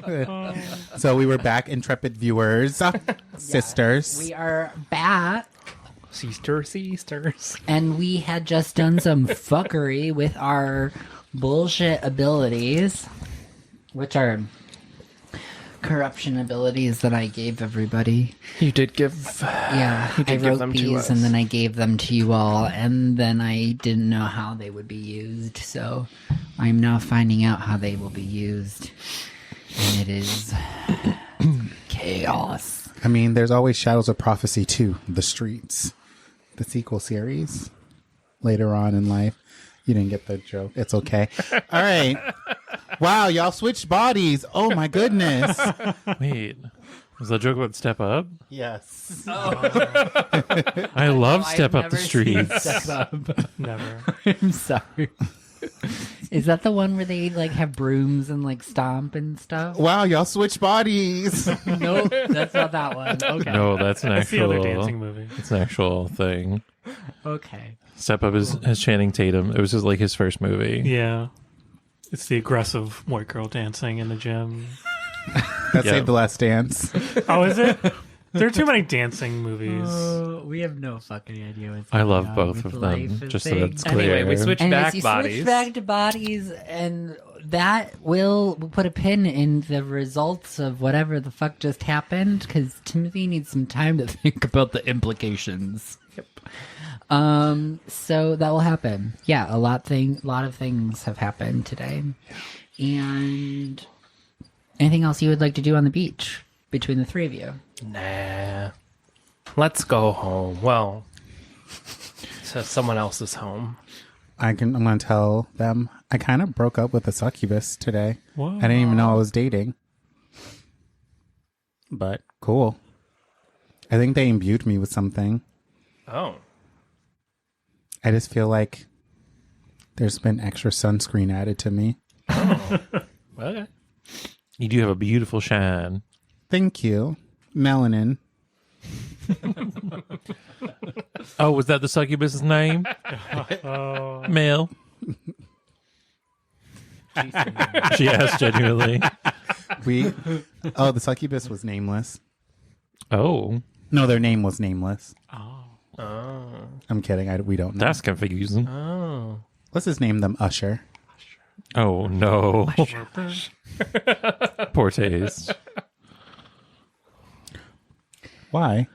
So we were back, intrepid viewers, sisters. We are back. Sisters. And we had just done some fuckery with our bullshit abilities, which are corruption abilities that I gave everybody. You did give. Yeah, You I did give wrote them to these us. and then I gave them to you all, and then I didn't know how they would be used, so I'm now finding out how they will be used. And it is chaos. I mean, there's always Shadows of Prophecy 2, The Streets, the sequel series later on in life. You didn't get the joke. It's okay. All right. Wow, y'all switched bodies. Oh, my goodness. Wait, was that a joke about Step Up? Yes. I love Step Up the Streets. Never. I'm sorry. Is that the one where they like have brooms and like stomp and stuff? Wow, y'all switched bodies. Nope, that's not that one. Okay. No, that's an That's the other actual. dancing movie. It's an actual thing. Okay. Step Up is Channing Tatum. It was just like his first movie. Yeah. It's the aggressive white girl dancing in the gym. That Yeah. saved the last dance. Oh, is it? There are too many dancing movies. We have no fucking idea what's I going love on both with of life them. and Just so things. that's clear. Anyway, we switched And back you bodies. switch back to bodies, and that will put a pin in the results of whatever the fuck just happened, because Timothy needs some time to think about the implications. Yep. So that will happen. Yeah, a lot of things have happened today. And anything else you would like to do on the beach between the three of you? Nah. Let's go home. Well, to someone else's home. I'm going to tell them I kind of broke up with a succubus today. Whoa. I didn't even know I was dating. But cool. I think they imbued me with something. Oh. I just feel like there's been extra sunscreen added to me. Okay. You do have a beautiful shine. Thank you. Melanin. Oh, was that the succubus's name? Oh, Male. She asked genuinely. The succubus was nameless. Oh, No, their name was nameless. Oh. I'm kidding. We don't know. that's confusing. Oh. Let's just name them Usher. Oh no. Poor taste. Why?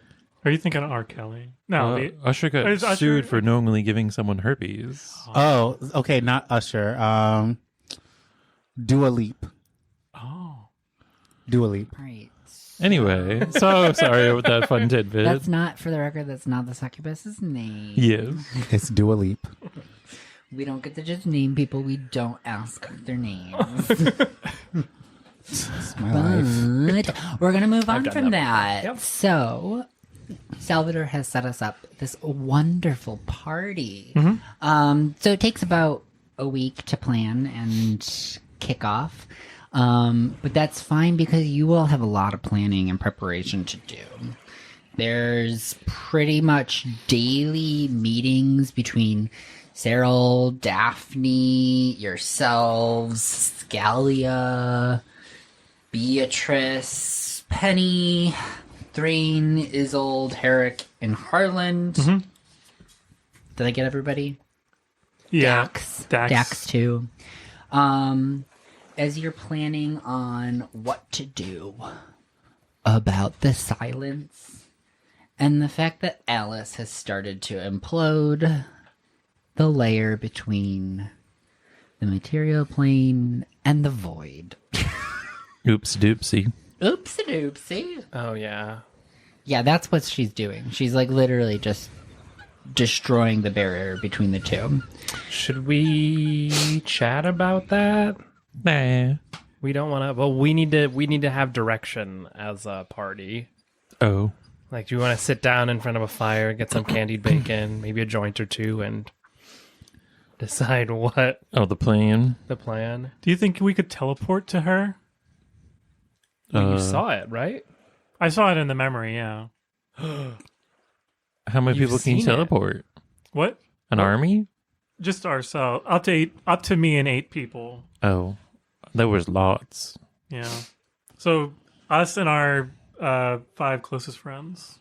are you thinking of R. Kelly? No. Usher got Is Usher- sued for knowingly giving someone herpes. Oh, okay, not Usher. Dua Leap. Oh. Dua Leap. Right. Anyway, so sorry about that fun tidbit. That's not, for the record, that's not the succubus's name. Yes. It's Dua Leap. We don't get to just name people we don't ask their names. It's my life. But we're going to move on done from that that. So, Salvador has set us up this wonderful party. So it takes about a week to plan and kick off. But that's fine because you all have a lot of planning and preparation to do. There's pretty much daily meetings between Cyril, Daphne, yourselves, Scalia, Beatrice, Penny, Thrain, Isolde, Herrick, and Harland. Did I get everybody? Yeah. Dax too. As you're planning on what to do about the silence and the fact that Alice has started to implode the layer between the material plane and the void. Oops doopsie. Oopsie doopsie. Oh yeah. Yeah, that's what she's doing. She's like literally just destroying the barrier between the two. Should we chat about that? Nah. We don't want to. Well, we need to have direction as a party. Oh. Like, do you want to sit down in front of a fire, get some candied bacon, maybe a joint or two, and decide what Oh, the plan. the plan? Do you think we could teleport to her? Well, you saw it, right? I saw it in the memory, yeah. How many You've people can you seen it. teleport? What? An army? Just ourselves. Up to me and 8 people. Oh, there was lots. Yeah. So us and our 5 closest friends.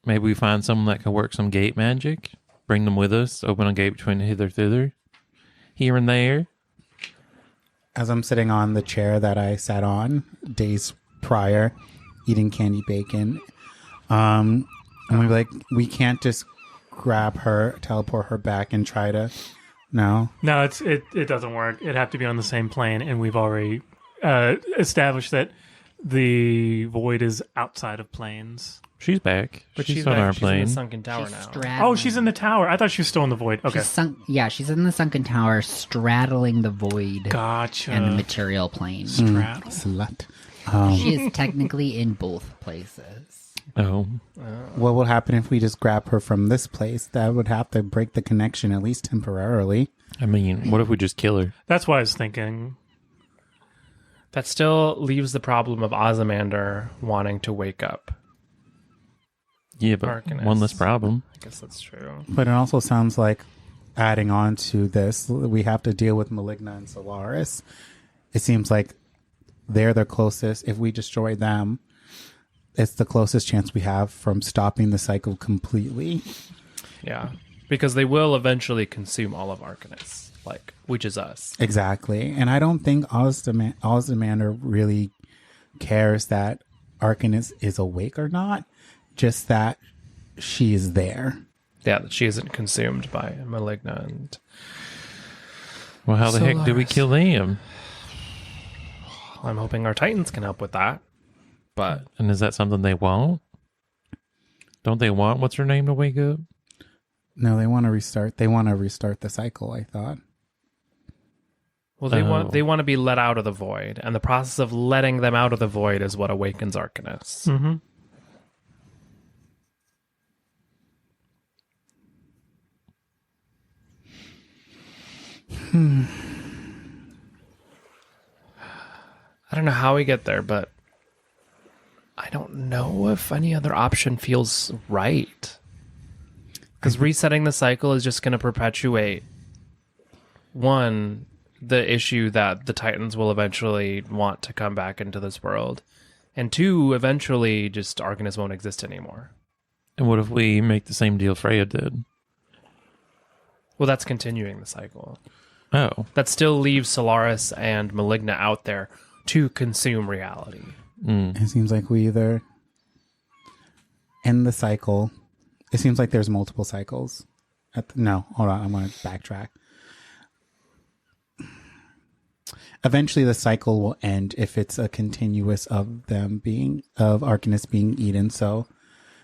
Maybe we find someone that can work some gate magic. Bring them with us. Open a gate between hither, thither, here and there. As I'm sitting on the chair that I sat on days prior, eating candy bacon, and we're like, we can't just grab her, teleport her back, and try to. No. No, it doesn't work. It'd have to be on the same plane, and we've already established that the void is outside of planes. She's back. But she's she's on back, our she's in plane. the sunken tower now. Oh, she's in the tower. I thought she was still in the void. Okay. She's in the sunken tower, straddling the void Gotcha. and the material plane. Straddle. Slut. She is technically in both places. Oh, What will happen if we just grab her from this place? That would have to break the connection, at least temporarily. I mean, what if we just kill her? That's what I was thinking. That still leaves the problem of Ozymandiar wanting to wake up. Yeah, but Arcanist. one less problem. I guess that's true. But it also sounds like, adding on to this, we have to deal with Maligna and Solaris. It seems like they're the closest. If we destroy them, it's the closest chance we have from stopping the cycle completely. Yeah. Because they will eventually consume all of Arcanist, which is us. Exactly. And I don't think Ozymandiar really cares that Arcanist is awake or not, just that she is there. Yeah, that she isn't consumed by Maligna and Well, how the heck do we Solaris. kill them? I'm hoping our Titans can help with that. But And is that something they want? Don't they want what's her name to wake up? No, they want to restart. They want to restart the cycle, I thought. well, they Oh. want to be let out of the void, and the process of letting them out of the void is what awakens Arcanist. Mm-hmm. I don't know how we get there, but I don't know if any other option feels right. Because resetting the cycle is just going to perpetuate, one, the issue that the Titans will eventually want to come back into this world, and two, eventually just Arcanist won't exist anymore. And what if we make the same deal Freya did? Well, that's continuing the cycle. Oh. That still leaves Solaris and Maligna out there to consume reality. It seems like we either end the cycle. It seems like there's multiple cycles. No, hold on. I'm going to backtrack. Eventually, the cycle will end if it's a continuous of Arcanist being eaten. So,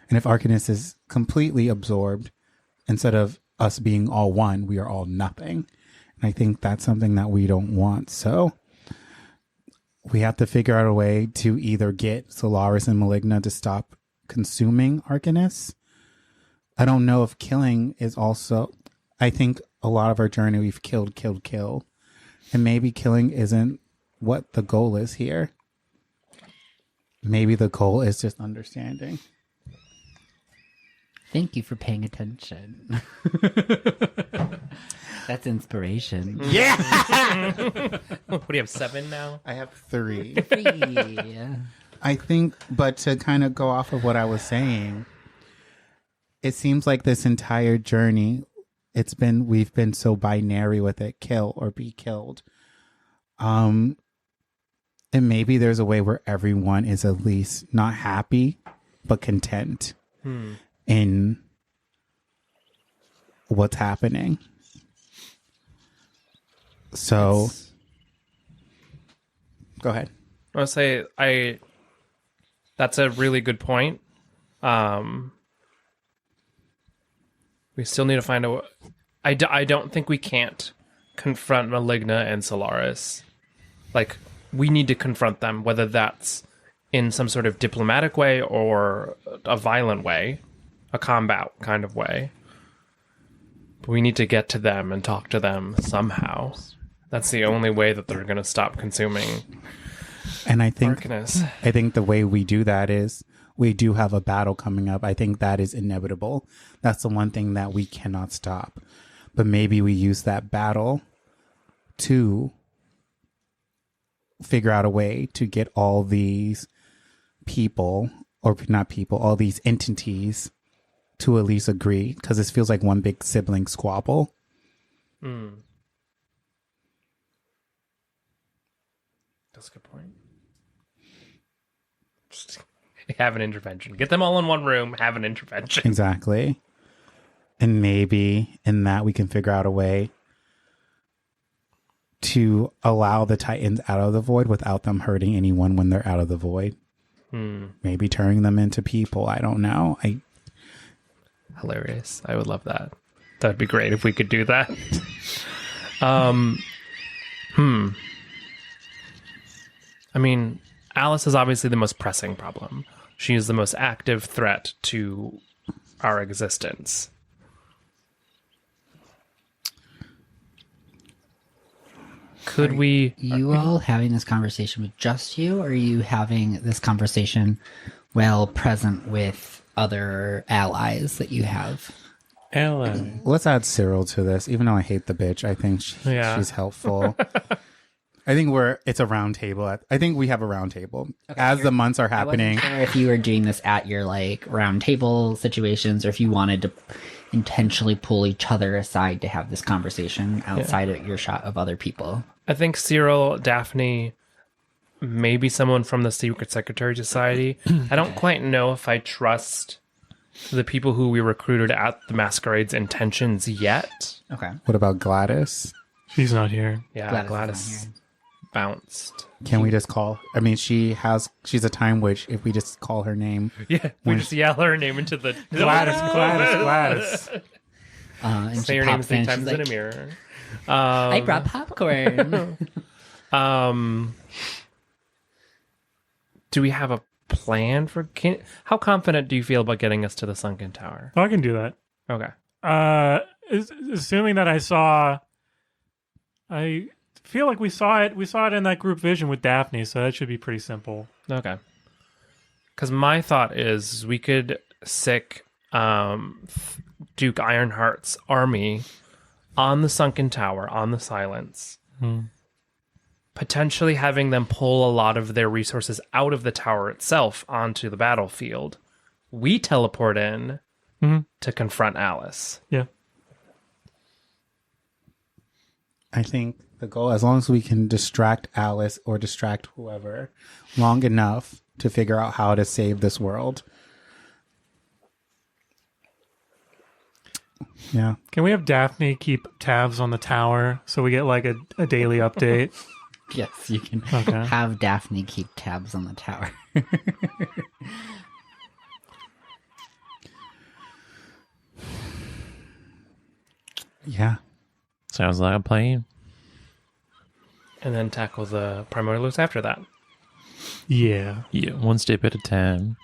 and if Arcanist is completely absorbed, instead of us being all one, we are all nothing. And I think that's something that we don't want. So, we have to figure out a way to either get Solaris and Maligna to stop consuming Arcanist. I don't know if killing is also... I think a lot of our journey we've killed. And maybe killing isn't what the goal is here. Maybe the goal is just understanding. Thank you for paying attention. That's inspiration. What do you have, 7 now? I have 3. Yeah. I think, but to kind of go off of what I was saying, it seems like this entire journey, we've been so binary with it, kill or be killed. And maybe there's a way where everyone is at least not happy, but content in what's happening. So, go ahead. I'll say that's a really good point. We still need to find a. I don't think we can't confront Maligna and Solaris. Like, we need to confront them, whether that's in some sort of diplomatic way or a violent way, a combat kind of way. But we need to get to them and talk to them somehow. That's the only way that they're going to stop consuming And I think darkness. I think the way we do that is we do have a battle coming up. I think that is inevitable. That's the one thing that we cannot stop. But maybe we use that battle to figure out a way to get all these people, or not people, all these entities to at least agree, because this feels like one big sibling squabble. That's a good point. Just have an intervention. Get them all in one room, have an intervention. Exactly. And maybe in that we can figure out a way to allow the Titans out of the void without them hurting anyone when they're out of the void. Maybe turning them into people. I don't know. Hilarious. I would love that. That'd be great if we could do that. I mean, Alice is obviously the most pressing problem. She is the most active threat to our existence. Could we... You all having this conversation with just you, or are you having this conversation while present with other allies that you have? Ellen. Let's add Cyril to this. Even though I hate the bitch, I think she's helpful. I think it's a round table. I think we have a round table. As the months are happening. I wasn't sure if you were doing this at your like round table situations, or if you wanted to intentionally pull each other aside to have this conversation outside of your shot of other people. I think Cyril, Daphne, maybe someone from the Secret Secretary Society. I don't quite know if I trust the people who we recruited at the Masquerade's intentions yet. Okay. What about Gladys? She's not here. Yeah, Gladys Gladys bounced. Can we just call? I mean, she's a time witch. If we just call her name, Yeah, we just yell her name into the... Gladys. And Say she your name pops 3 in, times she's in like, a mirror. I brought popcorn. Do we have a plan for... How confident do you feel about getting us to the Sunken Tower? Oh, I can do that. Okay. Assuming that I feel like we saw it in that group vision with Daphne, so that should be pretty simple. Okay. Because my thought is we could sick Duke Ironheart's army on the Sunken Tower, on the Silence, potentially having them pull a lot of their resources out of the tower itself onto the battlefield. We teleport in to confront Alice. Yeah. I think the goal, as long as we can distract Alice or distract whoever long enough to figure out how to save this world. Yeah. Can we have Daphne keep tabs on the tower so we get like a daily update? Yes, you can Okay. have Daphne keep tabs on the tower. Yeah. Sounds like a plan. And then tackle the Primordials after that. Yeah. Yeah, one step at a time.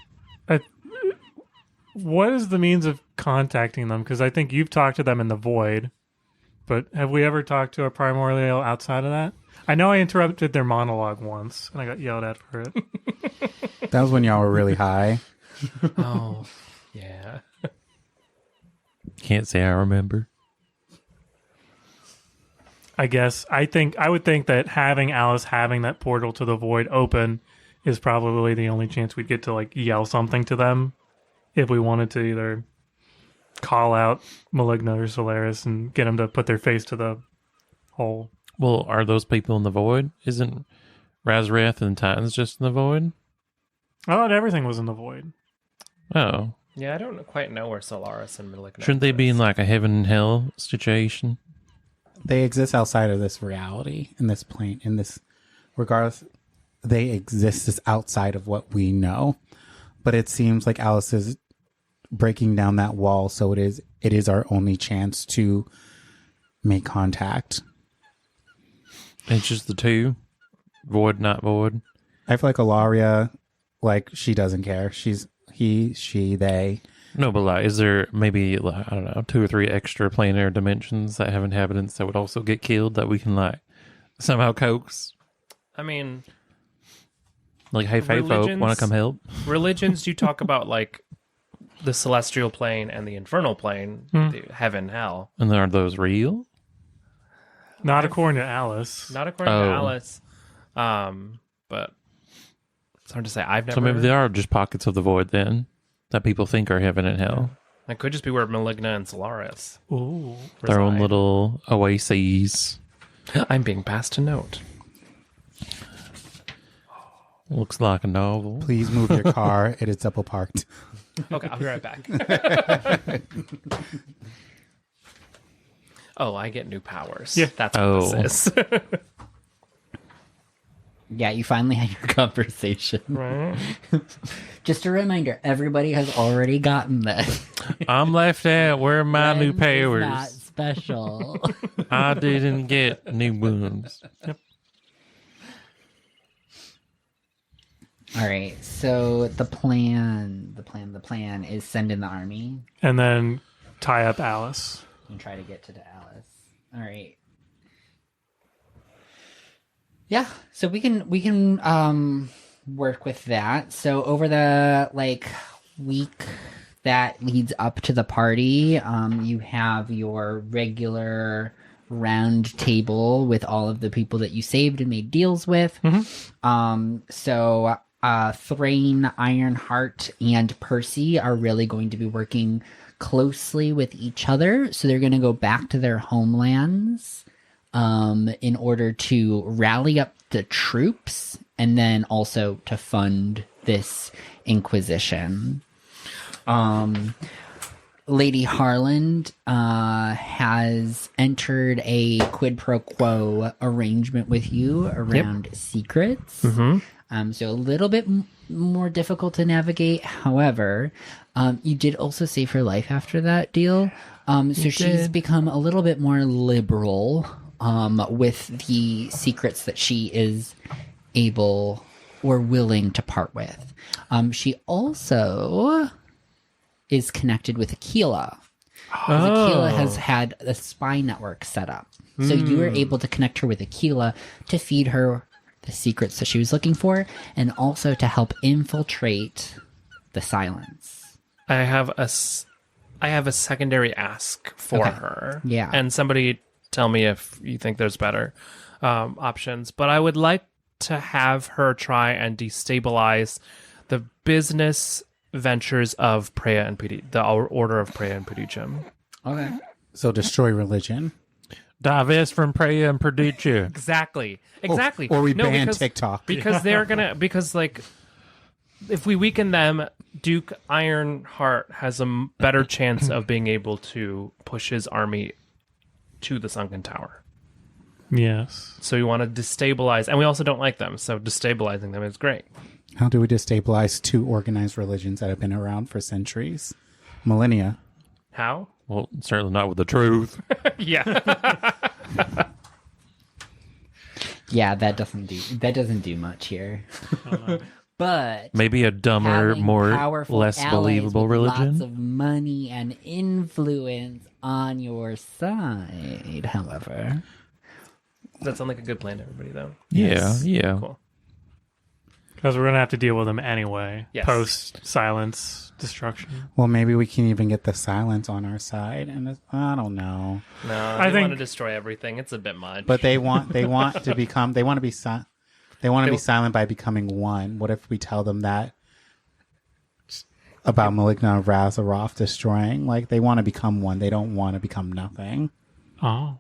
What is the means of contacting them? Because I think you've talked to them in the void, but have we ever talked to a primordial outside of that? I know I interrupted their monologue once, and I got yelled at for it. That was when y'all were really high. Oh, yeah. Can't say I remember. I guess I would think that having Alice having that portal to the void open is probably the only chance we'd get to like yell something to them if we wanted to either call out Maligna or Solaris and get them to put their face to the hole. Well, are those people in the void? Isn't Razrath and Titans just in the void? I thought everything was in the void. Oh. Yeah, I don't quite know where Solaris and Maligna Shouldn't they be in is. like a heaven and hell situation? They exist outside of this reality, in this plane, in this, regardless, they exist as outside of what we know. But it seems like Alice is breaking down that wall, so it is our only chance to make contact. It's just the two. Void, not void. I feel like Ilaria, like, she doesn't care. She's he, she, they. No, but like, is there maybe, like, I don't know, 2 or 3 extra planar dimensions that have inhabitants that would also get killed that we can like somehow coax? I mean, like, hey, fae folk, want to come help? Religions, you talk about like the celestial plane and the infernal plane, the heaven, hell. And are those real? Not according to Alice. Not according to Alice. But it's hard to say. I've never. So maybe they are just pockets of the void then that people think are heaven and hell. That could just be where Maligna and Solaris Ooh. Their own reside. little oases. I'm being passed a note. Looks like a novel. Please move your car. It is double parked. Okay, I'll be right back. Oh, I get new powers. Yeah. That's what this is. Yeah, you finally had your conversation. Right. Just a reminder, everybody has already gotten this. I'm left out. Where are my new Friends is powers? not special. I didn't get new wounds. All right, so the plan is send in the army And then tie up Alice. and try to get to the Alice. All right. Yeah, so we can work with that. So over the week that leads up to the party, you have your regular round table with all of the people that you saved and made deals with. So Thrain, Ironheart, and Percy are really going to be working closely with each other. So they're going to go back to their homelands in order to rally up the troops and then also to fund this Inquisition. Lady Harland has entered a quid pro quo arrangement with you around secrets. So a little bit more difficult to navigate. However, you did also save her life after that deal. So she's become a little bit more liberal with the secrets that she is able or willing to part with. She also is connected with Aquila. Aquila has had a spy network set up. So you were able to connect her with Aquila to feed her the secrets that she was looking for and also to help infiltrate the Silence. I have a secondary ask for her. Yeah. And somebody tell me if you think there's better options. But I would like to have her try and destabilize the business ventures of Preya and the Order of Preya and Pudicum. Okay. So destroy religion. Divest from Preya and Perdicia. Exactly. Or we ban TikTok. Because they're gonna if we weaken them, Duke Ironheart has a better chance of being able to push his army to the Sunken Tower. Yes. So you want to destabilize, and we also don't like them, so destabilizing them is great. How do we destabilize 2 organized religions that have been around for centuries? Millennia. How? Well, certainly not with the truth. Yeah. Yeah, that doesn't do much here. But Maybe a dumber, having more powerful less allies believable with religion. lots of money and influence on your side, however. Does that sound like a good plan to everybody, though? Yeah. Cool. Because we're going to have to deal with them anyway. Yes. Post-silence destruction. Well, maybe we can even get the Silence on our side. And I don't know. No, I they think- want to destroy everything. It's a bit much. But they want to become. They want to be be silent by becoming one. What if we tell them that about Maligna of Razaroff destroying? Like, they want to become one. They don't want to become nothing. Oh.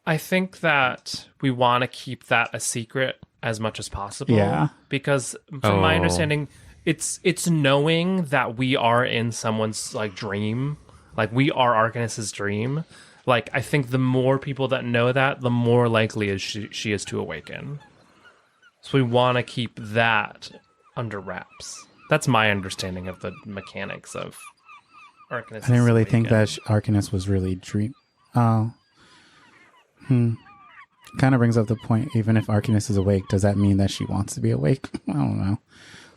I think that we want to keep that a secret as much as possible. Yeah. Because from my understanding, it's knowing that we are in someone's dream. Like, we are Arcanus's dream. Like, I think the more people that know that, the more likely is she is to awaken. So we want to keep that under wraps. That's my understanding of the mechanics of Arcanist. I didn't really think that Arcanist was really dream. Oh. Kind of brings up the point, even if Arcanist is awake, does that mean that she wants to be awake? I don't know.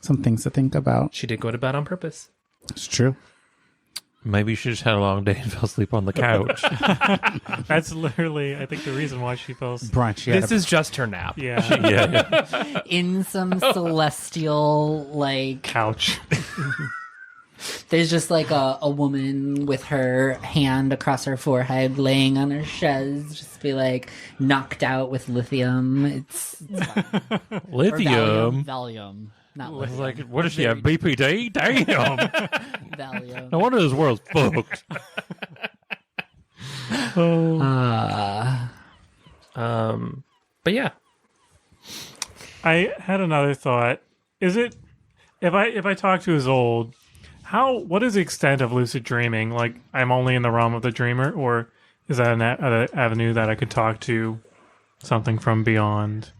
Some things to think about. She did go to bed on purpose. It's true. Maybe she just had a long day and fell asleep on the couch. That's literally, I think, the reason why she fell asleep. Brunch. This is just her nap. Yeah. Yeah. In some celestial, like, Couch. there's just like a woman with her hand across her forehead laying on her chaise, just be like knocked out with lithium. It's fine. Or Lithium. Valium. Not I was lithium. like, what is she, a BPD? Damn. Valium. No wonder this world's fucked. But yeah, I had another thought. Is it if I talk to Isolde, what is the extent of lucid dreaming? Like, I'm only in the realm of the dreamer, or is that an avenue that I could talk to something from beyond?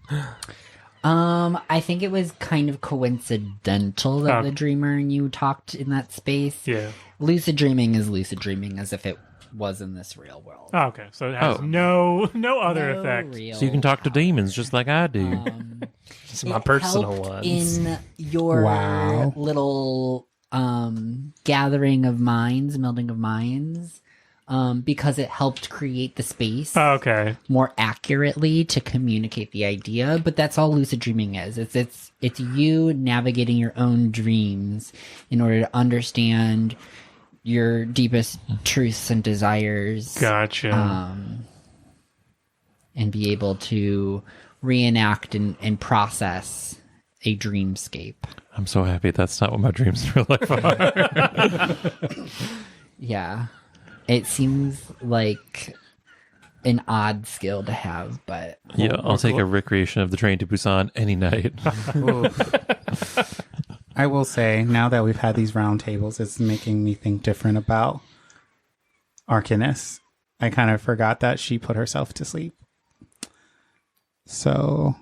I think it was kind of coincidental that the dreamer and you talked in that space. Yeah. Lucid dreaming is lucid dreaming as if it was in this real world. Oh, okay. So it has no other effect. Real So you can talk to demons just like I do. it's my it personal helped ones. in your Wow. little gathering of minds, melding of minds, because it helped create the space Oh, okay. more accurately to communicate the idea. But that's all lucid dreaming is. It's you navigating your own dreams in order to understand your deepest truths and desires. Gotcha. And be able to reenact and process a dreamscape. I'm so happy that's not what my dreams in real life are. Yeah. It seems like an odd skill to have, but Yeah, I'll take a recreation of the train to Busan any night. I will say, now that we've had these round tables, it's making me think different about Arcanist. I kind of forgot that she put herself to sleep. So,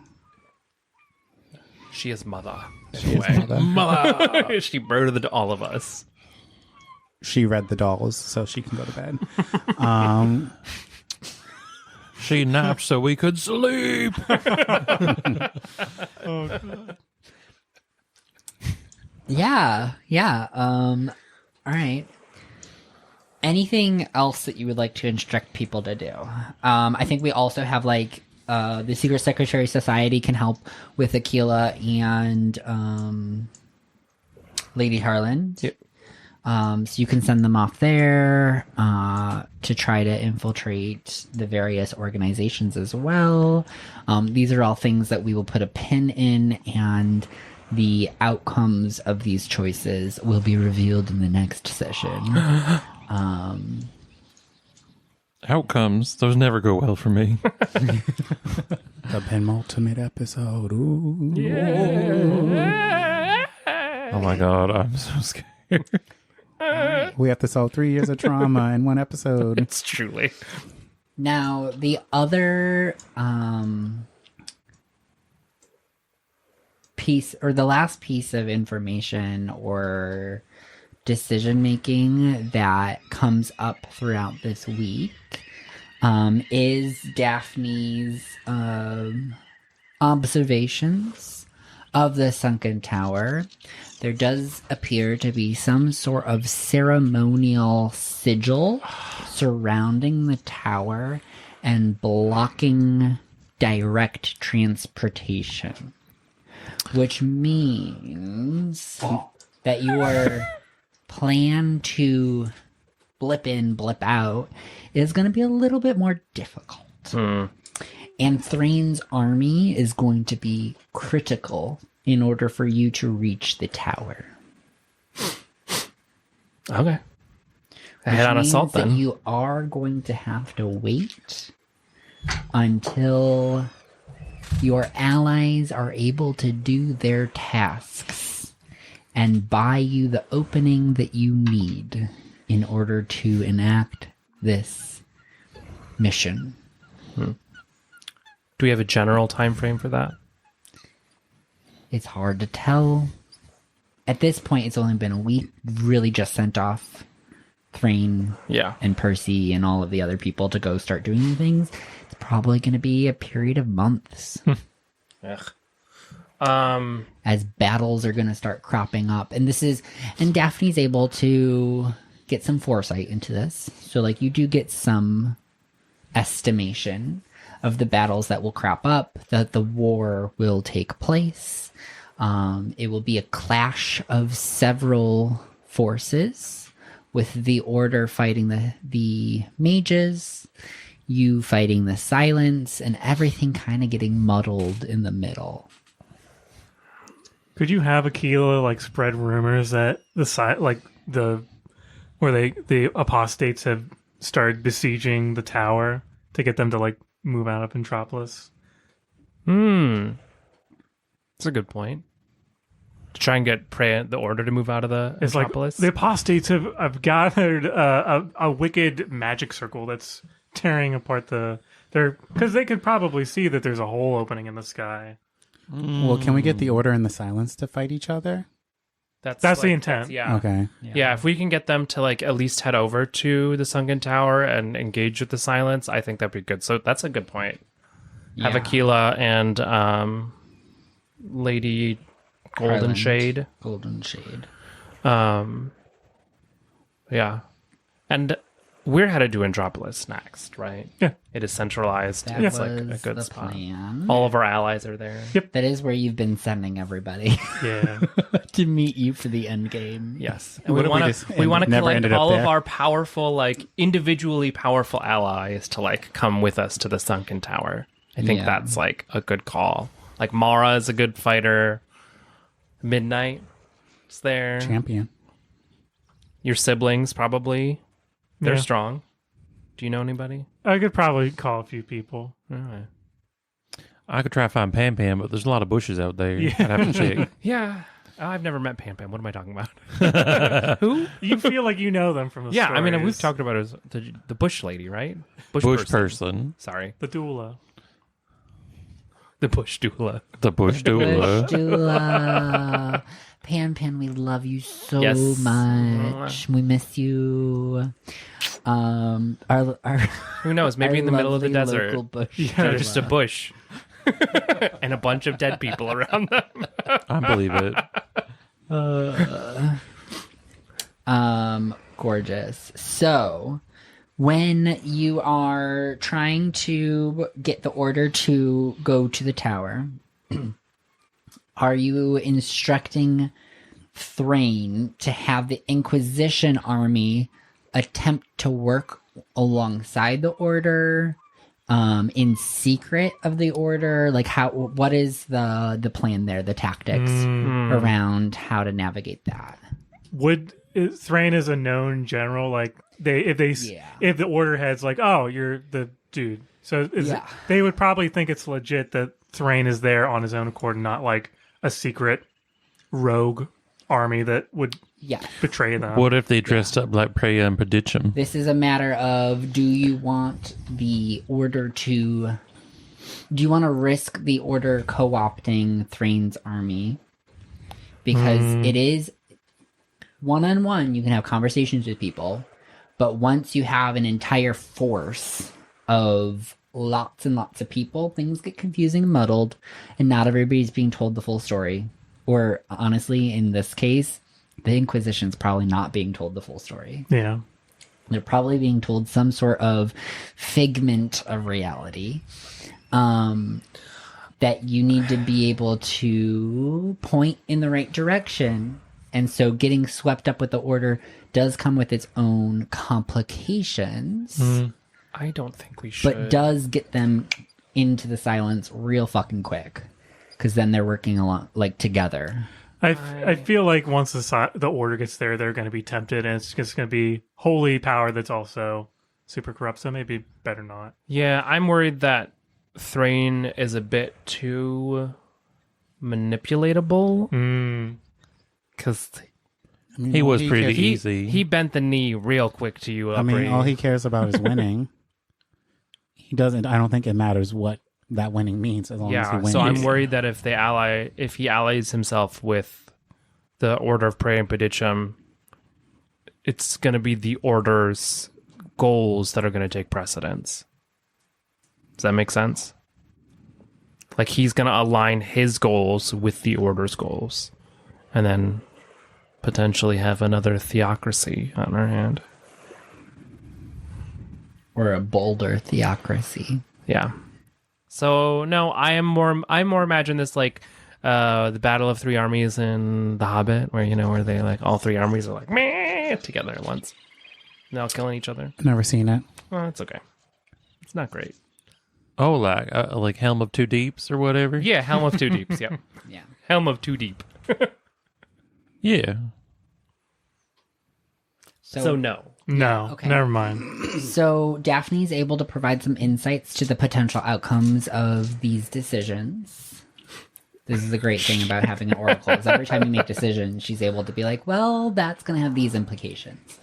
She is mother. she is mother. She murdered all of us. She read the dolls, so she can go to bed. She napped so we could sleep. yeah. All right. Anything else that you would like to instruct people to do? I think we also have like the Secret Secretary Society can help with Aquila and Lady Harlan. Yep. So you can send them off there to try to infiltrate the various organizations as well. These are all things that we will put a pin in, and the outcomes of these choices will be revealed in the next session. Outcomes, those never go well for me. The penultimate episode. Ooh. Oh my god, I'm so scared. We have to solve 3 years of trauma in one episode. It's truly. Now, the other piece, or the last piece of information or decision making that comes up throughout this week is Daphne's observations of the sunken tower. There does appear to be some sort of ceremonial sigil surrounding the tower and blocking direct transportation, which means that your plan to blip in, blip out is going to be a little bit more difficult. And Thrane's army is going to be critical in order for you to reach the tower. Okay. Head on assault That then. you are going to have to wait until your allies are able to do their tasks and buy you the opening that you need in order to enact this mission. Do we have a general time frame for that? It's hard to tell. At this point, it's only been a week. Really just sent off Thrain Yeah. and Percy and all of the other people to go start doing things. It's probably going to be a period of months. As battles are going to start cropping up. And Daphne's able to get some foresight into this. So, like, you do get some estimation of the battles that will crop up, that the war will take place. It will be a clash of several forces, with the Order fighting the mages, you fighting the Silence, and everything kind of getting muddled in the middle. Could you have Aquila like spread rumors that the apostates have started besieging the tower to get them to like move out of Entropolis? That's a good point. To try and get the Order to move out of the It's Entropolis. like the apostates have gathered a wicked magic circle that's tearing apart because they could probably see that there's a hole opening in the sky. Well, can we get the Order and the Silence to fight each other? That's the intent. Yeah. Okay. Yeah, if we can get them to like at least head over to the Sunken Tower and engage with the Silence, I think that'd be good. So that's a good point. Have Yeah. Aquila and Lady Golden Harland. Shade. Golden Shade. Yeah. And we're headed to Andropolis next, right? Yeah. It is centralized. That It's like a was good the spot. plan. All of our allies are there. Yep. That is where you've been sending everybody Yeah. to meet you for the end game. Yes. And What we if we want just to never collect ended up all of there? our powerful, like individually powerful allies to like come with us to the Sunken Tower. I think Yeah. that's like a good call. Like Mara is a good fighter. Midnight is there. Champion. Your siblings probably. They're Yeah. strong. Do you know anybody? I could probably call a few people. All right. I could try to find Pam Pam, but there's a lot of bushes out there. Yeah. I'd have to check. Yeah. I've never met Pam Pam. What am I talking about? Who? You feel like you know them from the Yeah, I mean, stories. we've talked about her as the bush lady, right? Bush person. Sorry. The doula. The bush doula. The bush doula. Dula. Pan Pan, we love you so Yes. much. We miss you. Our Who knows? Maybe our in the middle of the lovely desert. local bush They're doula. just a bush. And a bunch of dead people around them. I believe it. Gorgeous. So, when you are trying to get the Order to go to the tower, are you instructing Thrain to have the Inquisition army attempt to work alongside the Order, in secret of the Order? Like, what is the plan there, the tactics around how to navigate that? Thrain is a known general? Like if the Order head's like, oh, you're the dude. So they would probably think it's legit that Thrain is there on his own accord, and not like a secret rogue army that would betray them. What if they dressed up like Preya and Predichum? This is a matter of, do you want the Order to... Do you want to risk the Order co-opting Thrain's army? Because it is one-on-one, you can have conversations with people, but once you have an entire force of lots and lots of people, things get confusing and muddled, and not everybody's being told the full story. Or, honestly, in this case, the Inquisition's probably not being told the full story. Yeah. They're probably being told some sort of figment of reality that you need to be able to point in the right direction. And so getting swept up with the Order does come with its own complications, I don't think we should. but does get them into the Silence real fucking quick. Because then they're working along, like, together. I feel like once the Order gets there, they're going to be tempted, and it's just going to be holy power that's also super corrupt. So maybe better not. Yeah, I'm worried that Thrain is a bit too manipulatable. Because He was pretty easy. he bent the knee real quick to you. I mean, all he cares about is winning. He doesn't. I don't think it matters what that winning means as long as he Yeah, wins. so I'm worried that if he allies himself with the Order of Prey and Pedicum, it's going to be the Order's goals that are going to take precedence. Does that make sense? Like, he's going to align his goals with the Order's goals, and then potentially have another theocracy on our hand. Or a bolder theocracy. Yeah. So no, I more imagine this like the Battle of Three Armies in The Hobbit, where they like all three armies are like meh together at once. They're all killing each other. Never seen it. Well, it's okay. It's not great. Oh, like Helm of Two Deeps or whatever? Yeah, Helm of Two Deeps, yeah. Yeah. Helm of Two Deep. Yeah. So no. No, Okay. never mind. So Daphne's able to provide some insights to the potential outcomes of these decisions. This is the great thing about having an oracle, is every time you make decisions, she's able to be like, well, that's going to have these implications.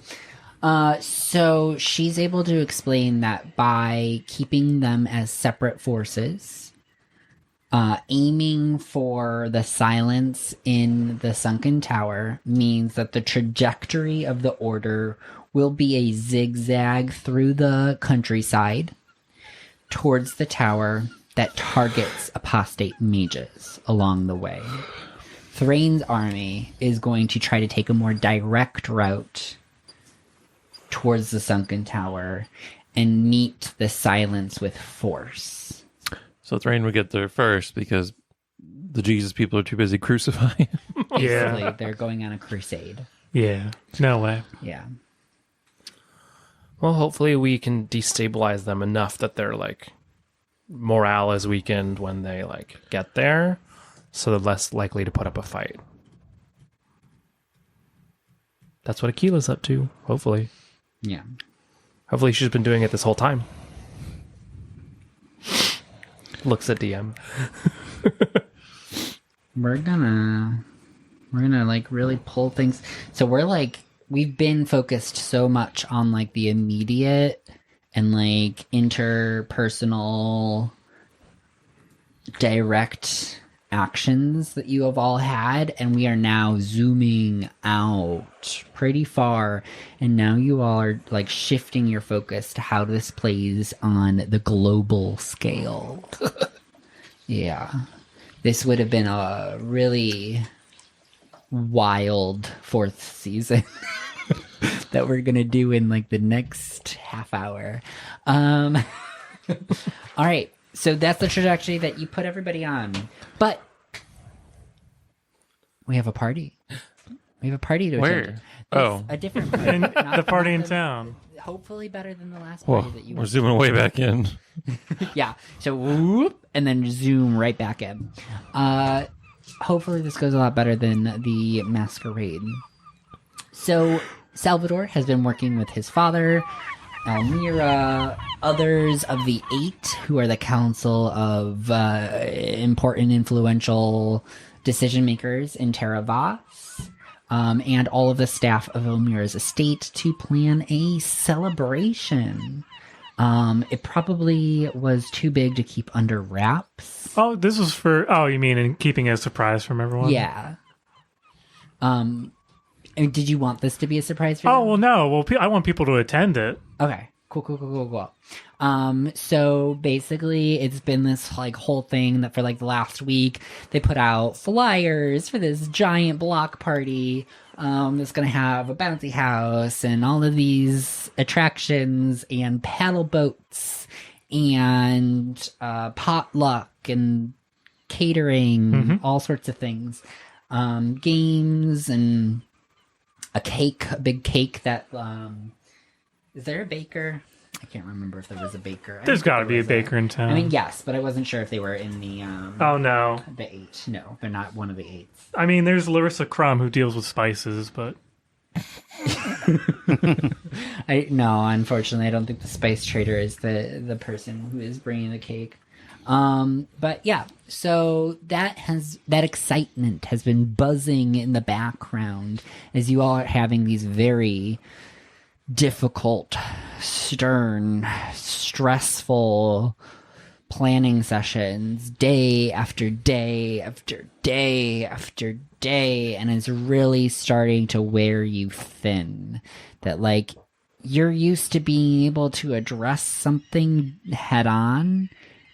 So she's able to explain that by keeping them as separate forces, aiming for the silence in the sunken tower means that the trajectory of the order will be a zigzag through the countryside towards the tower that targets apostate mages along the way. Thrain's army is going to try to take a more direct route towards the sunken tower and meet the silence with force. So Thrain would get there first because the Jesus people are too busy crucifying. Basically, Yeah. they're going on a crusade. Yeah. No way. Yeah. Well, hopefully we can destabilize them enough that their like morale is weakened when they like get there, so they're less likely to put up a fight. That's what Akila's up to, hopefully. Yeah. Hopefully she's been doing it this whole time. Looks at DM. We're gonna like really pull things. So we've been focused so much on like the immediate and like interpersonal direct actions that you have all had, and we are now zooming out pretty far, and now you all are like shifting your focus to how this plays on the global scale. Yeah. This would have been a really wild fourth season that we're gonna do in like the next half hour. All right, so that's the trajectory that you put everybody on, but we have a party. We have a party to Where? attend. Oh. A different party. In Not the party in one- town. Hopefully better than the last Whoa, party that you we're went. zooming way back in. Yeah. So whoop, and then zoom right back in. Hopefully this goes a lot better than the masquerade. So Salvador has been working with his father, Elmira, others of the 8 who are the council of important, influential decision makers in Terra Voss, and all of the staff of Elmira's estate to plan a celebration. It probably was too big to keep under wraps. Oh, this was for. Oh, you mean in keeping it a surprise from everyone? Yeah. I mean, did you want this to be a surprise for Oh them? well, no. Well, I want people to attend it. Okay. Cool. So basically it's been this like whole thing that for like the last week they put out flyers for this giant block party that's gonna have a bouncy house and all of these attractions and paddle boats and potluck and catering, all sorts of things, games and a big cake that is there a baker? I can't remember if there was a baker. There's got to be a baker in town. I mean, yes, but I wasn't sure if they were in the Oh no. the 8. No, they're not one of the 8s. I mean, there's Larissa Crum who deals with spices, but Unfortunately, I don't think the spice trader is the person who is bringing the cake. But yeah, so that excitement has been buzzing in the background as you all are having these very difficult, stern, stressful planning sessions day after day after day after day, and it's really starting to wear you thin. That, like, you're used to being able to address something head on,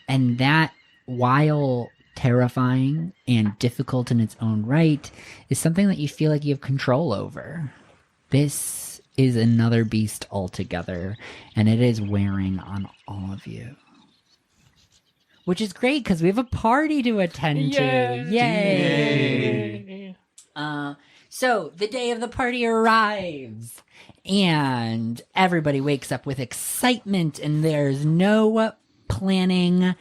and that, while terrifying and difficult in its own right, is something that you feel like you have control over. This is another beast altogether, and it is wearing on all of you. Which is great, because we have a party to attend to. Yay! So, the day of the party arrives, and everybody wakes up with excitement, and there's no planning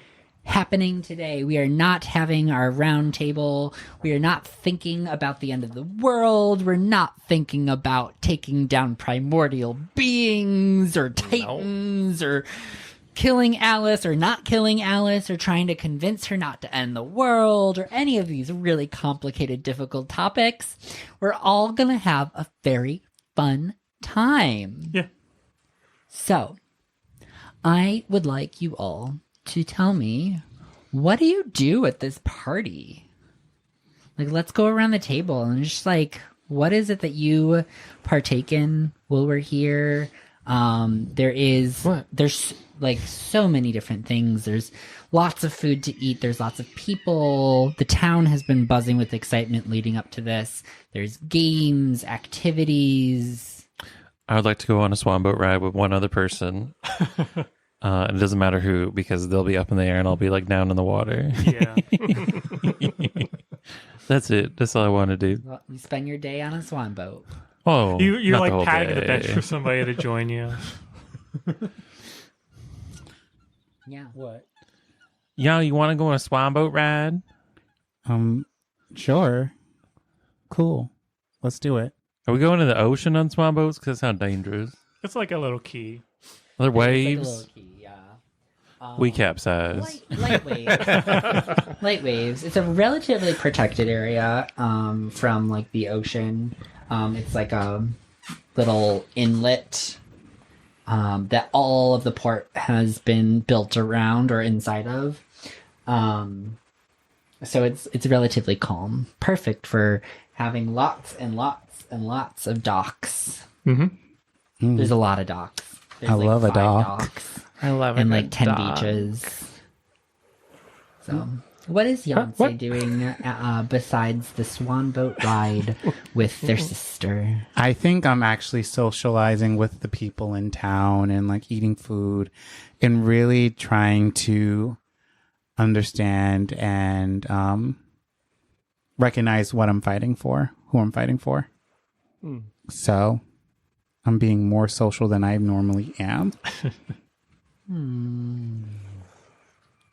happening today. We are not having our round table. We are not thinking about the end of the world. We're not thinking about taking down primordial beings or titans or killing Alice or not killing Alice or trying to convince her not to end the world or any of these really complicated, difficult topics. We're all going to have a very fun time. Yeah. So, I would like you all to tell me, what do you do at this party? Like, let's go around the table and just, like, what is it that you partake in while we're here? There's like so many different things. There's lots of food to eat. There's lots of people. The town has been buzzing with excitement leading up to this. There's games, activities. I would like to go on a swan boat ride with one other person. And it doesn't matter who, because they'll be up in the air and I'll be like down in the water. Yeah. That's it. That's all I want to do. Well, you spend your day on a swan boat. Oh, You're not the like whole patting the day. bench for somebody to join you. Yeah. What? Yo, you want to go on a swan boat ride? Sure. Cool. Let's do it. Are we going to the ocean on swan boats? Because that sounds dangerous. It's like a little key. Are there It's like a waves? little key, yeah. We capsize. Light waves. Light waves. It's a relatively protected area from like the ocean. It's like a little inlet that all of the port has been built around or inside of. So it's relatively calm. Perfect for having lots and lots and lots of docks. Mm-hmm. There's a lot of docks. There's I like love a 5 dock. I docks love it. and like 10 beaches. So, what is Yonsei doing besides the swan boat ride with their sister? I think I'm actually socializing with the people in town and like eating food and really trying to understand and recognize what I'm fighting for, who I'm fighting for. So I'm being more social than I normally am.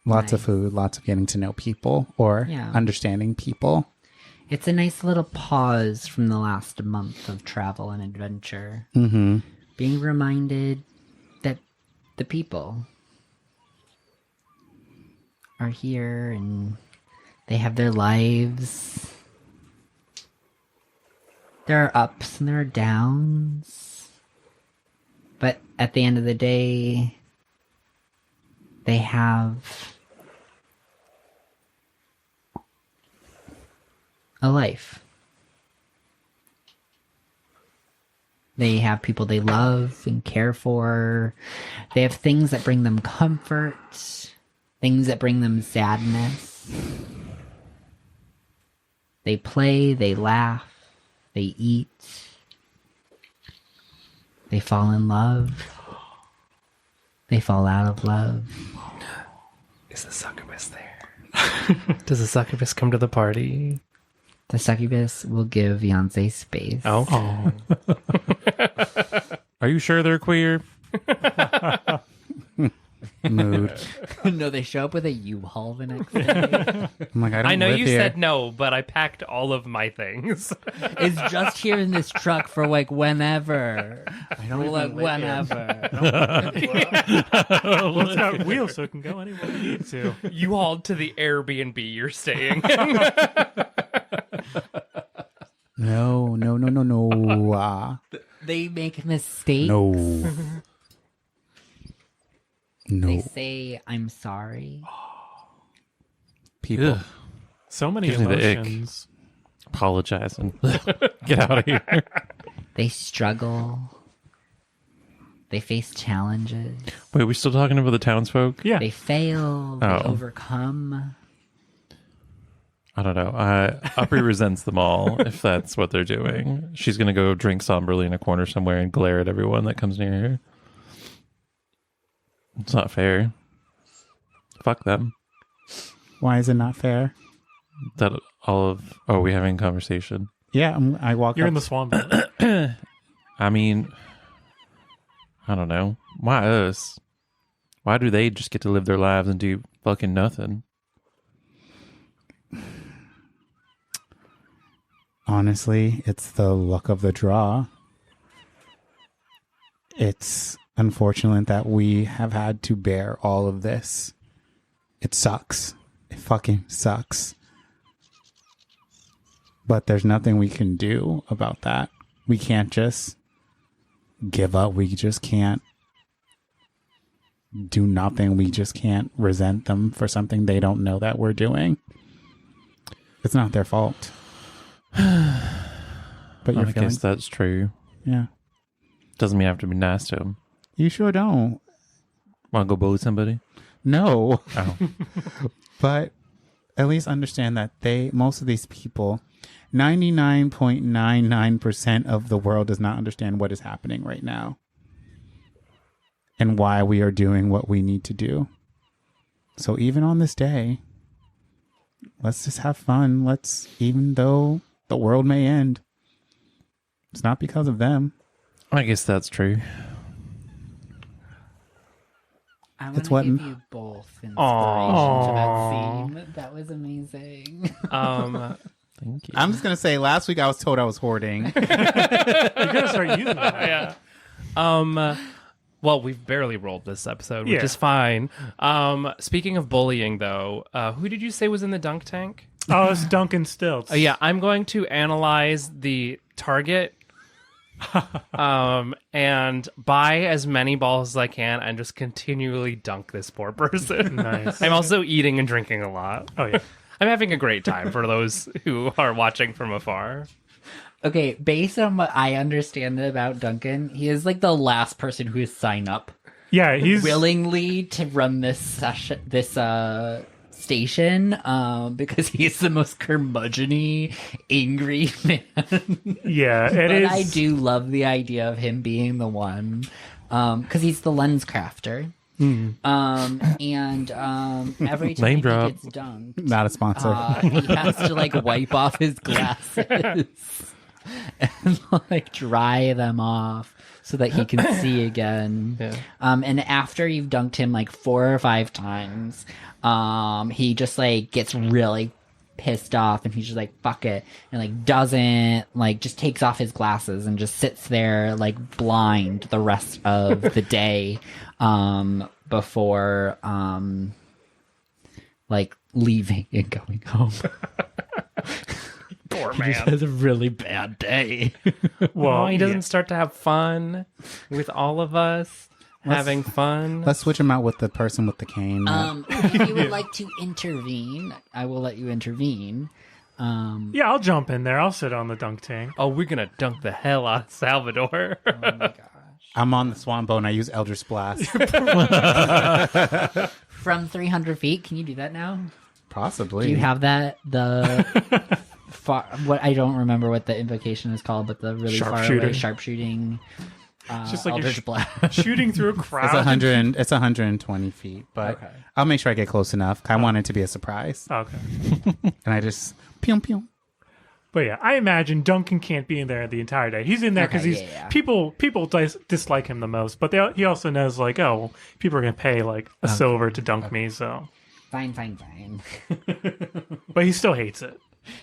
Lots of food, lots of getting to know people or Yeah. understanding people. It's a nice little pause from the last month of travel and adventure. Mm-hmm. Being reminded that the people are here and they have their lives. There are ups and there are downs. But at the end of the day, they have a life. They have people they love and care for. They have things that bring them comfort, things that bring them sadness. They play, they laugh, they eat, they fall in love, they fall out of love. Is the succubus there? Does the succubus come to the party? The succubus will give Yonsei space. Oh. Are you sure they're queer? Mood. No, they show up with a U-Haul the next day. I'm like, I don't I know live you here. said no, but I packed all of my things. It's just here in this truck for like whenever. I don't Like even live here. whenever. Well, it's got wheels, so it can go anywhere we need to. You hauled to the Airbnb you're staying in. No. They make mistakes. No. No. They say, I'm sorry. People. Ugh. So many Gives me the ick. emotions. Apologizing. Get out of here. They struggle. They face challenges. Wait, we still talking about the townsfolk? Yeah. They fail. They Oh. overcome. I don't know. Upri resents them all if that's what they're doing. She's going to go drink somberly in a corner somewhere and glare at everyone that comes near her. It's not fair. Fuck them. Why is it not fair? That all of... Oh, we having a conversation? Yeah, I walk You're up. in the swamp. I mean... I don't know. Why us? Why do they just get to live their lives and do fucking nothing? Honestly, it's the luck of the draw. It's unfortunate that we have had to bear all of this. It sucks. It fucking sucks. But there's nothing we can do about that. We can't just give up. We just can't do nothing. We just can't resent them for something they don't know that we're doing. It's not their fault. But you're I feeling, guess that's true. yeah. Doesn't mean I have to be nice to them. You sure don't. Want to go bully somebody? No. Oh. But at least understand that most of these people, 99.99% of the world does not understand what is happening right now and why we are doing what we need to do. So even on this day, let's just have fun. Even though the world may end, it's not because of them. I guess that's true. I It's want what- to give you both inspiration for that scene. That was amazing. Thank you. I'm just going to say last week I was told I was hoarding. You're gonna start using that. Yeah. Well, we've barely rolled this episode, which Yeah. is fine. Speaking of bullying, though, who did you say was in the dunk tank? Oh, it's Duncan Stilts. Yeah, I'm going to analyze the target and buy as many balls as I can and just continually dunk this poor person. Nice. I'm also eating and drinking a lot. Oh, yeah. I'm having a great time for those who are watching from afar. Okay, based on what I understand about Duncan, he is like the last person who has signed up Yeah, he's willingly to run this station, because he's the most curmudgeon-y, angry man. Yeah, it But is. I do love the idea of him being the one, because he's the lens crafter. And every time Name he drop. gets dunked, Not a sponsor. he has to like wipe off his glasses and like dry them off so that he can see again. Yeah. And after you've dunked him like 4 or 5 times, he just like gets really pissed off and he's just like fuck it and like doesn't like just takes off his glasses and just sits there like blind the rest of the day before like leaving and going home. Poor He just man. has a really bad day. well, Oh, he doesn't yeah. start to have fun with all of us having fun. Let's switch him out with the person with the cane. If you would like to intervene, I will let you intervene. Yeah, I'll jump in there. I'll sit on the dunk tank. Oh, we're gonna dunk the hell out of Salvador. Oh my gosh. I'm on the swan boat and I use Eldritch Blast. From 300 feet, can you do that now? Possibly. Do you have that? The what I don't remember what the invocation is called, but the really far Sharpshooter. away sharpshooting. Just like you're Eldritch Blast. shooting through a It's crowd. 100. It's 120 feet, but Okay. I'll make sure I get close enough. I want it to be a surprise, Okay. and I just pew pew. But yeah, I imagine Duncan can't be in there the entire day. He's in there because Okay, he's yeah. people dislike him the most. But he also knows like, oh, well, people are gonna pay like a silver to dunk me. So, Fine. but he still hates it.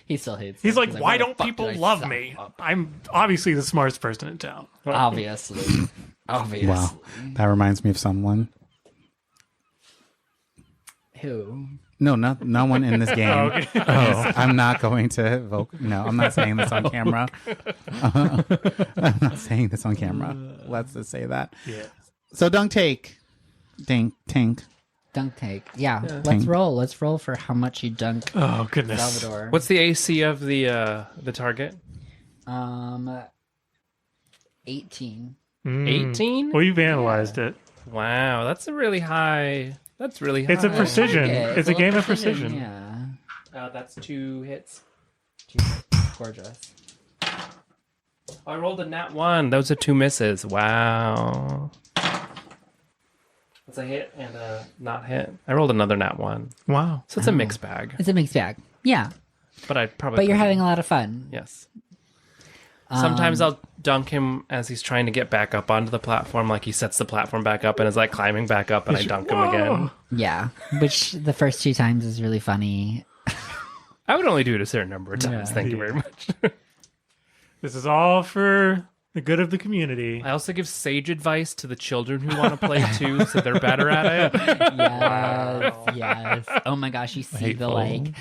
He still hates. He's it. like, He's why "Why the don't fuck people did I love sign me? up?" I'm obviously the smartest person in town. Obviously. Wow, that reminds me of someone. Who? No, no one in this game. Okay. I'm not going to evoke. No, I'm not saying this on camera. I'm not saying this on camera. Let's just say that. Yeah. So, dunk take. Tank. Dunk tank. Yeah. Let's roll. Let's roll for how much you dunk Oh goodness. Salvador. What's the AC of the target? 18. 18? Well, you've analyzed it. Wow, that's a really high. That's really high. It's a precision. Okay, It's a little game of precision. Yeah. That's 2 hits. Gorgeous. I rolled a nat 1. Those are 2 misses. Wow. That's a hit and a not hit. I rolled another nat 1. Wow. So it's a mixed bag. It's a mixed bag. Yeah. But I probably. But you're couldn't- having a lot of fun. Yes. Sometimes I'll dunk him as he's trying to get back up onto the platform. Like he sets the platform back up and is like climbing back up, and I dunk him again. Yeah. Which the first 2 times is really funny. I would only do it a certain number of times. Yeah. Thank you very much. This is all for the good of the community. I also give sage advice to the children who want to play too, so they're better at it. Yes. Yes. Oh my gosh, you see the Hateful. like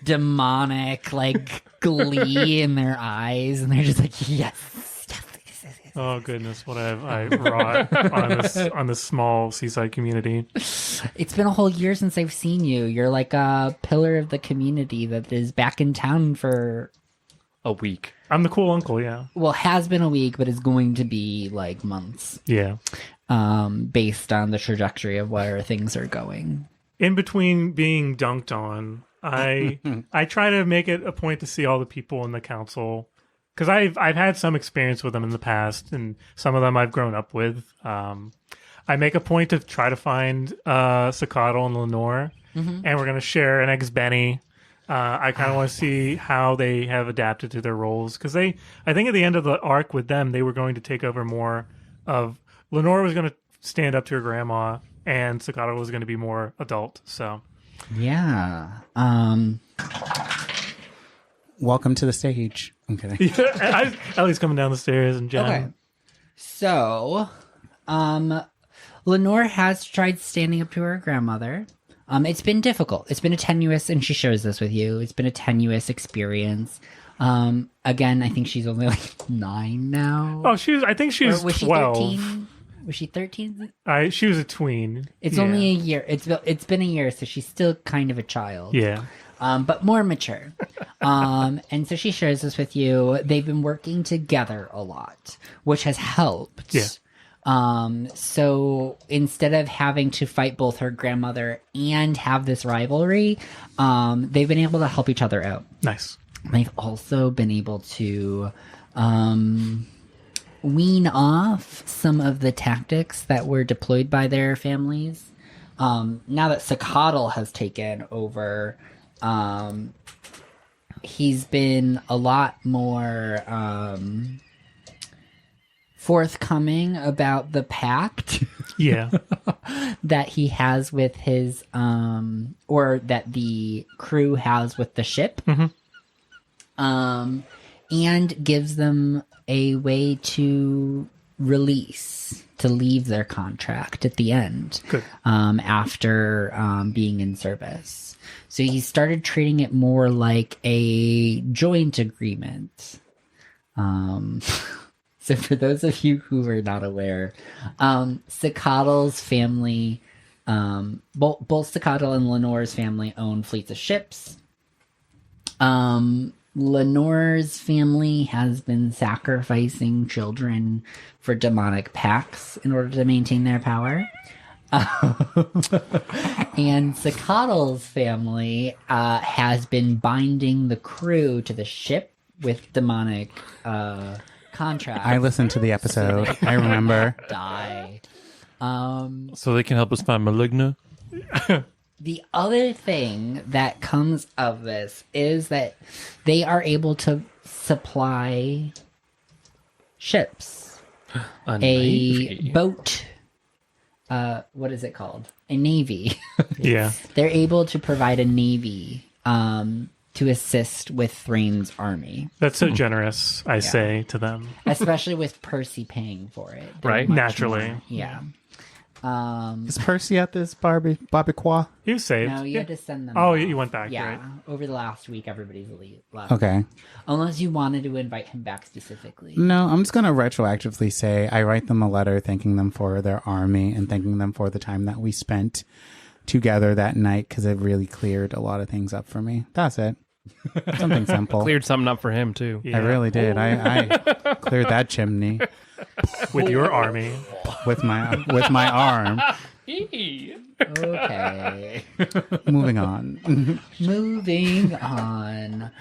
demonic like glee in their eyes, and they're just like, yes. Oh goodness, what have I wrought on this small seaside community? It's been a whole year since I've seen you. You're like a pillar of the community that is back in town for, A week. I'm the cool uncle, yeah. well, has been a week, but is going to be like months, Yeah. based on the trajectory of where things are going. In between being dunked on, I try to make it a point to see all the people in the council, because I've had some experience with them in the past, and some of them I've grown up with. I make a point to try to find Sakadal and Lenore, and we're going to share an eggs Benny. I kind of want to see how they have adapted to their roles, because I think at the end of the arc with them, they were going to take over more of. Lenore was going to stand up to her grandma, and Sakadal was going to be more adult. So Yeah. Welcome to the stage. I'm kidding. Ellie's coming down the stairs and Jen. Okay. So, Lenore has tried standing up to her grandmother. It's been difficult. It's been a tenuous, and she shares this with you. It's been a tenuous experience. Again, I think she's only like 9 now. Oh, I think she Or was was she 12. 13? Was she 13? She was a tween. It's Yeah. only a year. It's been a year, so she's still kind of a child. Yeah. But more mature. And so she shares this with you. They've been working together a lot, which has helped. Yeah. So instead of having to fight both her grandmother and have this rivalry, they've been able to help each other out. Nice. They've also been able to wean off some of the tactics that were deployed by their families. Now that Sakadal has taken over, he's been a lot more forthcoming about the pact Yeah. that he has with his or that the crew has with the ship. And gives them a way to leave their contract at the end. Good. After being in service. So he started treating it more like a joint agreement. So for those of you who are not aware, Sakadal's family, both Sakadal and Lenore's family own fleets of ships. Lenore's family has been sacrificing children for demonic pacts in order to maintain their power. And Sakadal's family has been binding the crew to the ship with demonic contracts. I listened to the episode. I remember. Die. So they can help us find Maligna. The other thing that comes of this is that they are able to supply ships. A Navy. boat. What is it called? A navy. Yeah. They're able to provide a navy to assist with Thrain's army, That's so generous, I say to them. especially with Percy paying for it. They're Right. much Naturally. more- yeah. Is Percy at this barbecue? He was saved. No, you Yeah. had to send them. Oh, off. you went back, Yeah, right. over the last week, everybody's left. Okay. Unless you wanted to invite him back specifically. No, I'm just going to retroactively say I write them a letter thanking them for their army and thanking them for the time that we spent together that night because it really cleared a lot of things up for me. That's it. Something simple. Cleared something up for him too. Yeah. I really did. I cleared that chimney With your army. with my arm. Okay. Moving on. Moving on.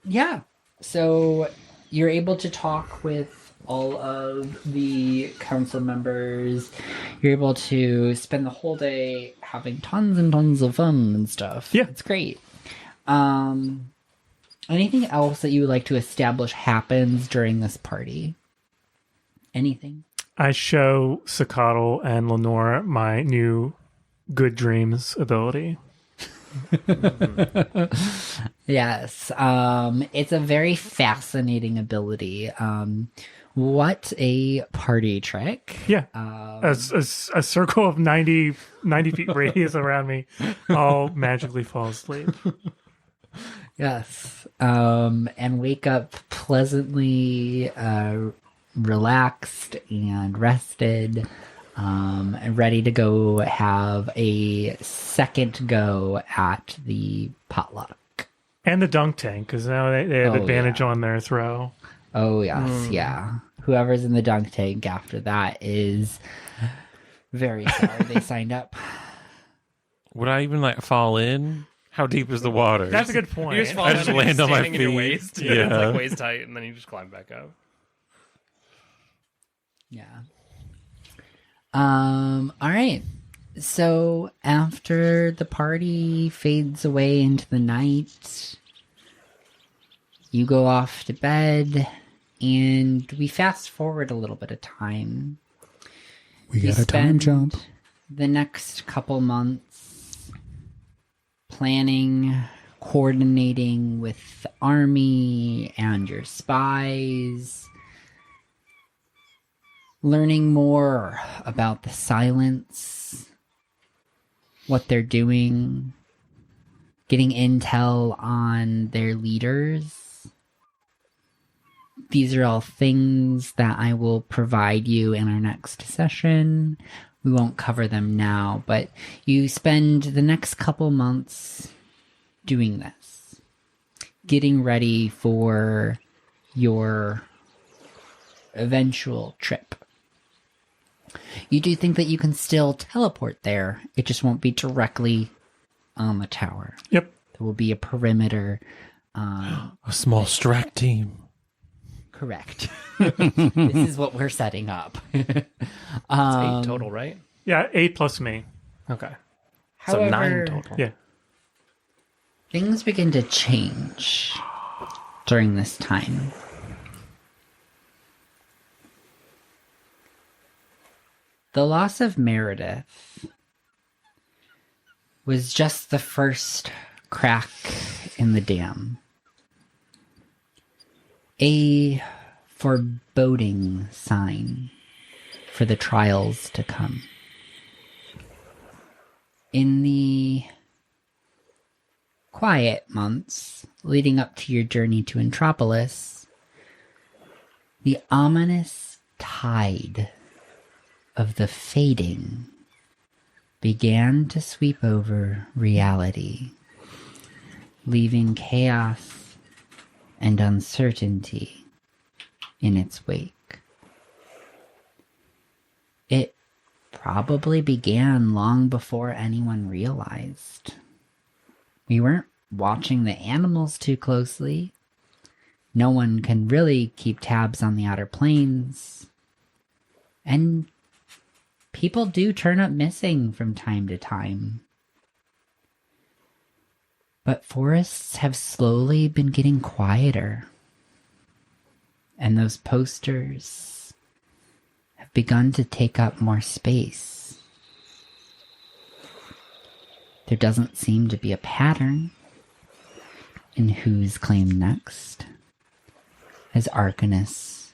Yeah. So you're able to talk with all of the council members. You're able to spend the whole day having tons and tons of fun and stuff. Yeah. It's great. Anything else that you would like to establish happens during this party? Anything? I show Sakatl and Lenore my new good dreams ability. Yes. It's a very fascinating ability. What a party trick. Yeah. A circle of 90 feet radius around me, I'll magically fall asleep. Yes. And wake up pleasantly relaxed and rested, and ready to go have a second go at the potluck. And the dunk tank, because now they have Oh, advantage yeah. on their throw. Oh, yes, yeah. Whoever's in the dunk tank after that is very sorry they signed up. Would I even like fall in? How deep is the water? That's a good point. You just fall I down just and you're land on my standing in your feet. waist. Yeah. It's like waist height, and then you just climb back up. Yeah. All right. So after the party fades away into the night, you go off to bed, and we fast forward a little bit of time. We You got a time spend jump. the next couple months planning, coordinating with the army and your spies, learning more about the Silence, what they're doing, getting intel on their leaders. These are all things that I will provide you in our next session. We won't cover them now, but you spend the next couple months doing this, getting ready for your eventual trip. You do think that you can still teleport there, it just won't be directly on the tower. Yep. There will be a perimeter. A small Strack team. Correct. This is what we're setting up. It's 8 total, right? Yeah, 8 plus me. Okay. However, So 9 total. Yeah. things begin to change during this time. The loss of Meredith was just the first crack in the dam. A foreboding sign for the trials to come. In the quiet months leading up to your journey to Entropolis, the ominous tide of the fading began to sweep over reality, leaving chaos and uncertainty in its wake. It probably began long before anyone realized. We weren't watching the animals too closely. No one can really keep tabs on the outer plains. And people do turn up missing from time to time. But forests have slowly been getting quieter. And those posters have begun to take up more space. There doesn't seem to be a pattern in who's claimed next as Arcanus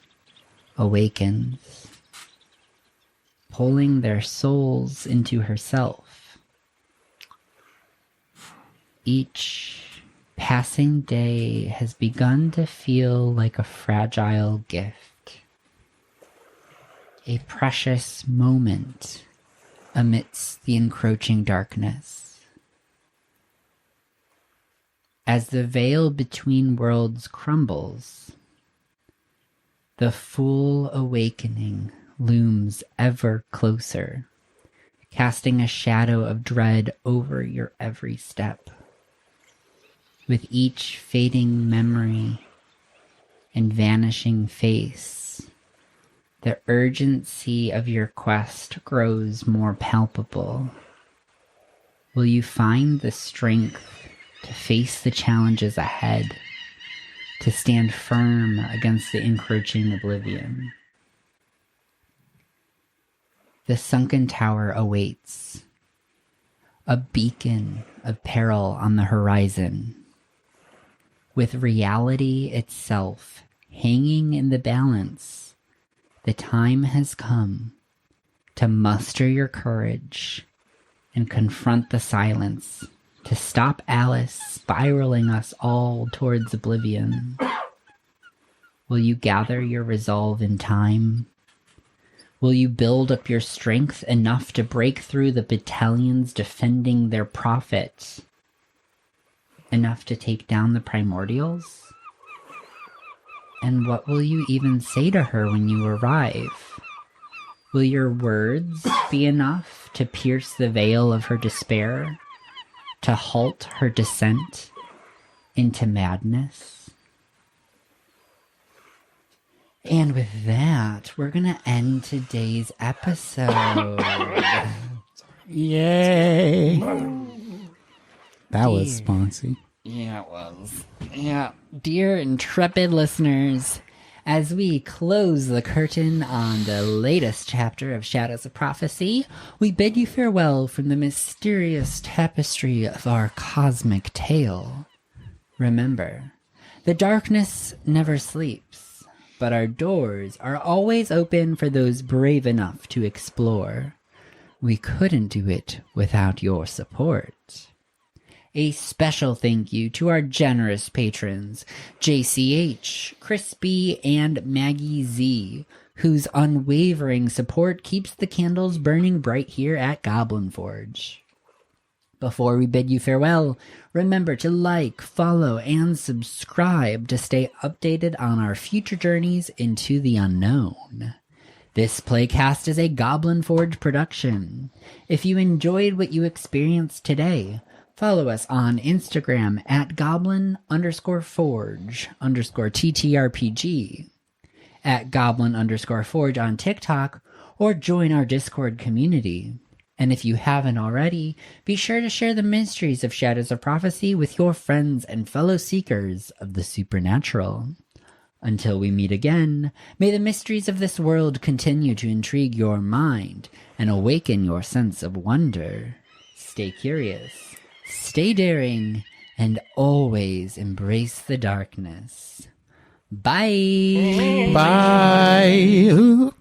awakens pulling their souls into herself. Each passing day has begun to feel like a fragile gift, a precious moment amidst the encroaching darkness. As the veil between worlds crumbles, the full awakening looms ever closer, casting a shadow of dread over your every step. With each fading memory and vanishing face, the urgency of your quest grows more palpable. Will you find the strength to face the challenges ahead, to stand firm against the encroaching oblivion? The sunken tower awaits, a beacon of peril on the horizon. With reality itself hanging in the balance, the time has come to muster your courage and confront the silence, to stop Alice spiraling us all towards oblivion. Will you gather your resolve in time? Will you build up your strength enough to break through the battalions defending their prophet? Enough to take down the primordials? And what will you even say to her when you arrive? Will your words be enough to pierce the veil of her despair? To halt her descent into madness? And with that, we're going to end today's episode. Yay! That was sponsy. Yeah, it was. Yeah. Dear intrepid listeners, as we close the curtain on the latest chapter of Shadows of Prophecy, we bid you farewell from the mysterious tapestry of our cosmic tale. Remember, the darkness never sleeps, but our doors are always open for those brave enough to explore. We couldn't do it without your support. A special thank you to our generous patrons, JayCeeAitch, Chris B, and Maggie Z, whose unwavering support keeps the candles burning bright here at Goblin Forge. Before we bid you farewell, remember to like, follow, and subscribe to stay updated on our future journeys into the unknown. This playcast is a Goblin Forge production. If you enjoyed what you experienced today, follow us on Instagram at goblin_forge_TTRPG, at goblin_forge on TikTok, or join our Discord community. And if you haven't already, be sure to share the mysteries of Shadows of Prophecy with your friends and fellow seekers of the supernatural. Until we meet again, may the mysteries of this world continue to intrigue your mind and awaken your sense of wonder. Stay curious, stay daring, and always embrace the darkness. Bye! Bye!